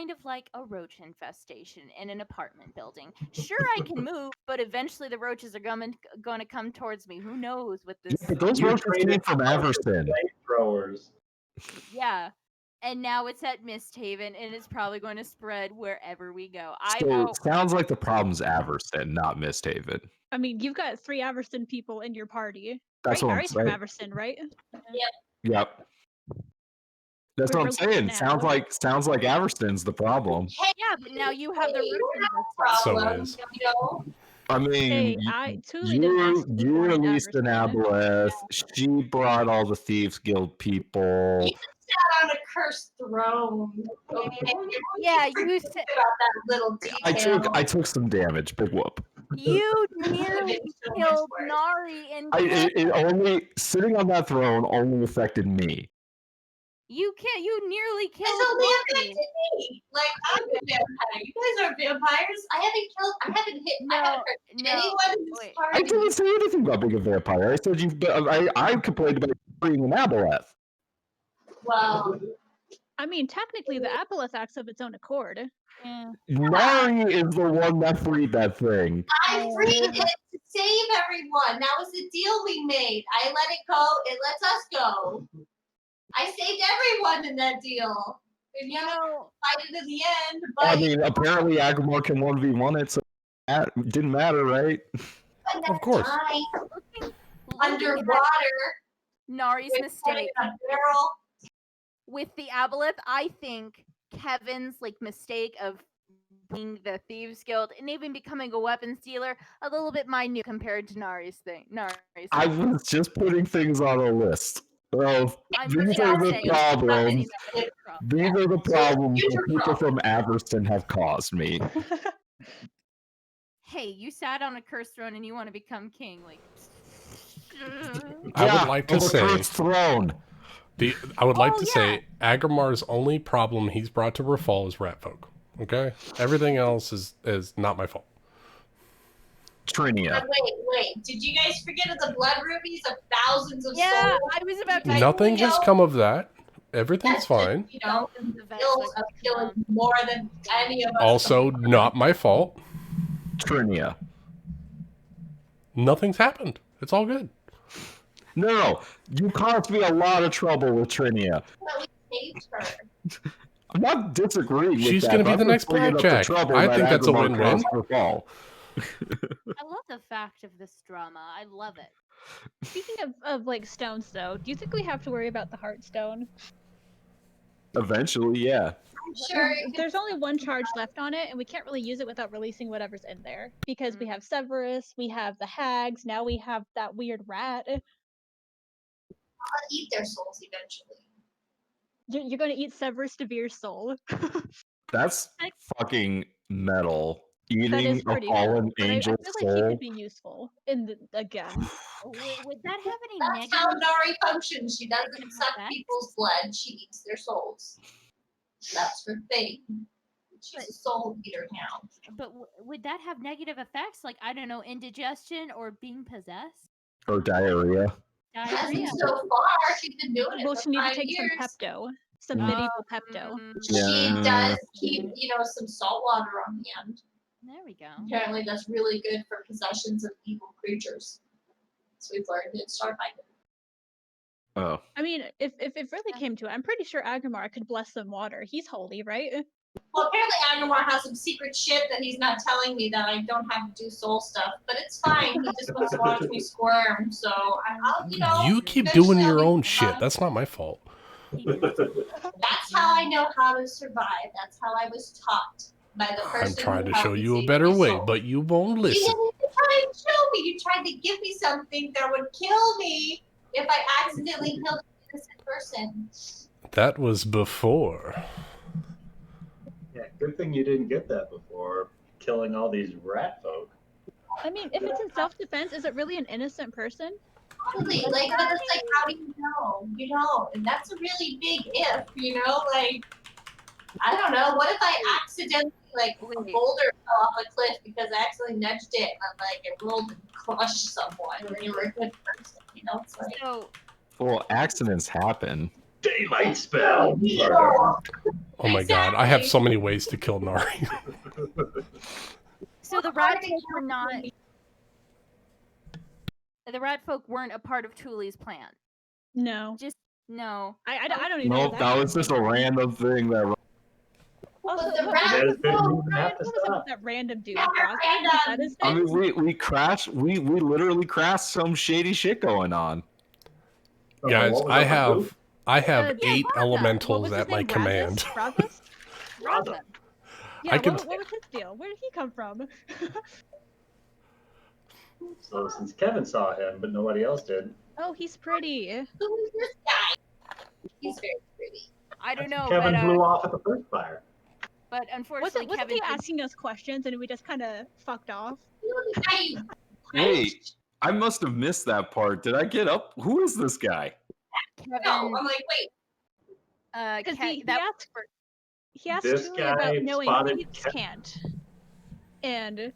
of like a roach infestation in an apartment building. Sure, I can move, but eventually the roaches are going to come towards me. Who knows with this? Yeah, but those You roaches traded came from a bunch of Averson. Flamethrowers. Yeah. And now it's at MistHaven, and it's probably going to spread wherever we go. I So vote. it sounds like the problem's Averson, not MistHaven. I mean, you've got 3 Averson people in your party. That's right? what I'm Nari's from saying. Averson, right? Yep. That's We're what I'm roasted saying. now. Sounds like Averson's the problem. Hey, Yeah, but now you have the you roach don't have a infestation. So problem, is. you know? Oh, I mean, Hey, Thule didn't ask to be you born in released an Averson. Aboleth. She brought all the Thieves Guild people. You sat on a cursed throne. Okay? Yeah, you Think said about that little detail. I took some damage. Big whoop. you nearly It's so much killed worse. Nari and It only sitting on that throne only affected me. you nearly killed It's only Nari. affected me. Like, I'm a vampire. You guys are vampires. I haven't No, hurt no. anyone in this Wait. I party. didn't say anything about being a vampire. I said I complained about being an Aboleth. Well, I mean, technically, the Aboleth acts of its own accord. Yeah. Nari is the one that freed that thing. I freed it to save everyone. That was the deal we made. I let it go. It lets us go. I saved everyone in that deal. And You yeah, know, I fight it in the end, but I mean, apparently Aggramar can 1v1 it, so it didn't matter, right? Of course. time, looking underwater at Nari's with mistake a barrel. with the Aboleth, I think Kevin's mistake of being the Thieves Guild and even becoming a weapons dealer a little bit minute compared to Nari's thing. I was just putting things on a list of I'm these just are the saying, problems. that's a problem. These are the problems future that people from Averson have caused me. Hey, you sat on a cursed throne and you want to become king, I would like to on the say- cursed throne. I would like Oh, to yeah. say Aggramar's only problem he's brought to Rafal is rat folk. Okay? Everything else is not my fault. Trinia. Wait. Did you guys forget of the blood rubies of thousands of Yeah, souls? I was about to Nothing say, has come of that. Everything's fine. You know, thousands of vets guilt that of come killing down. more than any of us. Also, not my fault. Trinia. Nothing's happened. It's all good. No, you caused me a lot of trouble with Trinia. Well, we saved her. I'm not disagreeing with She's that. gonna be I'm the just next bringing up the Blackjack. trouble I that think that's a Aggramar win-win. caused for Fall. I love the fact of this drama. I love it. Speaking of like stones, though, do you think we have to worry about the Heartstone? Eventually, yeah. I'm sure it could There's only one charge left on it, and we can't really use it without releasing whatever's in there. Because we have Severus, we have the hags, now we have that weird rat. eat their souls eventually. You're gonna eat Severus DeVere's soul. That's fucking metal. That Eating is a pretty fallen metal, but I angel's feel like he soul. could be useful in the, again. Would that have any That's how negative? Nari functions. She doesn't negative suck effects? people's blood. She eats their souls. That's her thing. She's a soul eater now. But would that have negative effects? Like, I don't know, indigestion or being possessed? Or diarrhea. Diarrhea. So far, she's been doing it Well, for she need to 5 take years. some Pepto, some medieval Pepto. She Yeah. does keep, some salt water on hand. There we go. Apparently, that's really good for possessions of evil creatures. So we've learned in Starfinder. Oh. I mean, if it really came to it, I'm pretty sure Aggramar could bless some water. He's holy, right? Well, apparently Aggramar has some secret shit that he's not telling me that I don't have to do soul stuff, but it's fine. He just wants to watch me squirm, so I'll, You keep eventually doing your I'll be own shit. fine. That's not my fault. That's how I know how to survive. That's how I was taught by the person. I'm trying who to show helped me you a save better my way, soul. but you won't You listen. didn't even try and show me. You tried to give me something that would kill me if I accidentally killed an innocent person. That was before. Yeah, good thing you didn't get that before killing all these rat folk. I mean, if it's in self-defense, is it really an innocent person? Totally, but it's like, how do you know? You know, and that's a really big if, like, I don't know. What if I accidentally, a boulder fell off a cliff because I accidentally nudged it and, it rolled and crushed someone and you were a good person, It's like... So, Well, accidents happen. Daylight spell. Oh my god, I have so many ways to kill Nari. so the rat folk were not. The rat folk weren't a part of Thule's plan. No. Just no. I don't even know. Nope, that was just a random thing that. Also, the what rat You guys didn't even Ryan, have to what was up stop. with that random dude? Yeah, Rosalind? Is that his I name? mean, we crashed. We literally crashed some shady shit going on. Guys, What was I up with have Luke? I have Yeah, 8 What elementals was his at my name? command. Razzus? Raza. Yeah, I what, can- what was his deal? Where did he come from? So since Kevin saw him, but nobody else did. Oh, he's pretty. Who's this guy? He's very pretty. I don't know, Kevin but blew off at the first fire. unfortunately, Wasn't Kevin he asking us questions and we just kind of fucked off? Wait, I must have missed that part. Did I get up? Who is this guy? Kevin, No, I'm like, wait. Because he that asked for. He asked This Julie guy about knowing spotted thieves Ke- can't.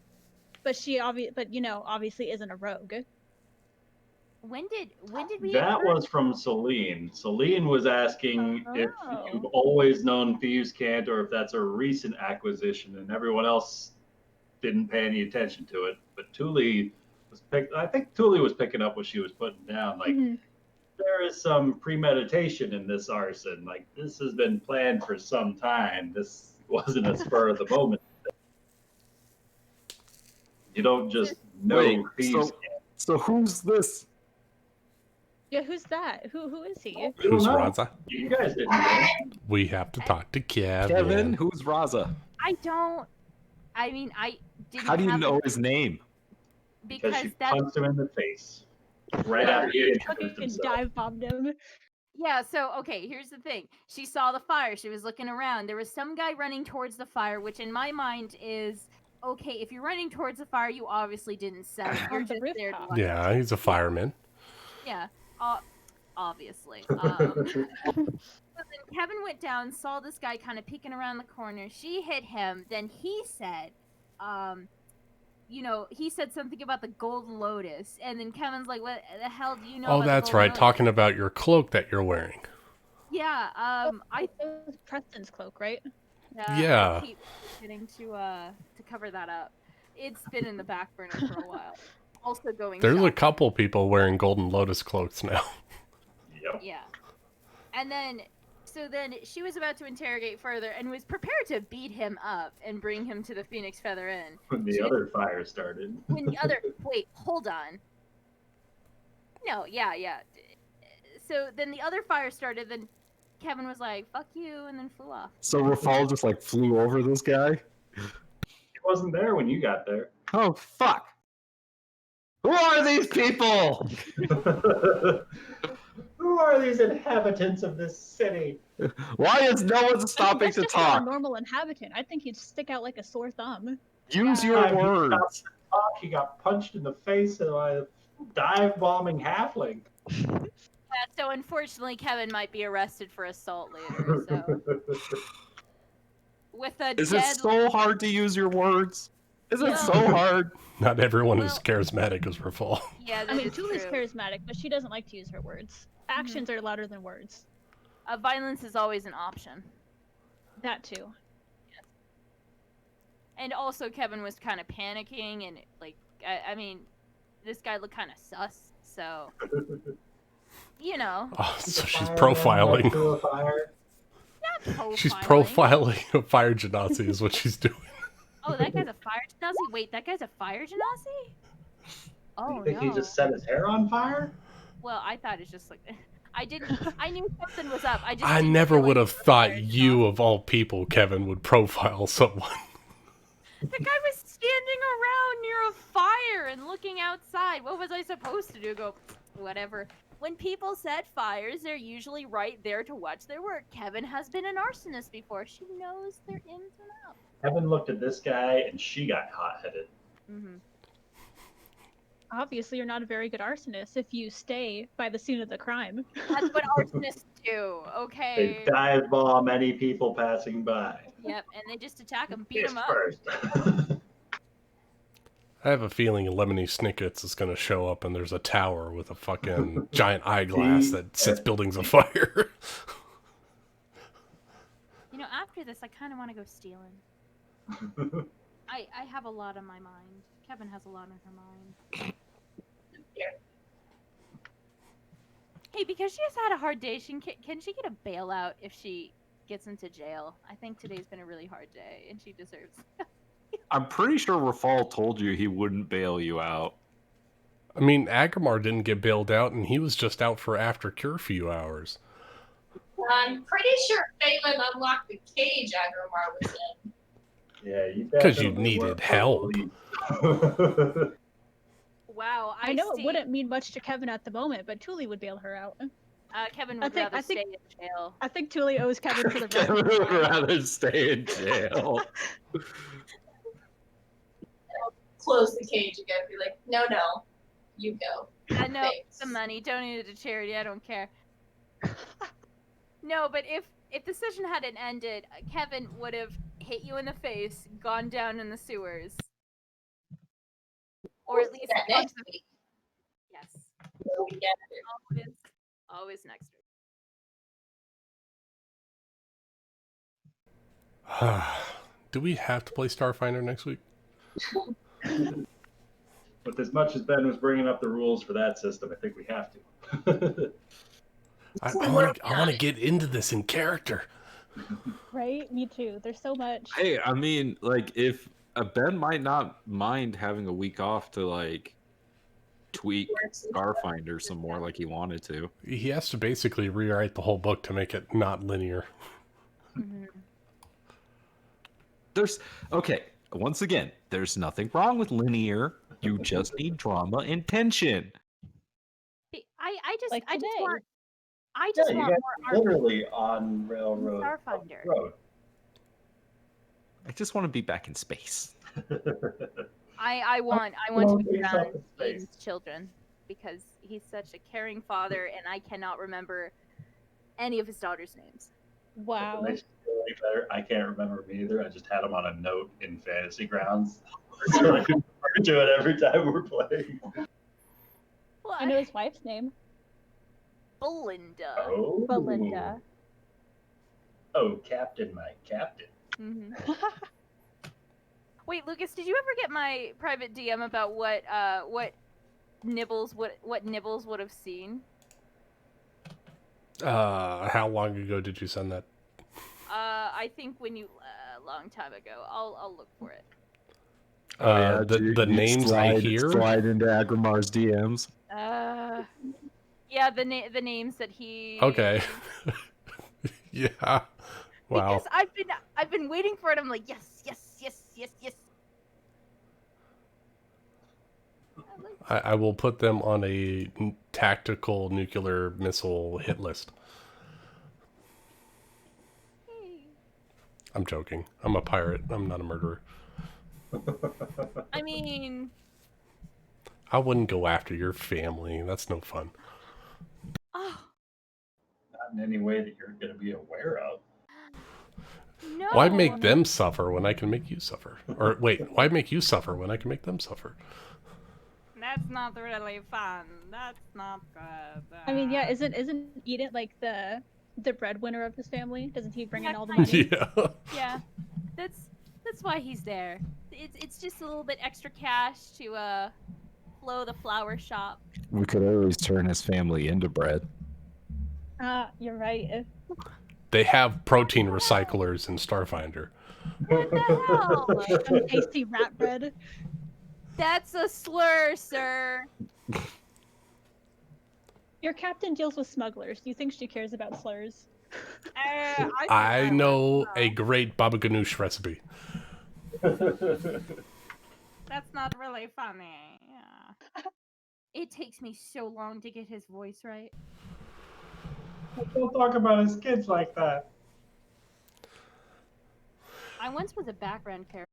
But she obviously isn't a rogue. when did we? That ever- was from Celine. Celine was asking if Oh. you've always known thieves can't, or if that's a recent acquisition, and everyone else didn't pay any attention to it. But I think Thule was picking up what she was putting down. Like, Mhm. there is some premeditation in this arson. Like, this has been planned for some time. This wasn't a spur of the moment. You don't just know Wait, thieves so- So who's this? Yeah, who's that? Who is he? can't. You Who's don't know. Raza? You guys didn't know. We have to talk to Kevin. Kevin? Who's Raza? I don't. I mean, I didn't. How do you have know his name? Because she Because that. punched him in the face right after he introduced Fucking himself. dive bombed him. Yeah, so okay, here's the thing. She saw the fire, she was looking around. There was some guy running towards the fire, which in my mind is okay, if you're running towards the fire, you obviously didn't set it. You're On the just there to rooftop. watch. Yeah, he's a fireman. Yeah. obviously. So then Kevin went down, saw this guy kind of peeking around the corner. She hit him. Then he said, he said something about the Golden Lotus. And then Kevin's like, what the hell do you know Oh, about that's the Golden right. Lotus? Talking about your cloak that you're wearing. Yeah, It was Preston's cloak, right? Yeah. I keep forgetting to cover that up. It's been in the back burner for a while. Also going There's a shopping. couple people wearing Golden Lotus cloaks now. Yep. Yeah. And then she was about to interrogate further and was prepared to beat him up and bring him to the Phoenix Feather Inn. When the other fire started. Wait, hold on. No, yeah. So then the other fire started, then Kevin was like, fuck you, and then flew off. So Rafal just like flew over this guy. He wasn't there when you got there. Oh fuck! Who are these people? Who are these inhabitants of this city? Why is no one stopping That's to just not a talk? normal inhabitant. I think he'd stick out like a sore thumb. Use Yeah. your He words. He got punched in the face by a dive bombing halfling. Yeah, so unfortunately, Kevin might be arrested for assault later. So with a Is it so hard to use your words? Is it so hard? Not everyone is Well- charismatic as Rafal. Yeah, I mean, is Julie's true. charismatic, but she doesn't like to use her words. Actions are louder than words. Violence is always an option. That too. And also, Kevin was kind of panicking, and like, I mean, this guy looked kind of sus. So, Oh, so she's Fire profiling. to a fire. not She's profiling. profiling a fire genasi is what she's doing. Oh, that guy's a fire genasi? Wait, that guy's a fire genasi? Oh, You think no. he just set his hair on fire? Well, I thought it's just like... I knew something was up. I I didn't never feel would like have it was a thought fire you, genasi. of all people, Kevin, would profile someone. The guy was standing around near a fire and looking outside. What was I supposed to do? Go, whatever. When people set fires, they're usually right there to watch their work. Kevin has been an arsonist before. She knows their ins and outs. Kevin looked at this guy and she got hot-headed. Mm-hmm. Obviously, you're not a very good arsonist if you stay by the scene of the crime. That's what arsonists do, okay? They dive bomb any people passing by. Yep, and they just attack them, beat Face them up. first. I have a feeling Lemony Snicket's is going to show up and there's a tower with a fucking giant eyeglass that sets buildings afire. After this, I kind of want to go stealing. I have a lot on my mind. Kevin has a lot on her mind. Hey, because she has had a hard day, can she get a bailout if she gets into jail? I think today's been a really hard day, and she deserves. I'm pretty sure Rafal told you he wouldn't bail you out. I mean, Aggramar didn't get bailed out and he was just out for after curfew hours. I'm pretty sure Phelan unlocked the cage Aggramar was in. Yeah, you 'Cause you definitely needed work for help. police. Wow, I know it wouldn't mean much to Kevin at the moment, but Tuli would bail her out. Kevin I would think- rather I think- stay in jail. I think Tuli owes Kevin for the Kevin rest. would rather stay in jail. Close the cage again. Be like, no, you go. I know Thanks. the money. Donate it to charity. I don't care. No, but if the session hadn't ended, Kevin would have hit you in the face, gone down in the sewers, or at least that gone next to the- week. yes, So we get it. always next week. Do we have to play Starfinder next week? With as much as Ben was bringing up the rules for that system, I think we have to. I want to get into this in character. Right? Me too. There's so much. Hey, I mean, like, if Ben might not mind having a week off to like tweak Starfinder some more, like he wanted to. He has to basically rewrite the whole book to make it not linear. Mm-hmm. Okay, once again, there's nothing wrong with linear. You just need drama and tension. I just Like I just today. want I Yeah, just you want guys more are art literally on railroad. in Starfinder. Road. I just want to be back in space. I want to Well, be face around up in space. Aiden's children because he's such a caring father, and I cannot remember any of his daughters' names. Wow. What makes you feel any better? I can't remember them either. I just had them on a note in Fantasy Grounds, so I can refer to it every time we're playing. Well, I know his wife's name. Belinda. Oh, Belinda. Oh, Captain, my Captain. hmm Wait, Lucas, did you ever get my private DM about what Nibbles would have seen? How long ago did you send that? I think when you a long time ago. I'll look for it. The names I hear. Slide into Aggramar's DMs. Yeah, the names that he. Okay. Yeah. Wow. Because I've been waiting for it. I'm like, yes. I will put them on a tactical nuclear missile hit list. I'm joking. I'm a pirate. I'm not a murderer. I mean, I wouldn't go after your family. That's no fun. oh Not in any way that you're going to be aware of. no. Why make them suffer when I can make you suffer? Or wait, why make you suffer when I can make them suffer? That's not really fun. That's not good. I mean, yeah, isn't Edith like the breadwinner of this family? Doesn't he bring in all the money? Yeah. Yeah, that's why he's there. It's just a little bit extra cash to flow the flower shop. We could always turn his family into bread. You're right. They have protein recyclers in Starfinder. What the hell? Some tasty rat bread. That's a slur, sir. Your captain deals with smugglers. Do you think she cares about slurs? I know a great baba ganoush recipe. That's not really funny. Yeah. It takes me so long to get his voice right. Don't talk about his kids like that. I once was a background character.